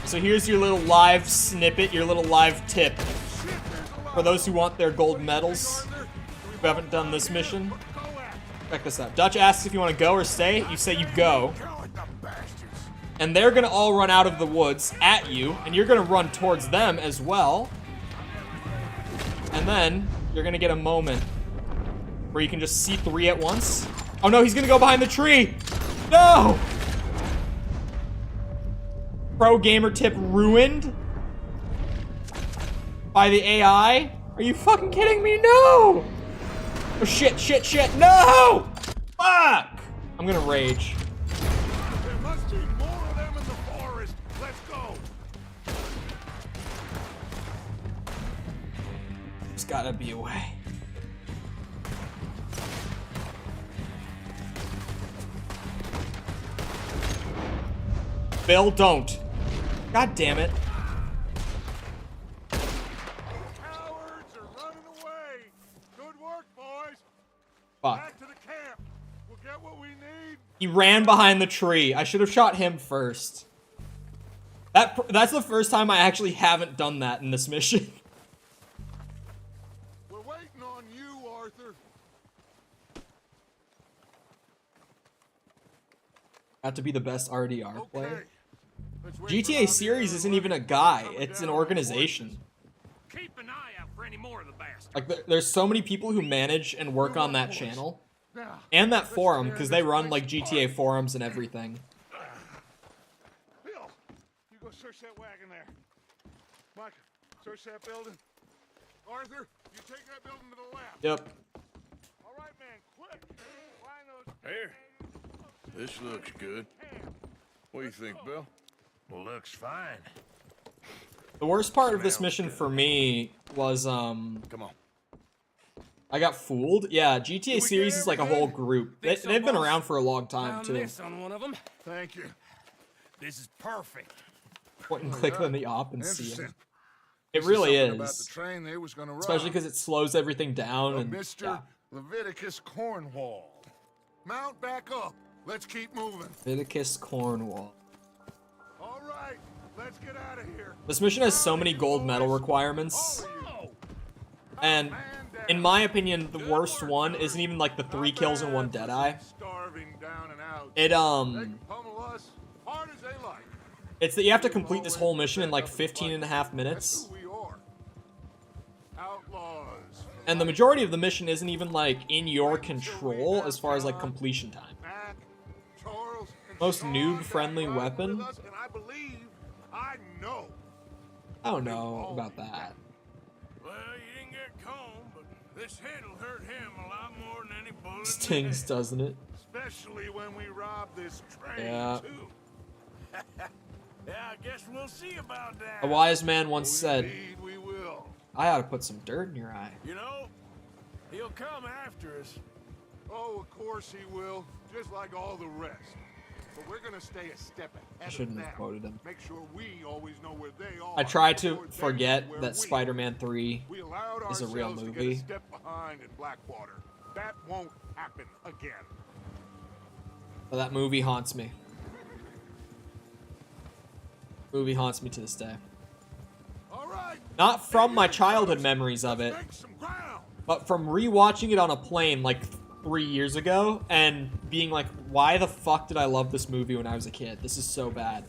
So here's your little live snippet, your little live tip. For those who want their gold medals, who haven't done this mission, check this out. Dutch asks if you want to go or stay. You say you go. And they're going to all run out of the woods at you, and you're going to run towards them as well. And then you're going to get a moment where you can just see 3 at once. Oh no, he's going to go behind the tree. No! Pro gamer tip ruined by the AI? Are you fucking kidding me? No! Oh shit, shit, shit, no! Fuck! I'm gonna rage. There must be more of them in the forest. Let's go. There's gotta be a way. Bill, don't. God damn it. Cowards are running away. Good work, boys. Fuck. Back to the camp. We'll get what we need. He ran behind the tree. I should have shot him first. That's the first time I actually haven't done that in this mission. We're waiting on you, Arthur. Got to be the best RDR player. Okay. Let's wait for GTA Javier series and isn't Lenny even a to guy. coming It's down an on the organization. Keep an eye out for any more of the bastards. Like, there's so many people who manage and work on that channel. And that forum, because they run, like, GTA forums and everything. Bill, you go search that wagon there. Mike, search that building. Arthur, you take that building to the left. Yep. All right, man, quick. Find those... Here. This looks good. What do you think, Bill? Well, looks fine. The worst part of this mission for me was, Come on. I got fooled. Yeah, GTA series is like a whole group. They've been around for a long time, Found too. this on one of them. Thank you. This is perfect. Point and click on the op and see Interesting. it. It really Something about the is. train they was gonna Especially rob. because it slows everything down and Mr. yeah. Leviticus Cornwall. Mount back up. Let's keep moving. Leviticus Cornwall. All right, let's get out of here. This mission has so many gold medal requirements. And in my opinion, the worst one isn't even like the 3 kills and 1 deadeye. Starving down and out. It They can pummel us hard as they like. it's that you have to complete this whole mission in like 15.5 That's minutes. who we are. Outlaws. And the majority of the mission isn't even like in your control as far as like completion time. Mac, Charles, and Most Sean noob-friendly got riding weapon? with us, and I believe, I know. I don't know about that. Well, you didn't get Combe, but this hit'll hurt him a lot more than any bullet. in the Stings, head. doesn't it? Especially when we rob this train, Yeah. too. Yeah, I guess we'll see about that. A wise man once said, Indeed we will. I ought to put some dirt in your eye. You know, he'll come after us. Oh, of course he will. Just like all the rest. But we're gonna stay a step ahead I shouldn't of have them. quoted him. Make sure we always know where they are. I try to before they forget know where that we Spider-Man 3 are. We allowed is a real ourselves to movie. get a step behind in Blackwater. That won't happen again. But that movie haunts me. Movie haunts me to this day. All right. Not from my childhood memories of it, Make some ground. but from rewatching it on a plane like 3 years ago and being like, why the fuck did I love this movie when I was a kid? This is so bad.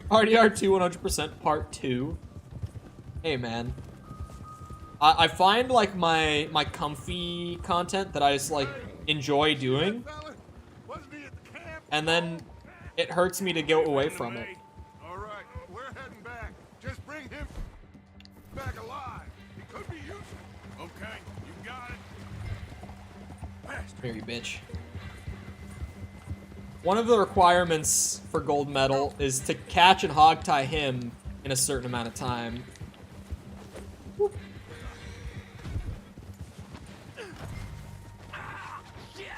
RDR 2 100% part 2. Hey man. I find like my comfy content that I just like enjoy doing, Fella, wasn't he at the camp? and then it hurts me to go away from it. All right, we're heading back. Just bring him back alive. He could be useful. Okay, you got it. Very bitch. One of the requirements for gold medal is to catch and hogtie him in a certain amount of time. Whoop.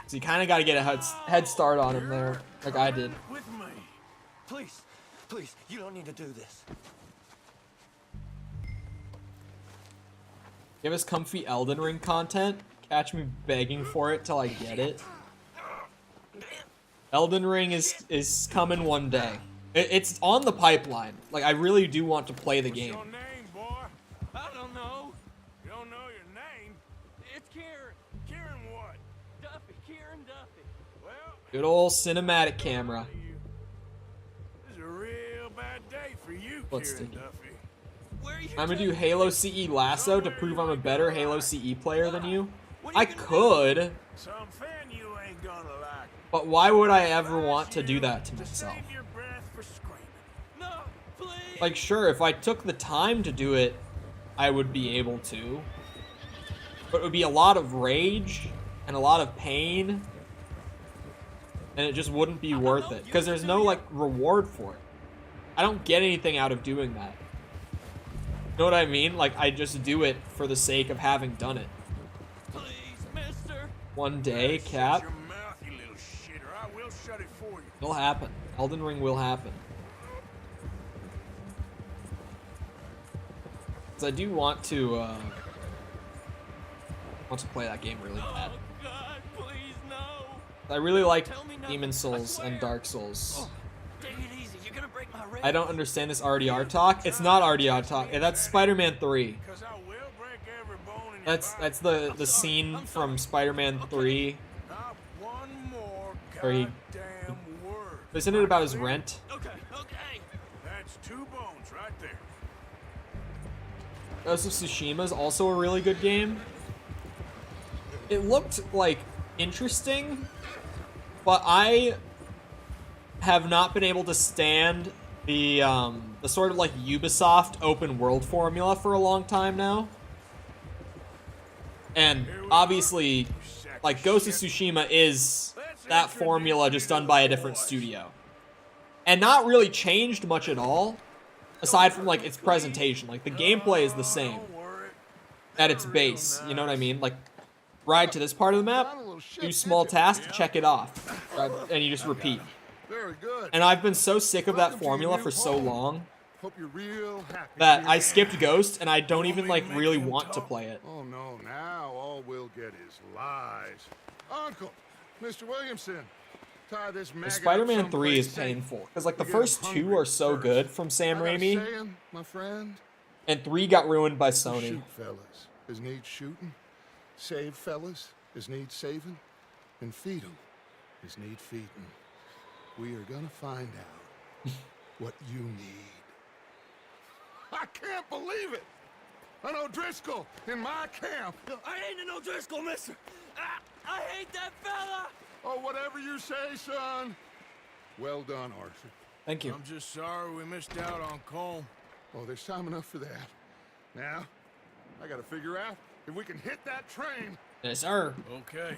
So you kind of got to get a head start on him there, like I did. With me. Please, please, you don't need to do this. Give us comfy Elden Ring content. Catch me begging for it till I get it. Elden Ring is coming one day. It's on the pipeline. Like, I really do want to play the game. What's your name, boy? I don't know. You don't know your name? It's Kieran. Kieran what? Duffy. Kieran Duffy. Well, Good old cinematic camera. this is a real bad day for you, Let's Kieran see. Duffy. Where are you I'm gonna do Halo CE Lasso to prove I'm a better Halo CE player than you. I could, Something you ain't gonna like. but why would I ever want to do that to myself? Save your breath for screaming. No, please. Like, sure, if I took the time to do it, I would be able to. But it would be a lot of rage and a lot of pain. And it just wouldn't be worth it. Because there's no, like, reward for it. I don't get anything out of doing that. You know what I mean? Like, I just do it for the sake of having done it. Please, mister. One day, Cap. Shut your mouth, you little shitter. I will shut it for you. It'll happen. Elden Ring will happen. Because I do want to play that game really bad. Oh, God, please, no. I really like Tell me nothing, Demon I Souls swear. and Dark Souls. Take it easy. You're gonna break my rib. I don't understand this RDR talk. It's not RDR talk. Yeah, that's Spider-Man 3. Cause I will break every bone in your That's the scene from Spider-Man 3 Not one more where he, goddamn word. isn't it about his rent? Okay, okay. That's 2 bones right there. Ghost of Tsushima is also a really good game. It looked like interesting, but I have not been able to stand the sort of like Ubisoft open world formula for a long time now. And obviously, like, Ghost of Tsushima is that formula just done by a different studio. And not really changed much at all, aside from, like, its presentation. Like, the gameplay is the same at its base, you know what I mean? Like, ride to this part of the map, do small tasks, check it off, and you just repeat. Very good. And I've been so sick of that formula for so long Hope you're real happy. that I skipped Ghost, and I don't even, like, really want to play it. Oh no, now all we'll get is lies. Uncle, Mr. Williamson, tie this maggot up Spider-Man 3 is someplace safe. painful, because, like, the We're getting first 2 hungry are so first. good from Sam I got a Raimi, saying, my friend. and 3 got ruined by Sony. Shoot fellas as need shooting, save fellas as need saving, and feed 'em as need feeding. We are gonna find out what you need. I can't believe it! An O'Driscoll in my camp! I ain't an O'Driscoll, mister. I hate that fella. Oh, whatever you say, son. Well done, Arthur. Thank you. I'm just sorry we missed out on Colm. Oh, there's time enough for that. Now, I gotta figure out if we can hit that train. Yes, sir. Okay.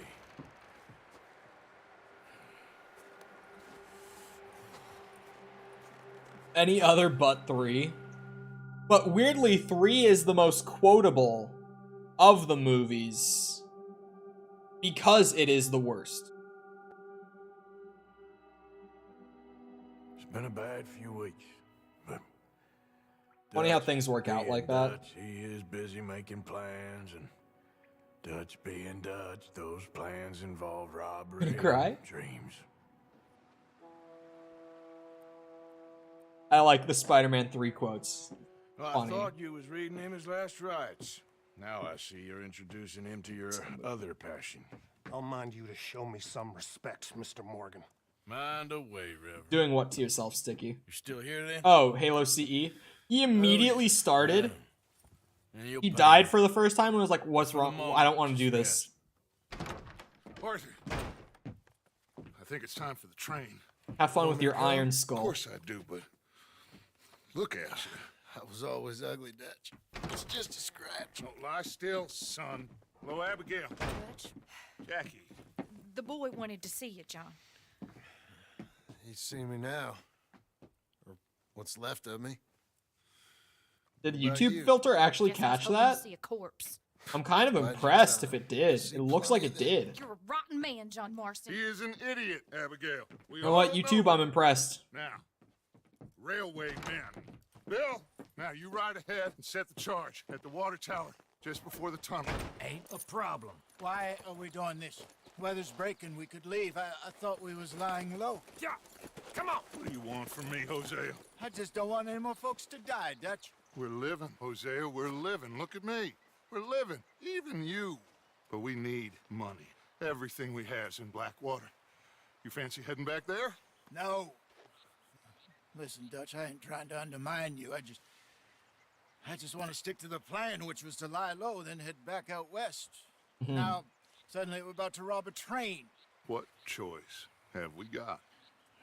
Any other but 3. But weirdly, 3 is the most quotable of the movies because it is the worst. It's been a bad few weeks, but Funny how Dutch things work out being like that. Dutch, he is busy making plans, and Dutch being Dutch, those plans involve robbery Gonna cry? and dreams. I like the Spider-Man 3 quotes. Well, I Funny. thought you was reading him his last rites. Now I see you're introducing him to your other passion. I'll mind you to show me some respect, Mr. Morgan. Mind away, Reverend. Doing what to yourself, Sticky? You still here then? Oh, Halo CE. He immediately started. And you'll He pay died me. for the first time and was like, what's For the wrong? moment, I don't want to do just this. Arthur, I think it's time for the train. Have fun with your Well, Iron Of Skull. course I do, but look at you. I was always ugly, Dutch. It's just a scratch. Don't lie still, son. Hello, Abigail. Jackie. The boy wanted to see you, John. He's seen me now. Or what's left of me. Did What about YouTube you? filter actually Guess I was catch hoping that? to see a corpse. I'm kind of Glad you impressed if found it did. See It looks like it plenty there. did. You're a rotten man, John Marston. He is an idiot, Abigail. We You know what, all YouTube? know I'm impressed. Now, railway men. Bill, now you ride ahead and set the charge at the water tower just before the tunnel. Ain't a problem. Why are we doing this? Weather's breaking. We could leave. I thought we was lying low. Yeah, come on. What do you want from me, Hosea? I just don't want any more folks to die, Dutch. We're living, Hosea, we're living. Look at me. We're living. Even you. But we need money. Everything we has in Blackwater. You fancy heading back there? No. Listen, Dutch, I ain't trying to undermine you. I just want to stick to the plan, which was to lie low, then head back out west. Now, suddenly we're about to rob a train. What choice have we got?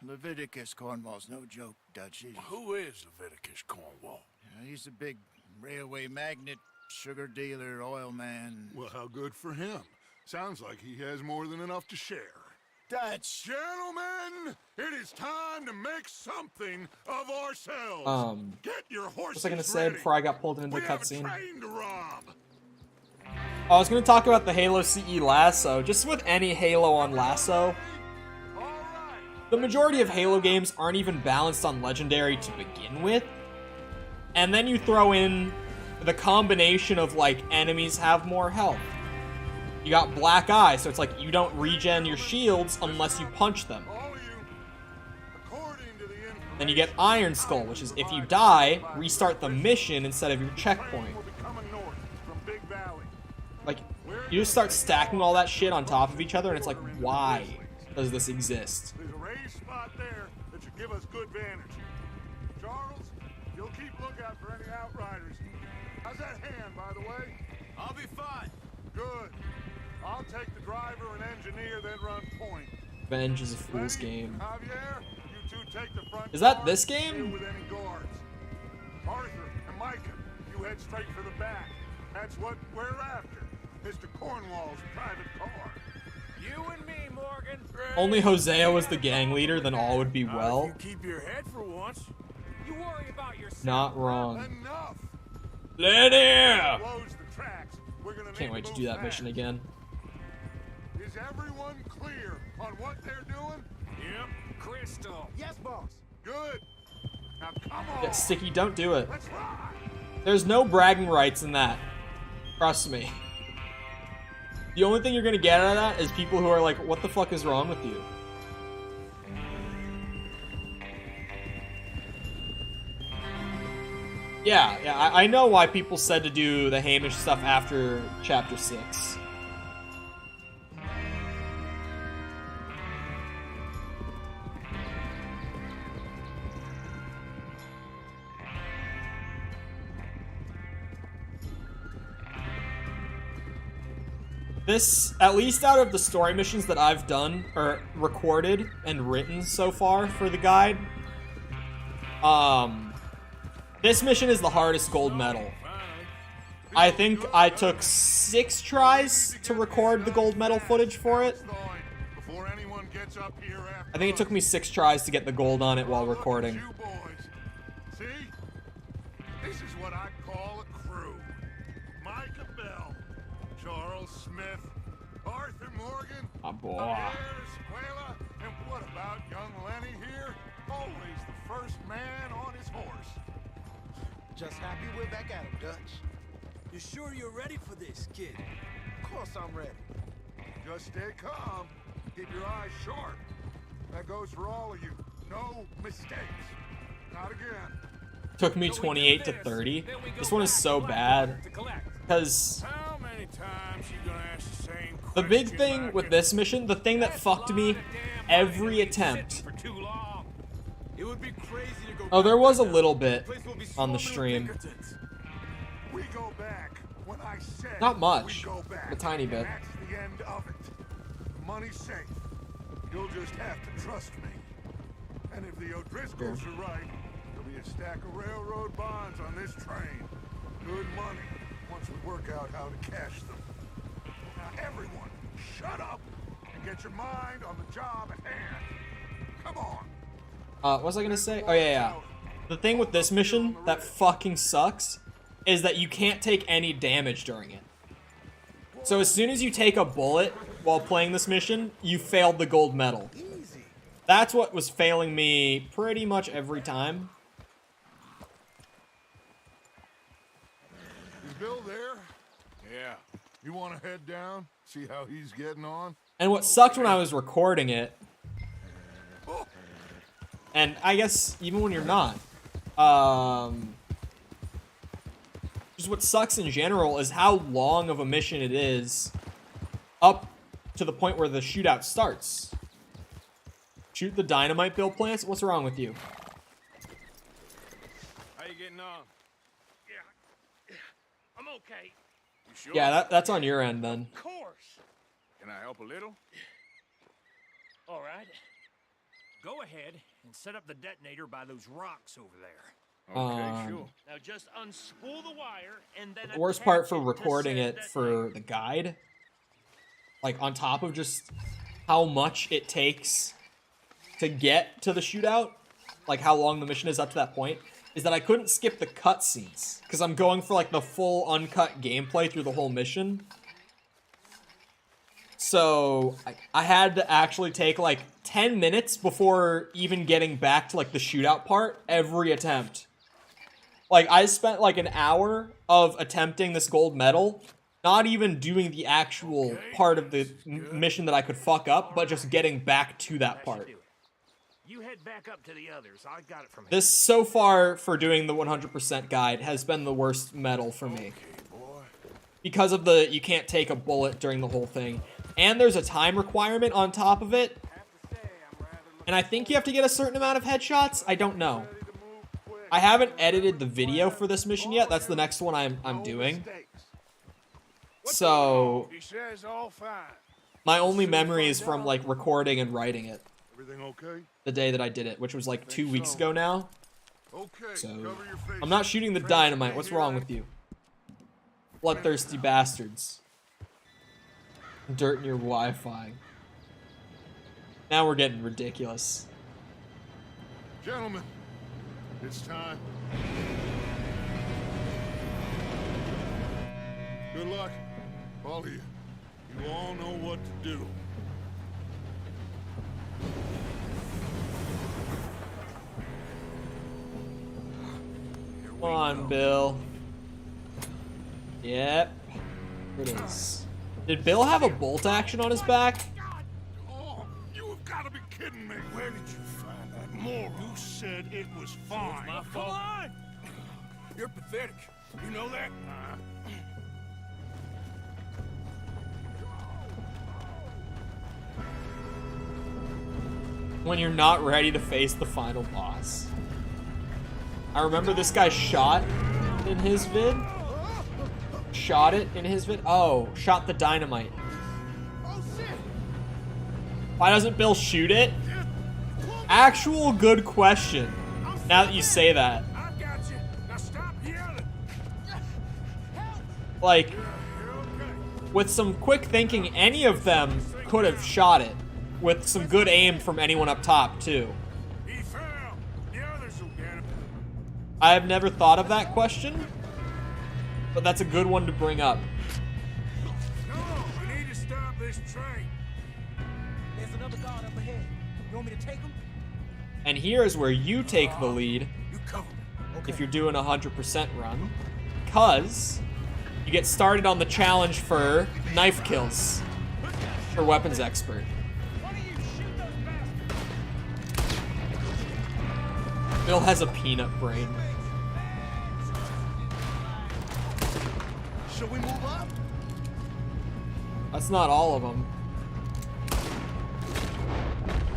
Leviticus Cornwall's no joke, Dutch. Who is Leviticus Cornwall? He's a big railway magnate, sugar dealer, oil man. Well, how good for him. Sounds like he has more than enough to share. Dutch! Gentlemen, it is time to make something of ourselves. Get your horses what was I gonna say ready. before I got pulled into the We have a cutscene? train to rob. I was gonna talk about the Halo CE lasso. Just with any Halo on lasso, the majority of Halo games aren't even balanced on legendary to begin with. And then you throw in the combination of, like, enemies have more health. You got Black Eye, so it's like you don't regen your shields unless you punch them. Then you get Iron Skull, which is if you die, restart the mission instead of your checkpoint. Like, you just start stacking all that shit on top of each other, and it's like, why does this exist? There's a raised spot there that should give us good vantage. Charles, you'll keep lookout for any outriders. How's that hand, by the way? I'll be fine. Good. I'll take the driver and engineer, then run point. Revenge is a fool's game. Javier, you two take the front. Is that car this and deal game? with any guards. Arthur and Micah, you head straight for the back. That's what we're after. Mr. Cornwall's private car. You and me, Morgan. Only Hosea was the gang leader, then all would be well. You keep your head for once. You worry about yourself. Not wrong. Enough. Lenny! Close the tracks. We're gonna Can't need wait to move do that fast. mission again. Is everyone clear on what they're doing? Yep. Crystal. Yes, boss. Good. Now come on. Yeah, Sticky, don't do it. Let's ride. There's no bragging rights in that. Trust me. The only thing you're gonna get out of that is people who are like, what the fuck is wrong with you? Yeah, I know why people said to do the Hamish stuff after Chapter 6. This, at least out of the story missions that I've done, or recorded and written so far for the guide, this mission is the hardest gold medal. I think I took 6 tries to record the gold medal footage for it. I think it took me 6 tries to get the gold on it while recording. See? This is what I call a crew. Micah Bell, Charles Smith, Arthur Morgan, Oh boy. Javier Escuela, and what about young Lenny here? Always the first man on his horse. Just happy we're back at him, Dutch. You sure you're ready for this, kid? Of course I'm ready. Just stay calm. Keep your eyes sharp. That goes for all of you. No mistakes. Not again. Took me 28 to 30. This one is so bad. Because How many times you gonna ask the same question? the big thing with this mission, the thing that fucked me every attempt. For too long. It would be crazy to go. Oh, there back was a now. little bit The place will be on the swarming stream. with Pinkertons. We go back when I said Not much, we go back. a tiny bit. And that's the end of it. Money's safe. You'll just have to trust me. And if the O'Driscolls are right, there'll be a stack of railroad bonds on this train. Good money once we work out how to cash them. Now everyone, shut up and get your mind on the job at hand. Come on. What was I gonna say? Oh yeah. The thing with this mission that fucking sucks is that you can't take any damage during it. So as soon as you take a bullet while playing this mission, you failed the gold medal. That's what was failing me pretty much every time. Is Bill there? Yeah. You want to head down? See how he's getting on? And what sucked when I was recording it, and I guess even when you're not, just what sucks in general is how long of a mission it is up to the point where the shootout starts. Shoot the dynamite Bill plants? What's wrong with you? How you getting on? Yeah, I'm okay. You sure? Yeah, that's on your end then. Of course. Can I help a little? All right. Go ahead and set up the detonator by those rocks over there. Okay, sure. Now just unspool the wire and then The worst part for recording it for the guide, like on top of just how much it takes to get to the shootout, like how long the mission is up to that point, is that I couldn't skip the cutscenes because I'm going for like the full uncut gameplay through the whole mission. So I had to actually take like 10 minutes before even getting back to like the shootout part every attempt. Like I spent like an hour of attempting this gold medal, not even doing the actual part of the mission that I could fuck up, but just getting back to that part. You head back up to the others. I got it from here. This so far for doing the 100% guide has been the worst medal for me. Because of the you can't take a bullet during the whole thing. And there's a time requirement on top of it. And I think you have to get a certain amount of headshots. I don't know. I haven't edited the video for this mission yet. That's the next one I'm doing. So He says all fine. my only memory is from like recording and writing it. Everything okay? The day that I did it, which was like 2 weeks ago now. Okay. So Cover your face. I'm not shooting the dynamite. What's wrong with you? Bloodthirsty bastards. Dirt in your Wi-Fi. Now we're getting ridiculous. Gentlemen, it's time. Good luck, all of you. You all know what to do. Come on, Bill. Yep. Here it is. Did Bill have a bolt action on his back? Oh, you have got to be kidding me. Where did you find that moron? You said it was fine. My fault. Come on! You're pathetic. You know that? When you're not ready to face the final boss. I remember this guy shot in his vid. Shot it in his vid. Oh, shot the dynamite. Why doesn't Bill shoot it? Actual good question. Now that you say that. I got you. Now stop yelling. Like, with some quick thinking, any of them could have shot it. With some good aim from anyone up top, too. He fell. The others will get him. I have never thought of that question, but that's a good one to bring up. No, we need to stop this train. There's another guard up ahead. You want me to take him? And here is where you take the lead You cover me. if you're doing a 100% run, because you get started on the challenge for knife kills for weapons expert. Bill has a peanut brain. Should we move up? That's not all of them.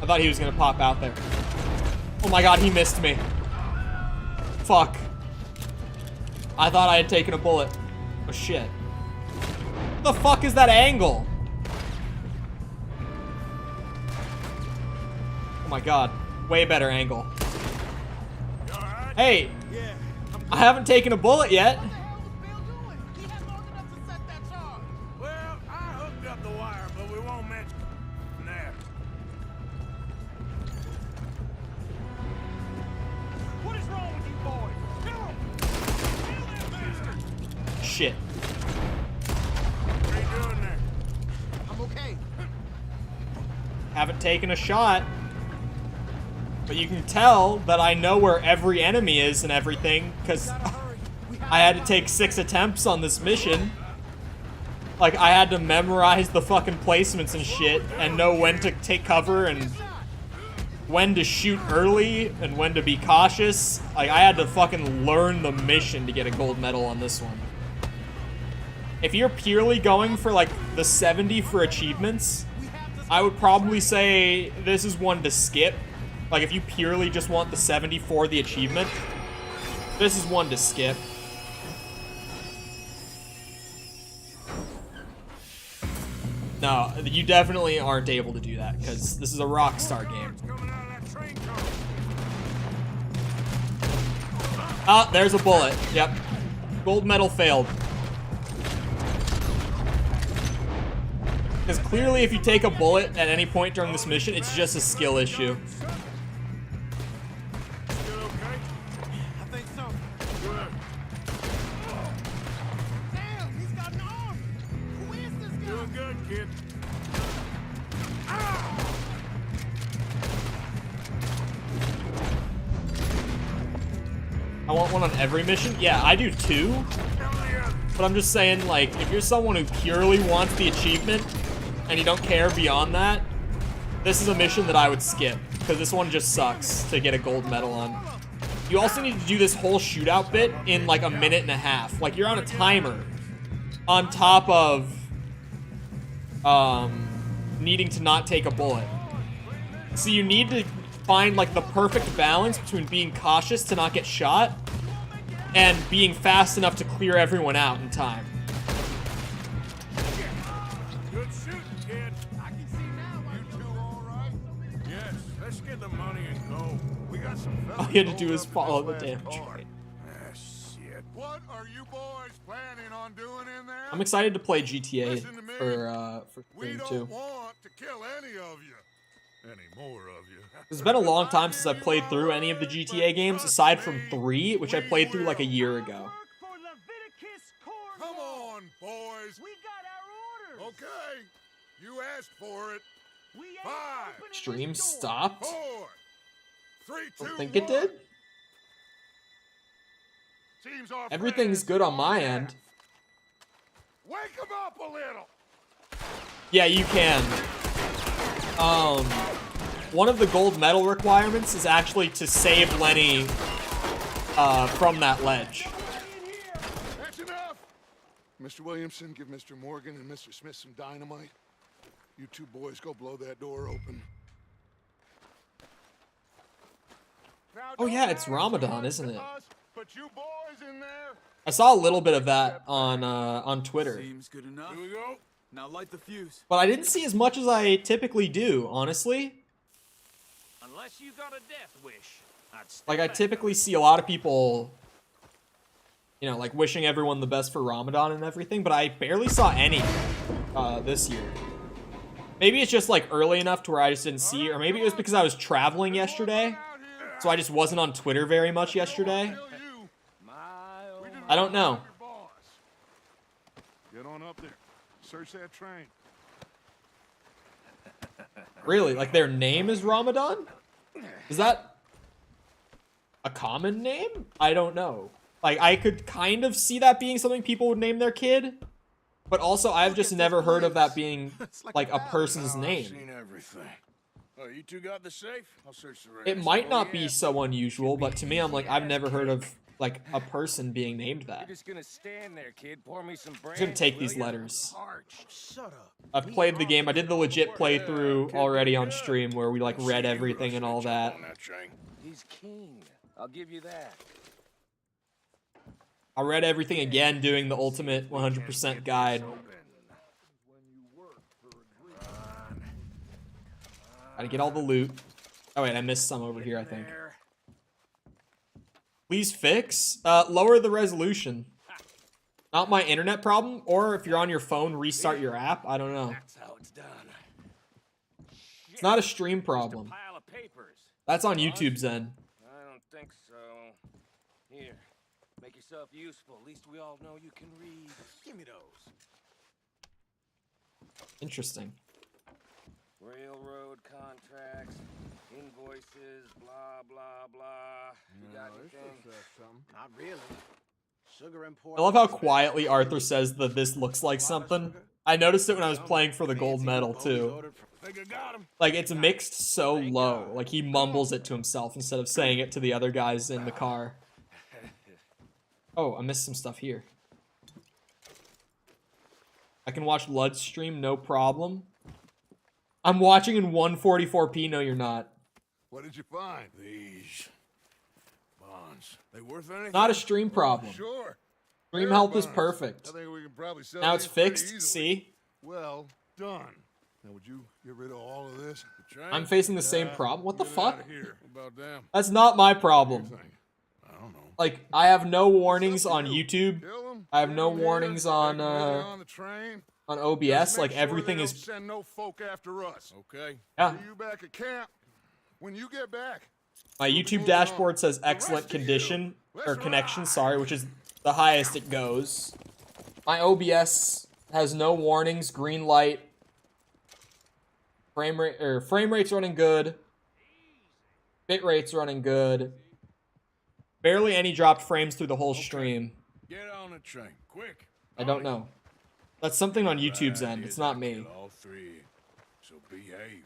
I thought he was gonna pop out there. Oh my god, he missed me. Fuck. I thought I had taken a bullet. Oh shit. What the fuck is that angle? Oh my god. Way better angle. Hey! I haven't taken a bullet yet. Well, I hooked up the wire, but we won't mention that. What is wrong with you boys? Kill him! Shit. What are you doing there? I'm okay. Haven't taken a shot. But you can tell that I know where every enemy is and everything, because I had to take 6 attempts on this mission. Like, I had to memorize the fucking placements and shit and know when to take cover and when to shoot early and when to be cautious. Like, I had to fucking learn the mission to get a gold medal on this one. If you're purely going for, like, the 70 for achievements, I would probably say this is one to skip. Like, if you purely just want the 70 for the achievement, this is one to skip. No, you definitely aren't able to do that, because this is a Rockstar game. Ah, there's a bullet. Yep. Gold medal failed. Because clearly if you take a bullet at any point during this mission, it's just a skill issue. I want one on every mission? Yeah, I do too. But I'm just saying, like, if you're someone who purely wants the achievement and you don't care beyond that, this is a mission that I would skip, because this one just sucks to get a gold medal on. You also need to do this whole shootout bit in like a minute and a half. Like, you're on a timer on top of needing to not take a bullet. So you need to find like the perfect balance between being cautious to not get shot and being fast enough to clear everyone out in time. Good shooting, kid. I can see now. You two all right? Yes. Let's get the money and go. We got some fellas. All you had to do is follow the damn train. Ah, shit. What are you boys planning on doing in there? I'm excited to play GTA for We stream don't too. want to kill any of you. Any more of you. It's been a long time since I've played through any of the GTA games, aside from 3, which I played through like a year ago. Come on, boys. We got our orders. Okay. You asked for it. 5. Stream stopped? 4. 3, 2, I think it did. Seems our Everything's good on my end. Wake them up a little. Yeah, you can. One of the gold medal requirements is actually to save Lenny from that ledge. That's enough. Mr. Williamson, give Mr. Morgan and Mr. Smith some dynamite. You two boys go blow that door open. Oh yeah, it's Ramadan, isn't it? But you boys in there. I saw a little bit of that on Twitter. Seems good enough. Here we go. Now light the fuse. But I didn't see as much as I typically do, honestly. Unless you got a death wish. Like, I typically see a lot of people, you know, like, wishing everyone the best for Ramadan and everything, but I barely saw any this year. Maybe it's just, like, early enough to where I just didn't see, or maybe it was because I was traveling yesterday, so I just wasn't on Twitter very much yesterday. I don't know. Get on up there. Search that train. Really? Like, their name is Ramadan? Is that a common name? I don't know. Like, I could kind of see that being something people would name their kid, but also I've just never heard of that being, like, a person's name. I've seen everything. Oh, you two got the safe? I'll search the rest. It might not be so unusual, but to me, I'm like, I've never heard of, like, a person being named that. You're just gonna stand there, kid. Pour me some I'm brandy. gonna take these letters. Shut up. I've played the game. I did the legit playthrough already on stream where we, like, read everything and all that. He's king. I'll give you that. I read everything again, doing the ultimate 100% guide. Gotta get all the loot. Oh wait, I missed some over here, I think. Please fix? Lower the resolution. Not my internet problem, or if you're on your phone, restart your app. I don't know. That's how it's done. It's not a stream problem. Pile of papers. That's on YouTube's end. I don't think so. Here, make yourself useful. At least we all know you can read. Give me those. Interesting. Railroad contracts, invoices, blah, blah, blah. You got anything? Not really. Sugar import. I love how quietly Arthur says that this looks like something. I noticed it when I was playing for the gold medal too. Think I got him. Like it's mixed so low, like he mumbles it to himself instead of saying it to the other guys in the car. Oh, I missed some stuff here. I can watch Lud's stream, no problem. I'm watching in 144p. No, you're not. What did you find? These bonds. They worth anything? Not a stream problem. Sure. Stream They're health is bonds. perfect. I think we can probably sell Now it's these pretty fixed. easily. See? Well done. Now would you get rid of all of this? The train? I'm facing the same problem. What the Get it fuck? outta here. About damn. That's not my problem. I don't know. Like, I have no warnings on YouTube. I have no warnings on the train. on OBS. Like, everything Don't is... send no folk after us. Okay. Yeah. See you back at camp. When you get back. My YouTube dashboard says excellent condition, or connection, sorry, which is the highest it goes. My OBS has no warnings, green light. Frame rate's running good. Bit rate's running good. Barely any dropped frames through the whole stream. Get on the train, quick. I don't know. That's something on YouTube's end. It's not me. All three. So behave.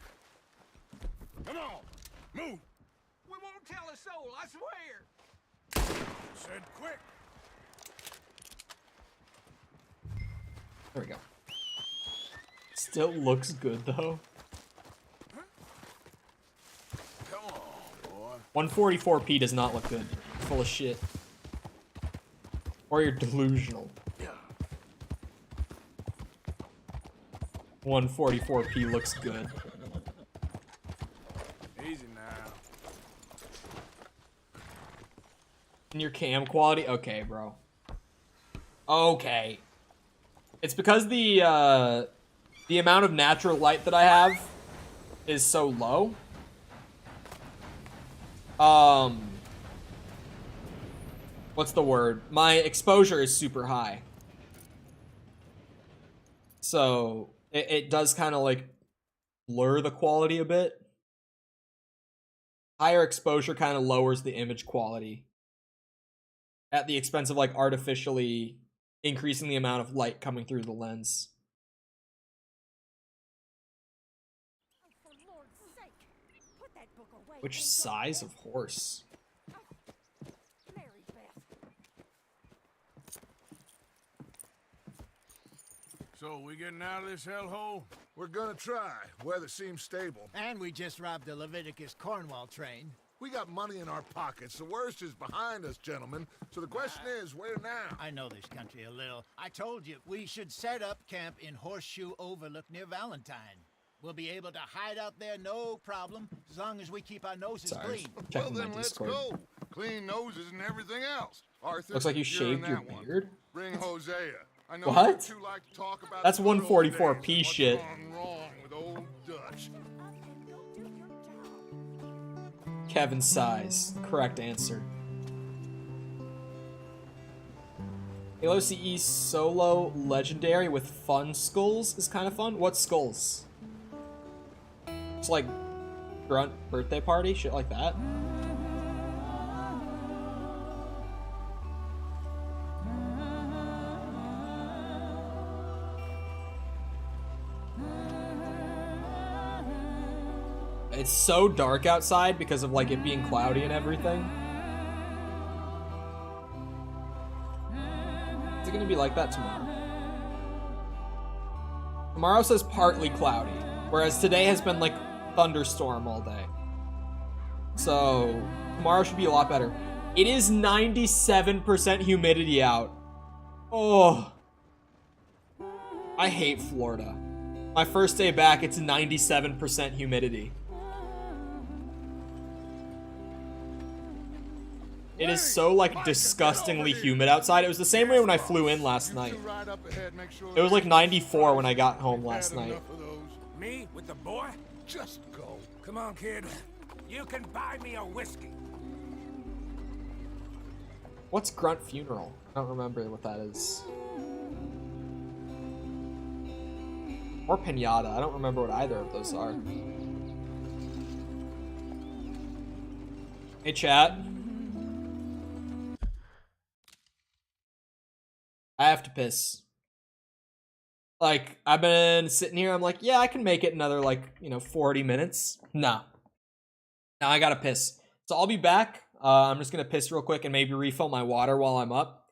Come on, move. We won't tell a soul, I swear. Said quick. There we go. Still looks good though. Come on, boy. 144p does not look good. Full of shit. Or you're delusional. 144p looks good. Easy now. And your cam quality? Okay, bro. Okay. It's because the amount of natural light that I have is so low. What's the word? My exposure is super high. So it does kind of like blur the quality a bit. Higher exposure kind of lowers the image quality at the expense of like artificially increasing the amount of light coming through the lens. Which size of horse? So, we getting out of this hellhole? We're gonna try. Weather seems stable. And we just robbed the Leviticus Cornwall train. We got money in our pockets. The worst is behind us, gentlemen. So the question is, where now? I know this country a little. I told you, we should set up camp in Horseshoe Overlook near Valentine. We'll be able to hide out there, no problem, as long as we keep our noses clean. Well, then let's go. Clean noses and everything else. Arthur, Looks like you you're in shaved your that one. beard. Bring Hosea. I know What? you two like to talk about That's the good old days 144p and shit. what's gone wrong with old Dutch. Kevin size. Correct answer. Halo CE solo legendary with fun skulls is kind of fun. What skulls? It's like grunt birthday party, shit like that. It's so dark outside because of like it being cloudy and everything. Is it gonna be like that tomorrow? Tomorrow says partly cloudy, whereas today has been like thunderstorm all day. So tomorrow should be a lot better. It is 97% humidity out. Oh, I hate Florida. My first day back, it's 97% humidity. It is so, like, disgustingly humid outside. It was the same way when I flew in last night. It was like 94 when I got home last night. Me with the boy? Just go. Come on, kid. You can buy me a whiskey. What's Grunt Funeral? I don't remember what that is. Or Pinata. I don't remember what either of those are. Hey, chat. I have to piss. Like, I've been sitting here, I'm like, yeah, I can make it another, like, 40 minutes. Nah. Now I gotta piss. So I'll be back. I'm just gonna piss real quick and maybe refill my water while I'm up.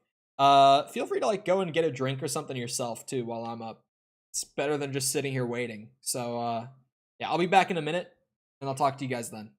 Feel free to, like, go and get a drink or something yourself, too, while I'm up. It's better than just sitting here waiting. So, yeah, I'll be back in a minute, and I'll talk to you guys then.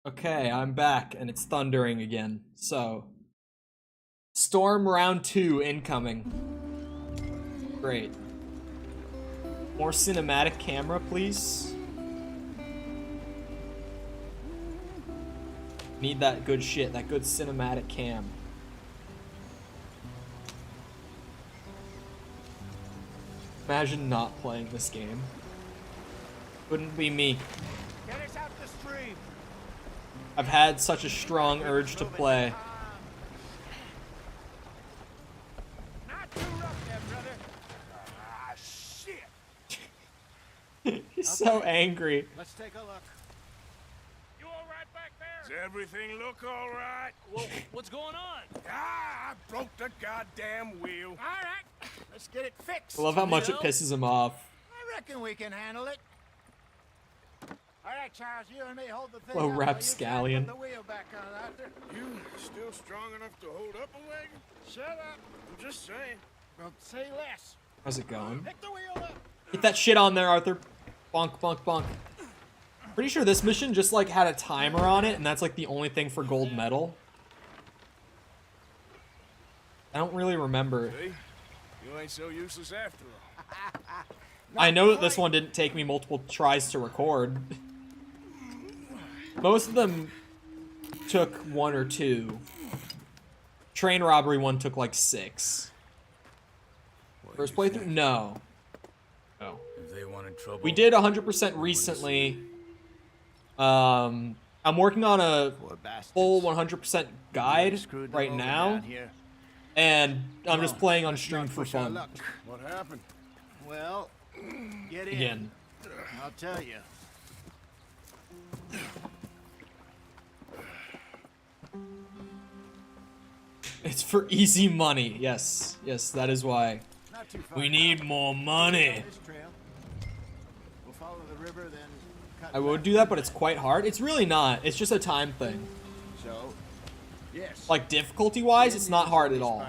Okay, I'm back, and it's thundering again. So, Storm round 2 incoming. Great. More cinematic camera, please. Need that good shit, that good cinematic cam. Imagine not playing this game. Wouldn't be me. Get us out the stream. I've had such a strong urge to play. Not too rough there, brother. Ah, shit. He's so angry. Let's take a look. You all right back there? Does everything look all right? Well, what's going on? Ah, I broke the goddamn wheel. All right, let's get it fixed. I love how much it pisses him off. I reckon we can handle it. All right, Charles, you and me hold the thing. Hello, up while you Rapscallion. put the wheel back on, Arthur. You still strong enough to hold up a wagon? Shut up. I'm just saying. Well, say less. How's it going? Pick the wheel up. Get that shit on there, Arthur. Bonk, bonk, bonk. Pretty sure this mission just, like, had a timer on it, and that's, like, the only thing for gold medal. I don't really remember. See? You ain't so useless after all. I know that this one didn't take me multiple tries to record. Most of them took 1 or 2. Train robbery one took like 6. First playthrough? No. No. If they wanted trouble, We did 100% recently. I'm working on a full 100% guide right now. And I'm just playing on stream for fun. What happened? Well, get in. Again. I'll tell you. It's for easy money. Yes. Yes, that is why. Not too far We need more money. this trail. We'll follow the river, then cut I would do that, but it's quite hard. It's really not. It's just a time thing. So, yes. Like, difficulty-wise, it's not hard at all.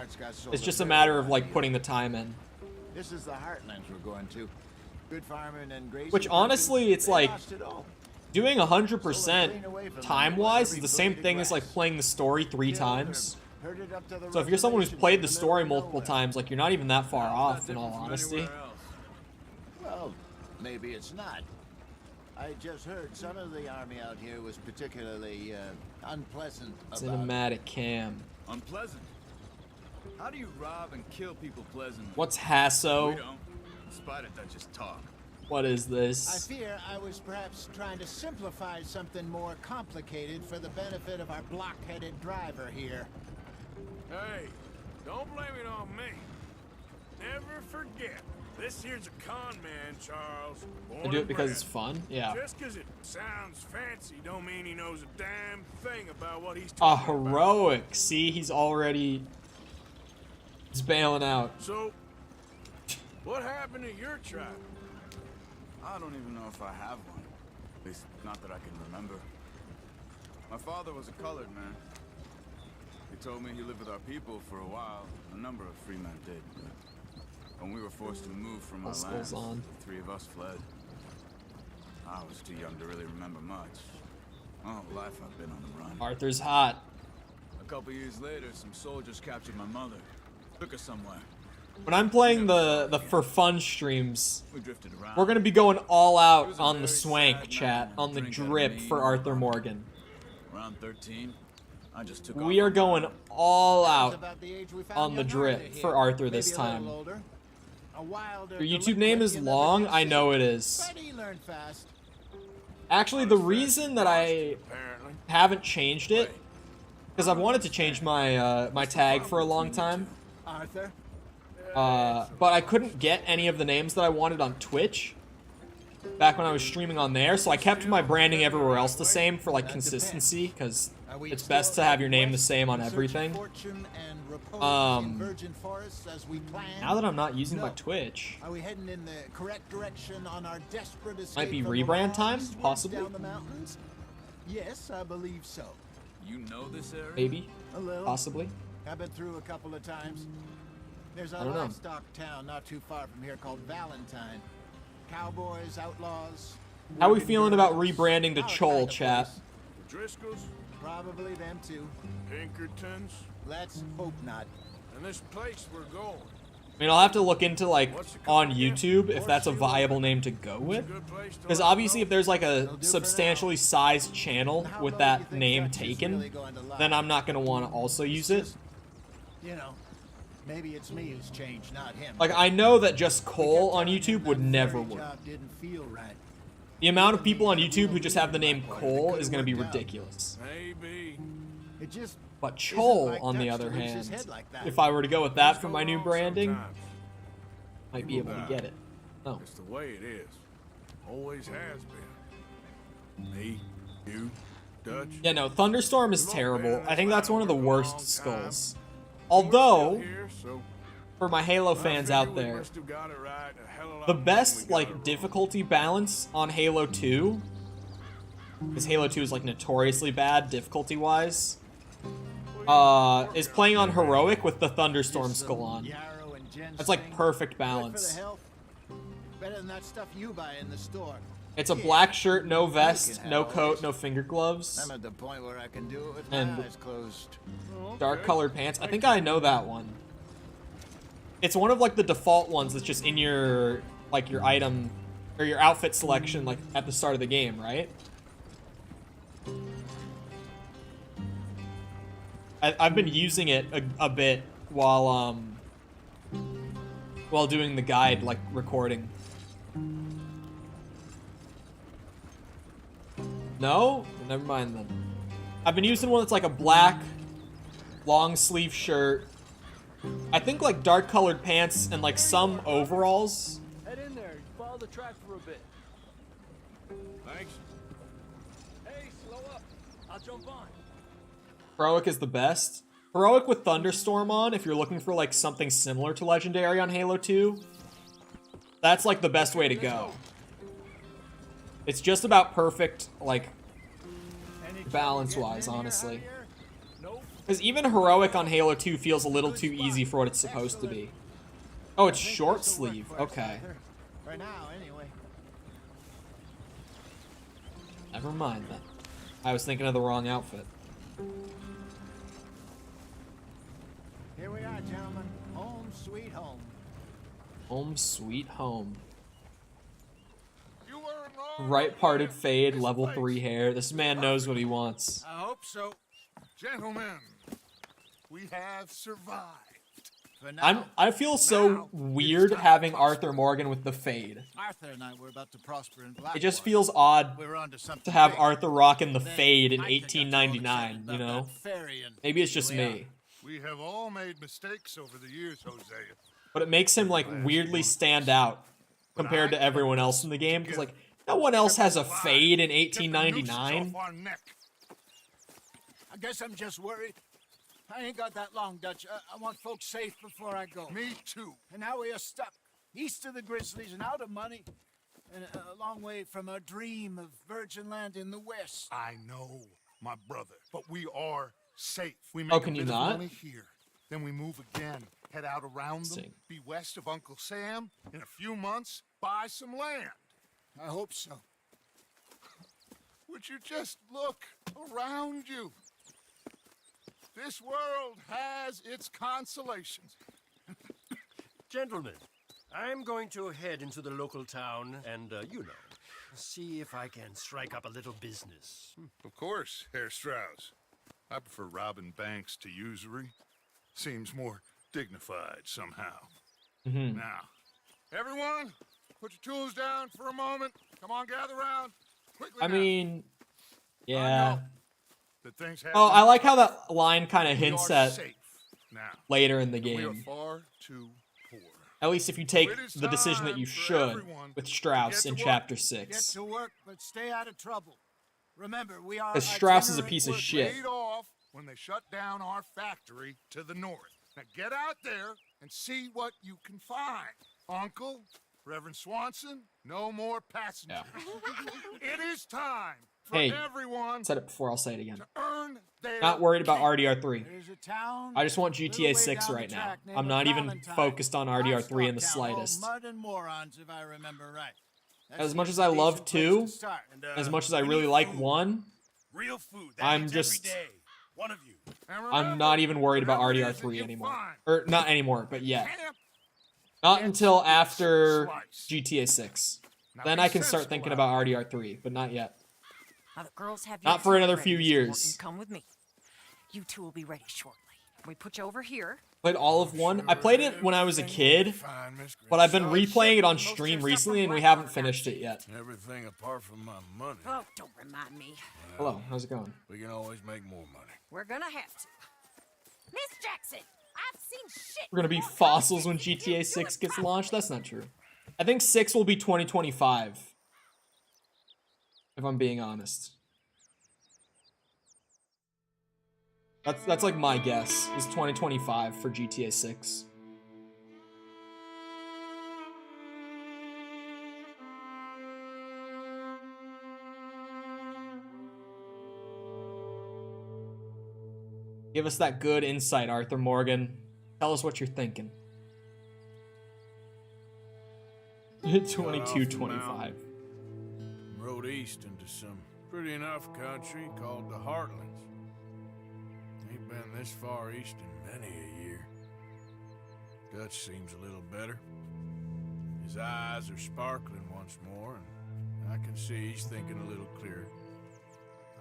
It's just a matter of, like, putting the time in. This is the heartlands we're going to. Good farming and grazing. Which, honestly, it's like, lost it all. doing 100% time-wise is the same thing as, like, playing the story 3 times. Herded up to the So if you're someone who's reservation played in the middle story of multiple nowhere. times, like, you're not even that far off, in all from honesty. anywhere else. Well, maybe it's not. I just heard some of the army out here was particularly unpleasant about Cinematic cam. Unpleasant. How do you rob and kill people pleasantly? What's We Hasso? don't. Spider Duchess talk. What is I this? fear I was perhaps trying to simplify something more complicated for the benefit of our block-headed driver here. Hey, don't blame it on me. Never forget, This here's a con man, Charles. I do it because it's fun. Yeah. Just because it sounds fancy don't mean he knows a damn thing about what he's A talking about. heroic. See, he's already... He's bailing out. So, what happened to your tribe? I don't even know if I have one. At least, not that I can remember. My father was a colored man. He told me he lived with our people for a while. A number of free men did. But when we were forced to move from our lands, the three of us fled. I was too young to really remember much. My whole life I've been on the run. Arthur's hot. A couple years later, some soldiers captured my mother. Took her somewhere. When I'm playing the for fun streams, We drifted around. we're gonna be going all out on the swank chat, on the drip for Arthur Morgan. Around 13, I just took We off. are going all out About the age we found on the young drip Arthur for here. Arthur this Maybe a little time. older. A wilder Your YouTube name is delinquent you never long? did I see. know it is. But he learned fast. Actually, the reason that I Apparently. haven't changed it, because I've wanted to change my my tag for a long time, Arthur. but I couldn't get any of the names that I wanted on Twitch back when I was streaming on there, so I kept my branding everywhere else the same for like consistency, because it's best to have your name the same on everything. Now that I'm not using my Twitch, Are we heading in the correct direction on our desperate escape might be from the rebrand law time, eastwards possibly. down the mountains? Yes, I believe so. You know this area? Maybe, A little. possibly. I've been through a couple of times. There's a I don't know. livestock town not too far from here called Valentine. Cowboys, outlaws. How we working feeling about girls, rebranding to our Chol, kind of chat? place. The Driscolls? Probably them too. Pinkertons? Let's hope not. And this place we're going. I mean, I'll have to look into, like, on YouTube if that's a viable name to go with. Because obviously if there's, like, a substantially sized channel with that name taken, then I'm not going to want to also use it. You know, maybe it's me who's changed, not him. Like, I know that just Cole on YouTube would never Ferry work. job didn't feel right. The amount of people on YouTube who just have the name Cole is going to be ridiculous. Maybe. It just But isn't Chol, like on the Dutch other to lose his hand, head like that. if I were to go with that for my new Go on branding, sometimes. might be able to get it. Oh. It's the way it is. Always has been. Me, you, Dutch. Yeah, no, Thunderstorm is We've all terrible. been in I think this that's one of the town for a worst long skulls. time. Although, We're still here, so for my Halo I fans figure out we there, must have got it right a hell of a lot the more best, than we got it like, wrong. difficulty balance on Halo 2, because Halo 2 is, like, notoriously bad difficulty-wise, is playing on Heroic with the Thunderstorm skull on. Yarrow and ginseng. That's, like, perfect Good for balance. the health. Better than that stuff you buy in the store. It's a black shirt, no vest, no coat, no finger gloves, I'm at the point where I can do it with my and eyes closed. dark colored pants. I think I know that one. It's one of, like, the default ones that's just in your, like, your item, or your outfit selection, like, at the start of the game, right? I've been using it a bit while doing the guide, like, recording. No? Never mind then. I've been using one that's like a black long sleeve shirt. I think like dark colored pants and like some overalls. Head in there. Follow the track for a bit. Thanks. Hey, slow up. I'll jump on. Heroic is the best. Heroic with Thunderstorm on, if you're looking for like something similar to Legendary on Halo 2, that's like the best way to go. It's just about perfect, like, balance-wise, honestly. Because even Heroic on Halo 2 feels a little too easy for what it's supposed to be. Oh, it's short sleeve. Okay. For now, anyway. Never mind then. I was thinking of the wrong outfit. Here we are, gentlemen. Home sweet home. Home sweet home. You weren't wrong. Right parted fade, level 3 hair. This man knows what he wants. I hope so. Gentlemen, we have survived. For now, I feel so weird having Arthur Morgan with the fade. Arthur and I were about to prosper in Blackwater. It just feels odd We were onto something to have big. Arthur rocking the Then fade in Micah got told us 1899, about you know? that ferry and Maybe it's just here we me. We have all made mistakes over the years, Hosea. but it makes him like weirdly stand out compared to everyone else in the game. Because like no one else has a fade in 1899. I guess I'm just worried. I ain't got that long, Dutch. I want folks safe before I go. Me too. And now we are stuck east of the Grizzlies and out of money, and a long way from our dream of virgin land in the west. I know, my brother, but we are safe. We Oh, make can a you bit of not? money here, then we move again, head out around them, Interesting. be west of Uncle Sam. In a few months, buy some land. I hope so. Would you just look around you? This world has its consolations. Gentlemen, I'm going to head into the local town and, you know, see if I can strike up a little business. Of course, Herr Strauss. I prefer robbing banks to usury. Seems more dignified somehow. Now, everyone, put your tools down for a moment. Come on, gather round. Quickly I now. mean, yeah. That things Oh, happen. I like how that line kind of We hints are at safe now. later in the We are game. far too poor. At least if you take It is the decision that time you for should everyone with to Strauss get in to chapter work. Get 6. to work, but stay out of trouble. Remember, we are. Because Strauss is a itinerant piece of workers. shit. Laid off when they shut down our factory to the north. Now get out there and see what you can find. Uncle, Reverend Swanson, no more passengers. It is time for Hey, everyone said it before, I'll say it again. to earn their Not worried about keep. RDR3. There's a town. I just want a little GTA way 6 down the right now. track named I'm not even Valentine. focused on RDR3 in the Livestock town. slightest. Oh, mud and morons, if I remember right. That As much seems as I a love decent place 2, to start. And, as much as I we really need like food. 1, Real food. That I'm means just- every day. One of you. And I'm remember, not even worried about whatever it is that RDR3 you anymore. find, Or, not anymore, but yet. camp, Not get until its after slice. GTA 6. Now Then be I can start sensible thinking out about RDR3, but not yet. Now the girls have Not your for tea another ready, few Mr. years. Morton. Come with me. You two will be ready shortly. We put you over here. Played all of 1. I played it when I was a kid, Fine, Miss but I've been Grimshaw. replaying it on Most of stream your stuff recently from and we Blackwater haven't got finished it saved. yet. Everything apart from my money. Oh, don't remind me. Hello, how's it going? We can always make more money. We're gonna have to. Miss Jackson, I've seen shit. We're gonna be more fossils when complicated GTA than 6 you gets and launched? That's not true. I think 6 will be 2025. If I'm being honest. That's like my guess, is 2025 for GTA 6. Give us that good insight, Arthur Morgan. Tell us what you're thinking. 22-25. Rode east into some pretty enough country called the Heartlands. Ain't been this far east in many a year. Dutch seems a little better. His eyes are sparkling once more, and I can see he's thinking a little clearer.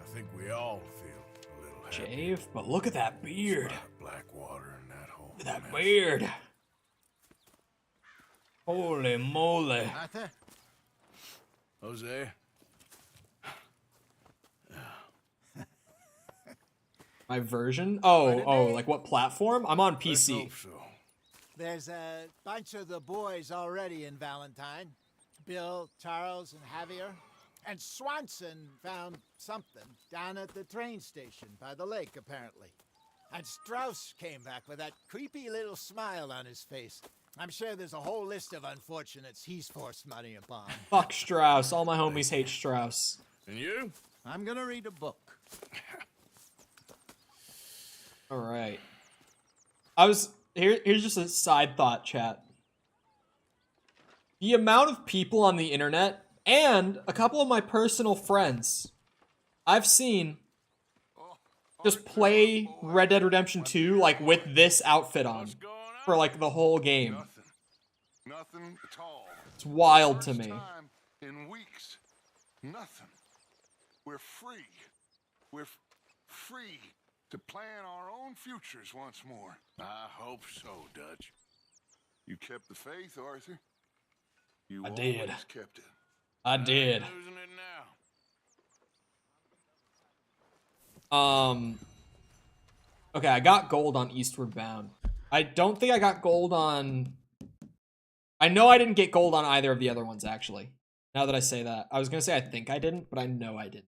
I think we all feel a little happier. Jave, but look at that beard. Black water in that hole. Look at that beard. Holy moly. Arthur? Jose? My version? Oh, like what platform? I'm on PC. Hope so. There's a bunch of the boys already in Valentine. Bill, Charles, and Javier. And Swanson found something down at the train station by the lake, apparently. And Strauss came back with that creepy little smile on his face. I'm sure there's a whole list of unfortunates he's forced money upon. Fuck Strauss. All my homies hate Strauss. And you? I'm gonna read a book. Alright. Here's just a side thought, chat. The amount of people on the internet, and a couple of my personal friends, I've seen just play Red Dead Redemption 2, like, with this outfit on. For, like, the whole game. Nothing at all. It's wild to First me. time in weeks. Nothing. We're free. We're free to plan our own futures once more. I hope so, Dutch. You kept the faith, Arthur. You I did. always kept it. I did. Losing it now. Okay, I got gold on Eastward Bound. I don't think I got gold on I know I didn't get gold on either of the other ones, actually. Now that I say that. I was going to say I think I didn't, but I know I didn't.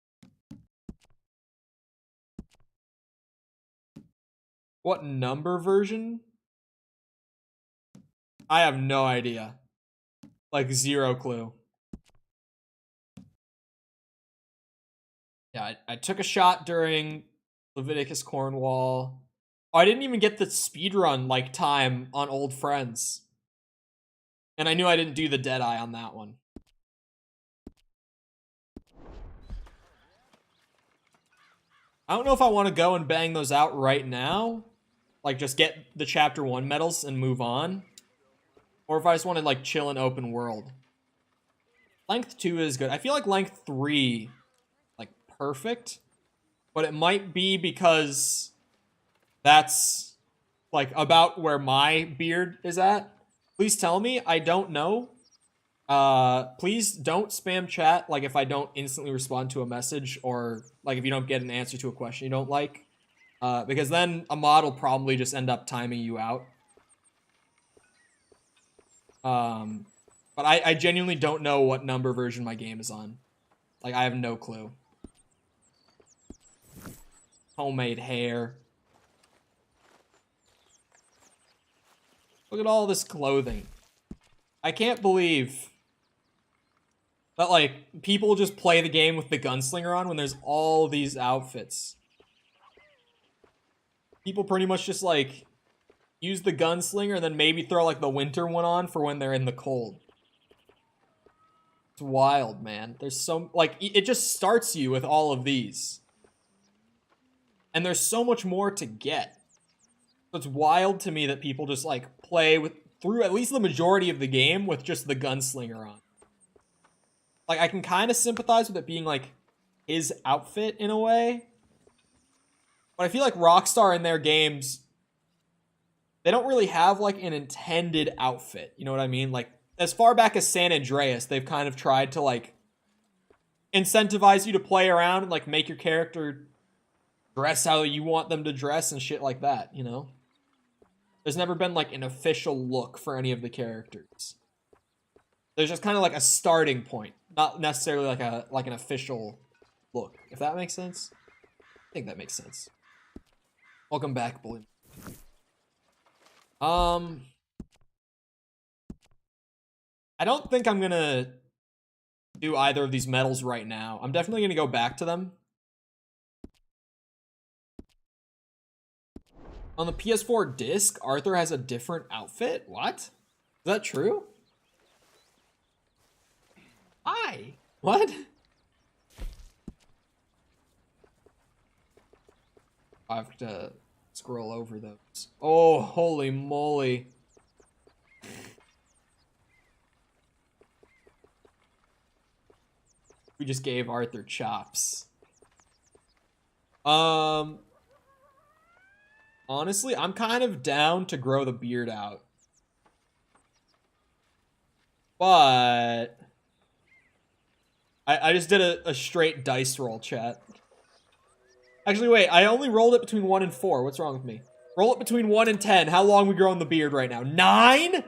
What number version? I have no idea. Like, zero clue. Yeah, I took a shot during Leviticus Cornwall. Oh, I didn't even get the speedrun, like, time on Old Friends. And I knew I didn't do the Deadeye on that one. I don't know if I want to go and bang those out right now. Like, just get the Chapter 1 medals and move on. Or if I just want to, like, chill in open world. Length 2 is good. I feel like length 3, like, perfect. But it might be because that's, like, about where my beard is at. Please tell me. I don't know. Please don't spam chat, like, if I don't instantly respond to a message, or, like, if you don't get an answer to a question you don't like. Because then a mod will probably just end up timing you out. But I genuinely don't know what number version my game is on. Like, I have no clue. Homemade hair. Look at all this clothing. I can't believe that, like, people just play the game with the gunslinger on when there's all these outfits. People pretty much just, like, use the gunslinger and then maybe throw, like, the winter one on for when they're in the cold. It's wild, man. There's so, like, it just starts you with all of these. And there's so much more to get. So it's wild to me that people just, like, play through at least the majority of the game with just the gunslinger on. Like, I can kind of sympathize with it being, like, his outfit in a way. But I feel like Rockstar in their games, they don't really have, like, an intended outfit. You know what I mean? Like, as far back as San Andreas, they've kind of tried to, like, incentivize you to play around and, like, make your character dress how you want them to dress and shit like that, you know? There's never been, like, an official look for any of the characters. There's just kind of, like, a starting point. Not necessarily, like, an official look. If that makes sense? I think that makes sense. Welcome back, Bully. I don't think I'm gonna do either of these medals right now. I'm definitely gonna go back to them. On the PS4 disc, Arthur has a different outfit? What? Is that true? Hi. What? I have to scroll over those. Oh, holy moly. We just gave Arthur chops. Honestly, I'm kind of down to grow the beard out. But I just did a straight dice roll, chat. Actually, wait, I only rolled it between 1 and 4. What's wrong with me? Roll it between 1 and 10. How long we growing the beard right now? 9?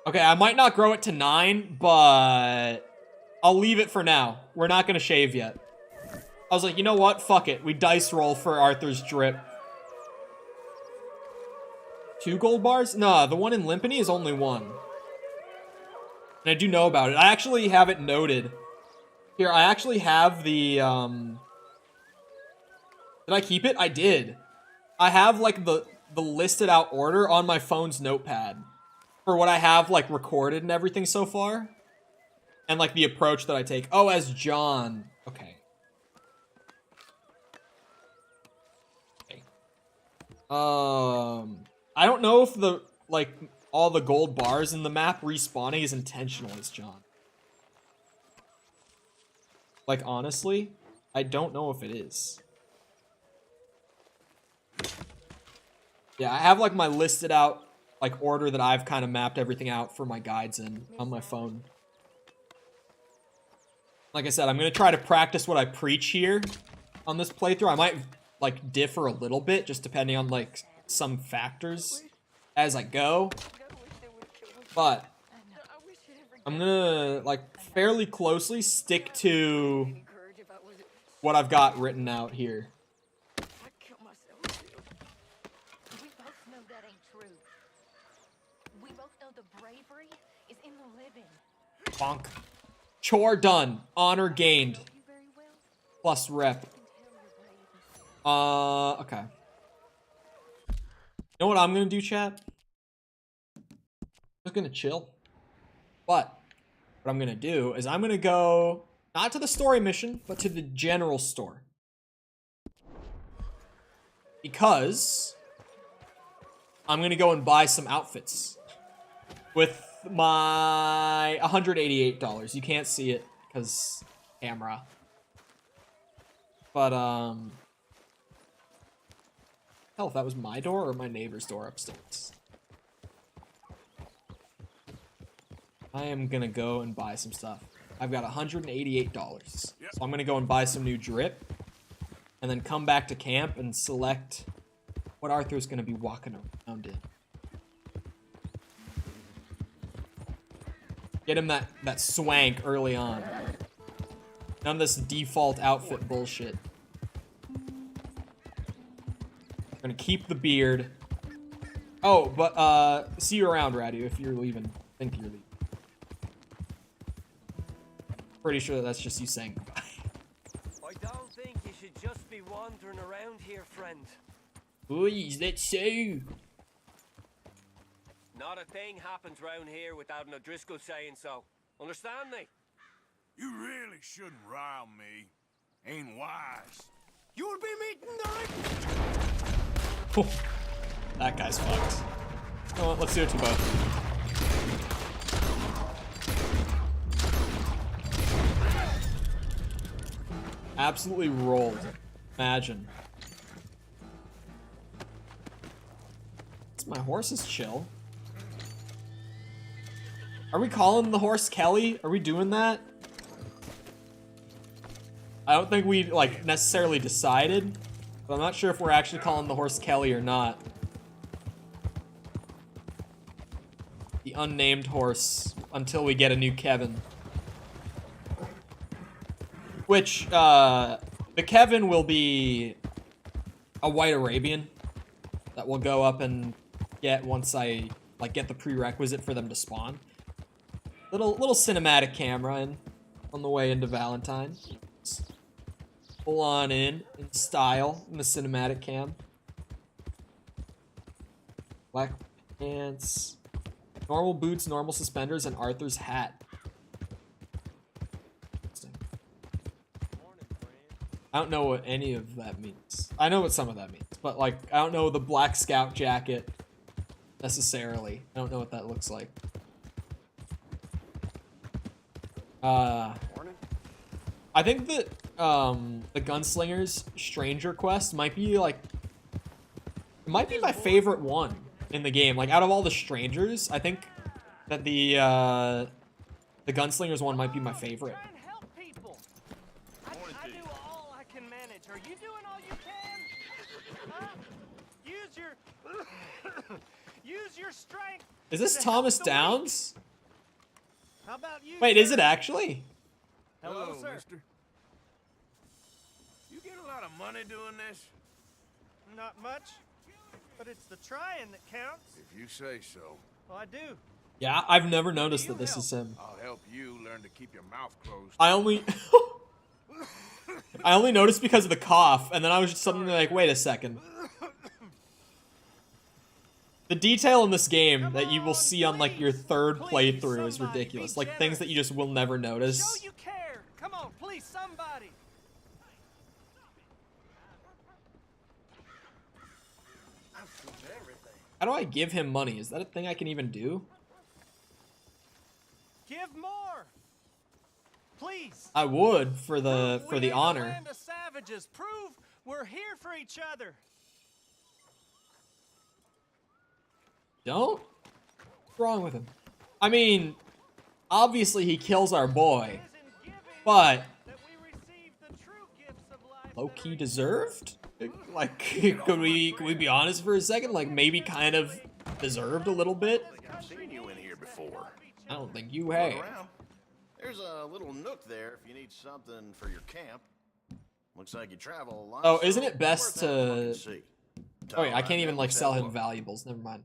Okay, I might not grow it to 9, but I'll leave it for now. We're not gonna shave yet. I was like, you know what? Fuck it. We dice roll for Arthur's drip. 2 gold bars? Nah, the one in Limpany is only 1. And I do know about it. I actually have it noted. Here, I actually have the, Did I keep it? I did. I have, like, the listed out order on my phone's notepad for what I have, like, recorded and everything so far. And, like, the approach that I take. Oh, as John. Okay. I don't know if the, like, all the gold bars in the map respawning is intentional as John. Like, honestly, I don't know if it is. Yeah, I have, like, my listed out, like, order that I've kind of mapped everything out for my guides in on my phone. Like I said, I'm going to try to practice what I preach here on this playthrough. I might, like, differ a little bit, just depending on, like, some factors. as I go, but I'm gonna like fairly closely stick to what I've got written out here. We both know that ain't true. We both know the bravery is in the living. Bonk. Chore done. Honor gained. Plus rep. Okay. You know what I'm gonna do, chat? I'm just gonna chill. But what I'm gonna do is I'm gonna go not to the story mission, but to the general store. Because I'm gonna go and buy some outfits with my $188. You can't see it because camera. But hell, if that was my door or my neighbor's door upstairs. I am gonna go and buy some stuff. I've got $188. So I'm gonna go and buy some new drip and then come back to camp and select what Arthur's gonna be walking around in. Get him that swank early on. None of this default outfit bullshit. I'm gonna keep the beard. Oh, but see you around, Radu, if you're leaving. Think you're leaving. Pretty sure that's just you saying goodbye. I don't think you should just be wandering around here, friend. Boy, is that so? Not a thing happens round here without an O'Driscoll saying so. Understand me? You really shouldn't rile me. Ain't wise. You'll be meeting the That guy's fucked. You know what, let's do it to both. Absolutely rolled. Imagine. My horse is chill. Are we calling the horse Kelly? Are we doing that? I don't think we like necessarily decided, but I'm not sure if we're actually calling the horse Kelly or not. The unnamed horse until we get a new Kevin. Which, the Kevin will be a white Arabian that will go up and get once I like get the prerequisite for them to spawn. Little cinematic camera in on the way into Valentine. Full on in style in the cinematic cam. Black pants, normal boots, normal suspenders, and Arthur's hat. I don't know what any of that means. I know what some of that means, but like I don't know the Black Scout jacket necessarily. I don't know what that looks like. I think that the Gunslinger's Stranger quest might be like my favorite one in the game. Like out of all the strangers, I think that the Gunslinger's one might be my favorite. I do all I can manage. Are you doing all you can? Huh? Use your strength. Is this Thomas Downs? How about you? Wait, is it actually? Hello, mister. You get a lot of money doing this? Not much, but it's the trying that counts. If you say so. Well, I do. Yeah, I've never noticed that this is him. I'll help you learn to keep your mouth closed. I only noticed because of the cough, and then I was just suddenly like, wait a second. The detail in this game that you will see on like your third playthrough is ridiculous. Like things that you just will never notice. Show you care. Come on, please, somebody. How do I give him money? Is that a thing I can even do? Give more. Please. I would for the honor. Land of savages. Prove we're here for each other. Don't? What's wrong with him? I mean, obviously he kills our boy, but low-key deserved? Like, could we be honest for a second? Like, maybe kind of deserved a little bit. I've seen you in here before. I don't think you Look have. around. There's a little nook there if you need something for your camp. Looks like you travel a lot. Oh, isn't so it best worth having a look to... and see. Oh wait, I can't even like sell him look. valuables. Never mind.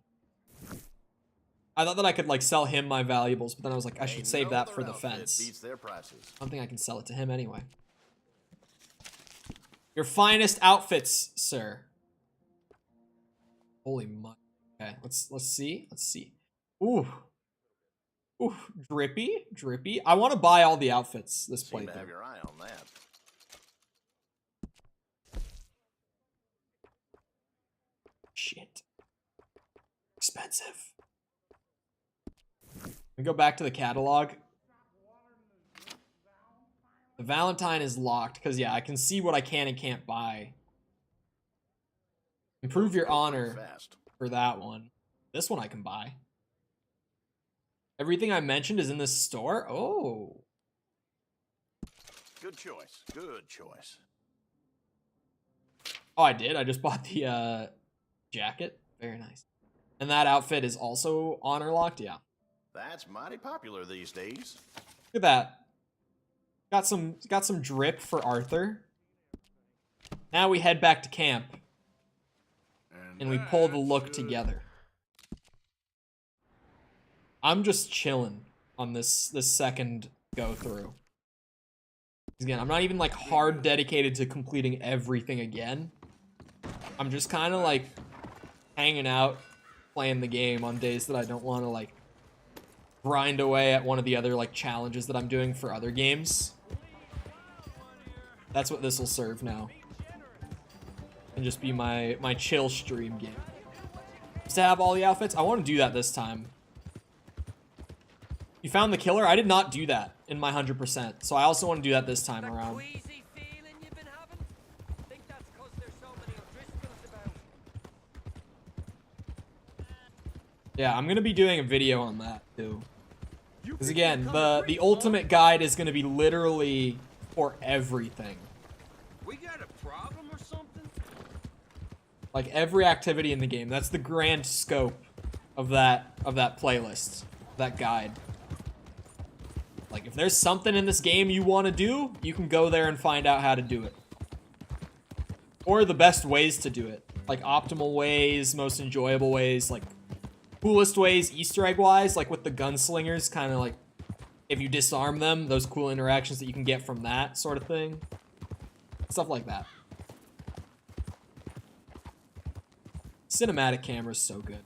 I thought that I could like sell him my valuables, but then I was like, I should Ain't save no that other for the outfit fence. beats their prices. I don't think I can sell it to him anyway. Your finest outfits, sir. Holy muck. Okay, let's see. Let's see. Ooh. Ooh, drippy. I want to buy all the outfits this Seem to have playthrough. your eye on that. Shit. Expensive. We go back to the catalog. The Valentine is locked because, yeah, I can see what I can and can't buy. Improve your honor for that one. This one I can buy. Everything I mentioned is in this store? Oh. Good choice. Good choice. Oh, I did. I just bought the jacket. Very nice. And that outfit is also honor locked? Yeah. That's mighty popular these days. Look at that. Got some drip for Arthur. Now we head back to camp. And we pull the look together. I'm just chilling on this second go through. Again, I'm not even like hard dedicated to completing everything again. I'm just kind of like hanging out, playing the game on days that I don't want to like grind away at one of the other like challenges that I'm doing for other games. That's what this will serve now. And just be my chill stream game. Just to have all the outfits. I want to do that this time. You found the killer? I did not do that in my 100%. So I also want to do that this time around. Yeah, I'm going to be doing a video on that too. Because again, the ultimate guide is going to be literally for everything. We got a problem or something? Like every activity in the game. That's the grand scope of that playlist, that guide. Like if there's something in this game you want to do, you can go there and find out how to do it. Or the best ways to do it. Like optimal ways, most enjoyable ways, like coolest ways, Easter egg wise, like with the gunslingers, kind of like if you disarm them, those cool interactions that you can get from that sort of thing. Stuff like that. Cinematic camera's so good.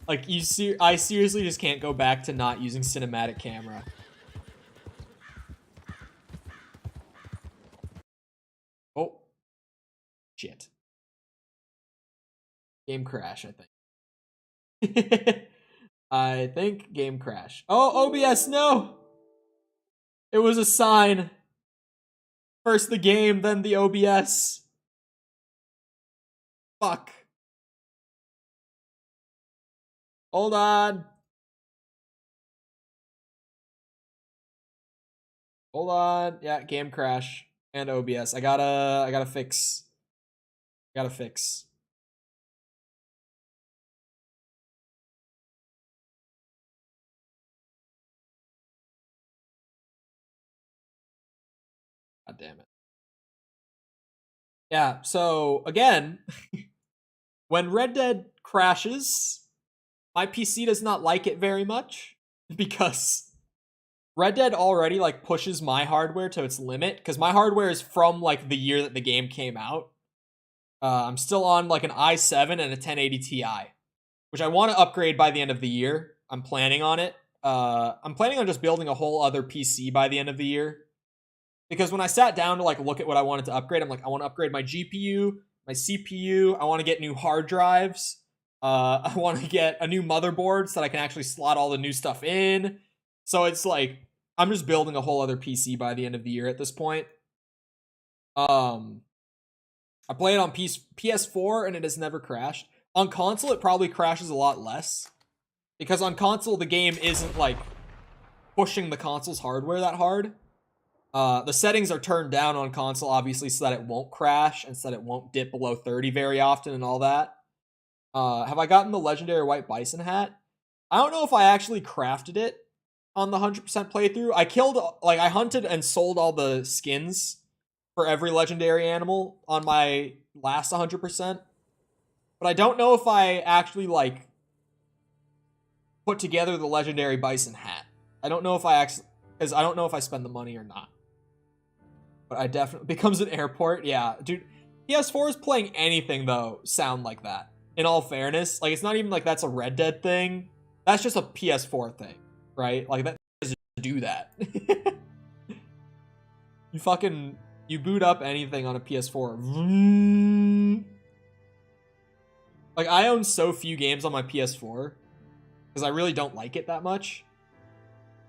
Like I seriously just can't go back to not using cinematic camera. Oh. Shit. Game crash, I think. I think game crash. Oh, OBS, no! It was a sign. First the game, then the OBS. Fuck. Hold on. Hold on. Yeah, game crash and OBS. I gotta fix. Gotta fix. God damn it. Yeah, so again, when Red Dead crashes, my PC does not like it very much because Red Dead already like pushes my hardware to its limit because my hardware is from like the year that the game came out. I'm still on like an i7 and a 1080 Ti, which I want to upgrade by the end of the year. I'm planning on it. I'm planning on just building a whole other PC by the end of the year. Because when I sat down to like look at what I wanted to upgrade, I'm like, I want to upgrade my GPU, my CPU. I want to get new hard drives. I want to get a new motherboard so that I can actually slot all the new stuff in. So it's like, I'm just building a whole other PC by the end of the year at this point. I play it on PS4 and it has never crashed. On console, it probably crashes a lot less. Because on console, the game isn't like pushing the console's hardware that hard. The settings are turned down on console, obviously, so that it won't crash and so that it won't dip below 30 very often and all that. Have I gotten the legendary white bison hat? I don't know if I actually crafted it on the 100% playthrough. I hunted and sold all the skins for every legendary animal on my last 100%. But I don't know if I actually, like, put together the legendary bison hat. I don't know if I actually, because I don't know if I spend the money or not. But I definitely, becomes an airport. Yeah, dude, PS4 is playing anything, though, sound like that. In all fairness, like, it's not even like that's a Red Dead thing. That's just a PS4 thing, right? Like, that doesn't do that. You boot up anything on a PS4. Like, I own so few games on my PS4 because I really don't like it that much.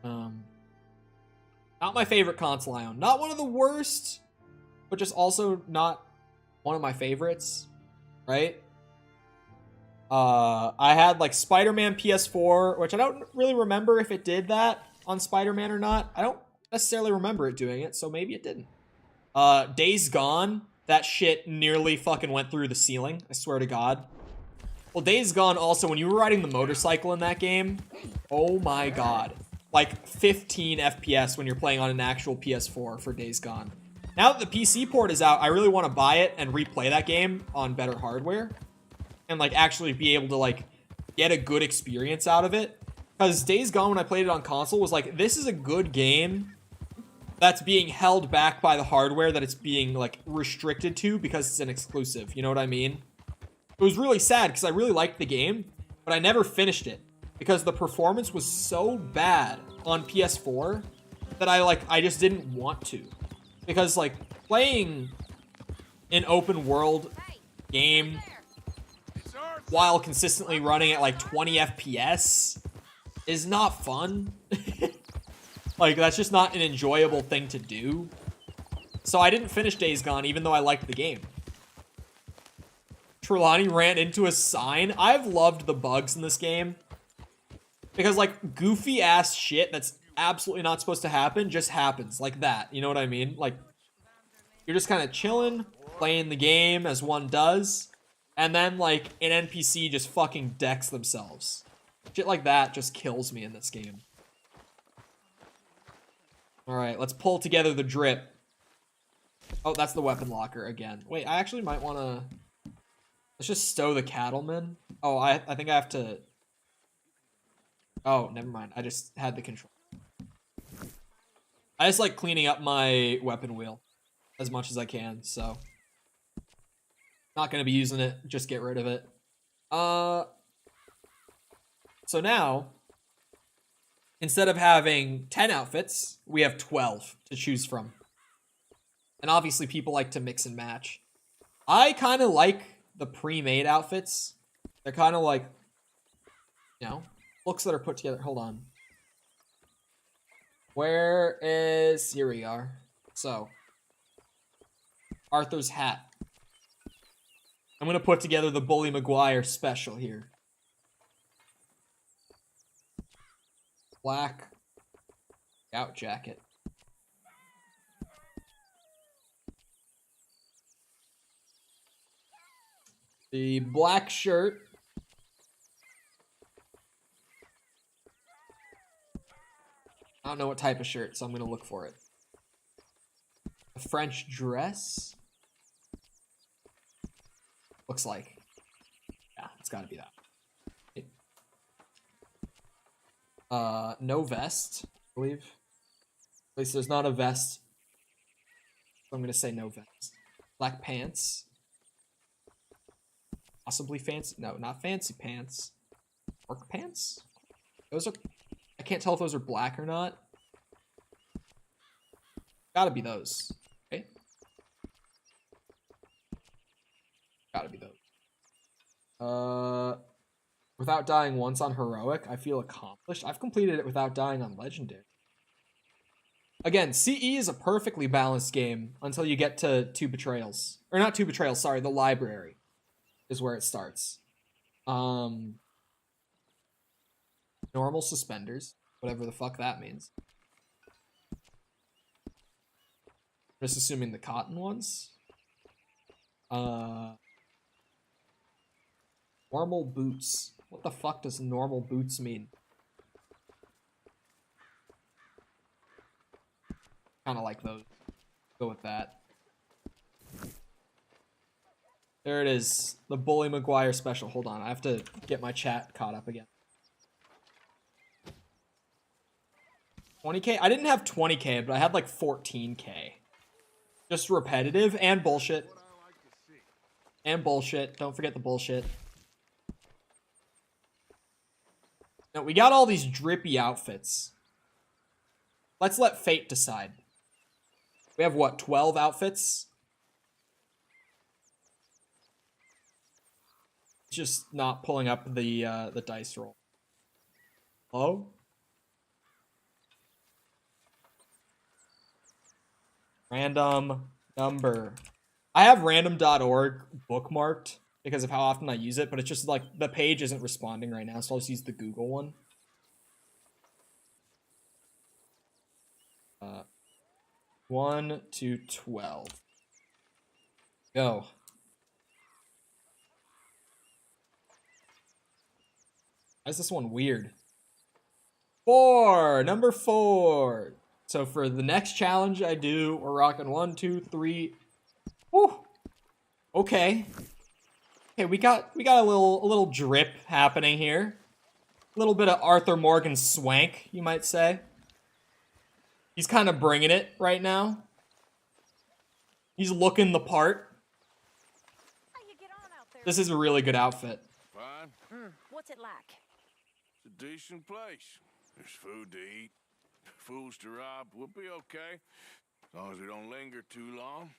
Not my favorite console I own. Not one of the worst, but just also not one of my favorites, right? I had like Spider-Man PS4, which I don't really remember if it did that on Spider-Man or not. I don't necessarily remember it doing it, so maybe it didn't. Days Gone, that shit nearly fucking went through the ceiling, I swear to God. Well, Days Gone also, when you were riding the motorcycle in that game, oh my God. Like 15 FPS when you're playing on an actual PS4 for Days Gone. Now that the PC port is out, I really want to buy it and replay that game on better hardware. And like actually be able to like get a good experience out of it. Because Days Gone, when I played it on console, was like, this is a good game that's being held back by the hardware that it's being like restricted to because it's an exclusive. You know what I mean? It was really sad because I really liked the game, but I never finished it because the performance was so bad on PS4 that I just didn't want to. Because like playing an open world game while consistently running at like 20 FPS is not fun. Like, that's just not an enjoyable thing to do. So I didn't finish Days Gone, even though I liked the game. Trelawney ran into a sign. I've loved the bugs in this game. Because, like, goofy-ass shit that's absolutely not supposed to happen just happens. Like that. You know what I mean? Like, you're just kind of chilling, playing the game as one does. And then, like, an NPC just fucking decks themselves. Shit like that just kills me in this game. Alright, let's pull together the drip. Oh, that's the weapon locker again. Wait, I actually might want to... Let's just stow the cattleman. Oh, I think I have to... Oh, never mind. I just had the control. I just like cleaning up my weapon wheel as much as I can, so... Not going to be using it. Just get rid of it. So now... Instead of having 10 outfits, we have 12 to choose from. And obviously people like to mix and match. I kind of like the pre-made outfits. They're kind of like, you know, looks that are put together. Hold on. Where is... Here we are. So. Arthur's hat. I'm going to put together the Bully Maguire special here. Black scout jacket. The black shirt. I don't know what type of shirt, so I'm going to look for it. A French dress. Looks like. Yeah, it's got to be that. No vest, I believe. At least there's not a vest. So I'm gonna say no vest. Black pants. Possibly fancy. No, not fancy pants. Work pants? Those are... I can't tell if those are black or not. Gotta be those. Okay. Gotta be those. Without dying once on heroic, I feel accomplished. I've completed it without dying on legendary. Again, CE is a perfectly balanced game until you get to 2 betrayals. Or not 2 betrayals, sorry, the library is where it starts. Normal suspenders, whatever the fuck that means. Just assuming the cotton ones. Normal boots. What the fuck does normal boots mean? Kind of like those. Go with that. There it is. The Bully Maguire special. Hold on. I have to get my chat caught up again. 20k? I didn't have 20k, but I had like 14k. Just repetitive and bullshit. And bullshit. Don't forget the bullshit. Now, we got all these drippy outfits. Let's let fate decide. We have, what, 12 outfits? Just not pulling up the dice roll. Hello? Random number. I have random.org bookmarked because of how often I use it, but it's just like the page isn't responding right now, so I'll just use the Google one. 1 to 12. Go. Why is this one weird? 4. Number 4. So for the next challenge I do, we're rocking 1, 2, 3. Whew. Okay. Okay, we got a little drip happening here. A little bit of Arthur Morgan swank, you might say. He's kind of bringing it right now. He's looking the part. This is a really good outfit. Fine. What's it like? It's a decent place. There's food to eat, fools to rob. We'll be okay. As long as we don't linger too long.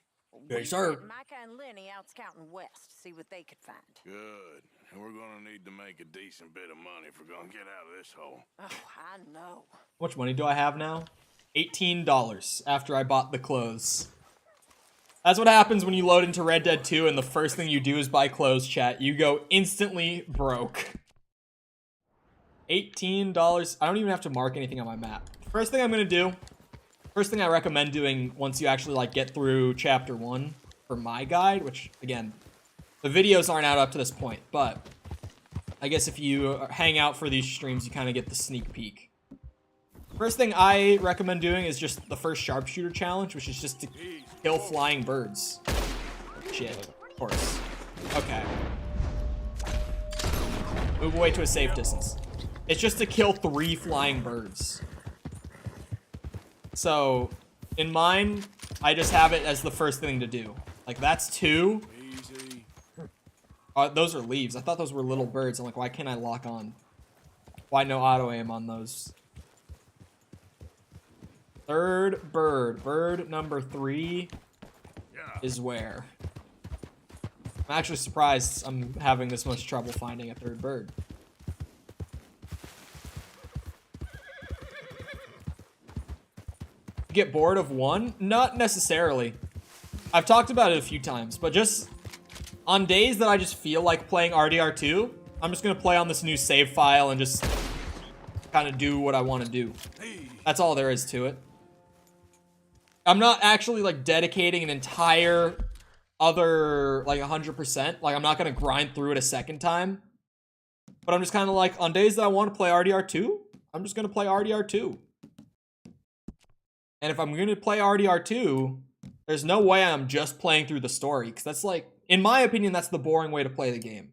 Yes, sir. Micah and Lenny out scouting west, see what they could find. Good. And we're gonna need to make a decent bit of money if we're gonna get out of this hole. Oh, I know. How much money do I have now? $18 after I bought the clothes. That's what happens when you load into Red Dead 2 and the first thing you do is buy clothes, chat. You go instantly broke. $18. I don't even have to mark anything on my map. First thing I'm gonna do, first thing I recommend doing once you actually like get through chapter 1 for my guide, which again, the videos aren't out up to this point, but I guess if you hang out for these streams, you kind of get the sneak peek. First thing I recommend doing is just the first sharpshooter challenge, which is just to kill flying birds. Shit, of course. Okay. Move away to a safe distance. It's just to kill 3 flying birds. So, in mine, I just have it as the first thing to do. Like, that's 2. Easy. Those are leaves. I thought those were little birds. I'm like, why can't I lock on? Why no auto aim on those? Third bird. Bird number 3 is where? I'm actually surprised I'm having this much trouble finding a third bird. Get bored of one? Not necessarily. I've talked about it a few times, but just on days that I just feel like playing RDR2, I'm just gonna play on this new save file and just kind of do what I want to do. That's all there is to it. I'm not actually like dedicating an entire other like 100%. Like I'm not gonna grind through it a second time. But I'm just kind of like on days that I want to play RDR2, I'm just gonna play RDR2. And if I'm gonna play RDR2, there's no way I'm just playing through the story, because that's like, in my opinion, that's the boring way to play the game.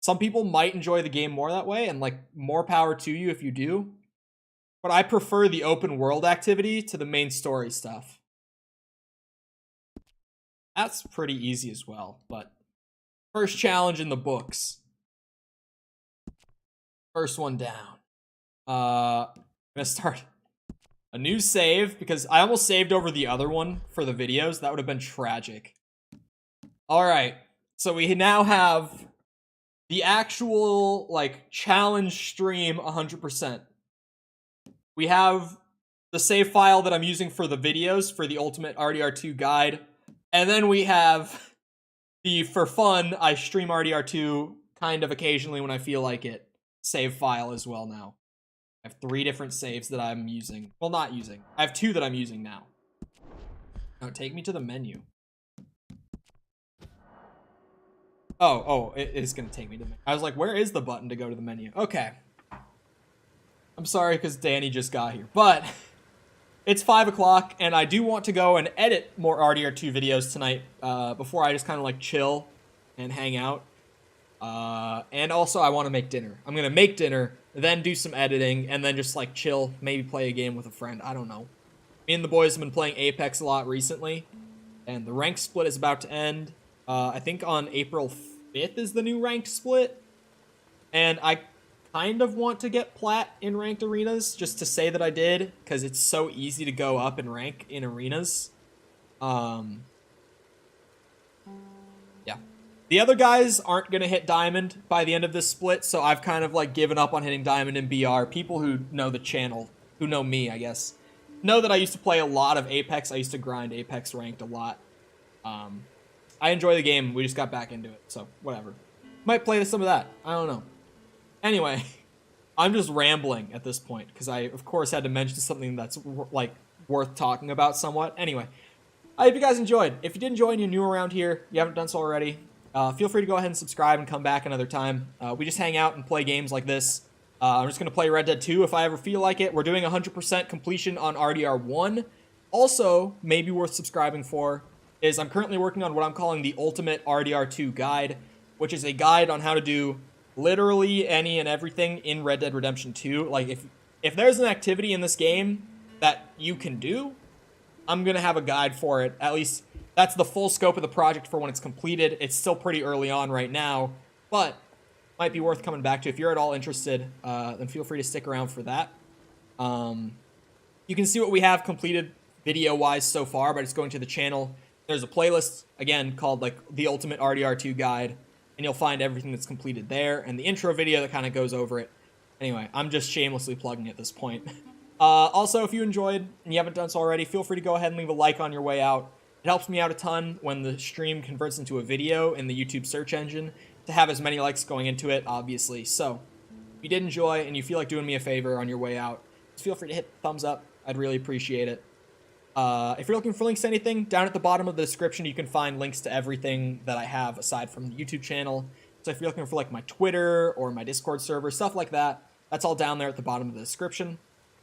Some people might enjoy the game more that way, and like more power to you if you do. But I prefer the open world activity to the main story stuff. That's pretty easy as well, but first challenge in the books. First one down. I'm gonna start a new save, because I almost saved over the other one for the videos. That would have been tragic. Alright, so we now have the actual, like, challenge stream 100%. We have the save file that I'm using for the videos for the Ultimate RDR2 guide. And then we have the, for fun, I stream RDR2 kind of occasionally when I feel like it, save file as well now. I have 3 different saves that I'm using. Well, not using. I have 2 that I'm using now. Now, take me to the menu. Oh, it is gonna take me to the menu. I was like, where is the button to go to the menu? Okay. I'm sorry because Danny just got here, but it's 5 o'clock and I do want to go and edit more RDR2 videos tonight before I just kind of like chill and hang out. And also I want to make dinner. I'm gonna make dinner, then do some editing, and then just like chill, maybe play a game with a friend. I don't know. Me and the boys have been playing Apex a lot recently, and the rank split is about to end. I think on April 5th is the new ranked split, and I kind of want to get plat in ranked arenas just to say that I did, because it's so easy to go up in rank in arenas. Yeah. The other guys aren't going to hit diamond by the end of this split, so I've kind of like given up on hitting diamond in BR. People who know the channel, who know me, I guess, know that I used to play a lot of Apex. I used to grind Apex ranked a lot. I enjoy the game. We just got back into it, so whatever. Might play some of that. I don't know. Anyway, I'm just rambling at this point because I, of course, had to mention something that's like worth talking about somewhat. Anyway, I hope you guys enjoyed. If you did enjoy and you're new around here, you haven't done so already, feel free to go ahead and subscribe and come back another time. We just hang out and play games like this. I'm just going to play Red Dead 2 if I ever feel like it. We're doing 100% completion on RDR 1. Also, maybe worth subscribing for is I'm currently working on what I'm calling the Ultimate RDR 2 Guide, which is a guide on how to do literally any and everything in Red Dead Redemption 2. Like, if there's an activity in this game that you can do, I'm going to have a guide for it. At least that's the full scope of the project for when it's completed. It's still pretty early on right now, but might be worth coming back to. If you're at all interested, then feel free to stick around for that. You can see what we have completed video-wise so far, but it's going to the channel. There's a playlist, again, called like the Ultimate RDR2 Guide, and you'll find everything that's completed there, and the intro video that kind of goes over it. Anyway, I'm just shamelessly plugging at this point. Also, if you enjoyed and you haven't done so already, feel free to go ahead and leave a like on your way out. It helps me out a ton when the stream converts into a video in the YouTube search engine to have as many likes going into it, obviously. So, if you did enjoy and you feel like doing me a favor on your way out, just feel free to hit the thumbs up. I'd really appreciate it. If you're looking for links to anything, down at the bottom of the description, you can find links to everything that I have aside from the YouTube channel. So if you're looking for like my Twitter or my Discord server, stuff like that, that's all down there at the bottom of the description.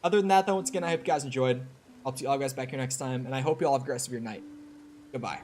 Other than that, though, once again, I hope you guys enjoyed. I'll see all you guys back here next time, and I hope you all have the rest of your night. Goodbye.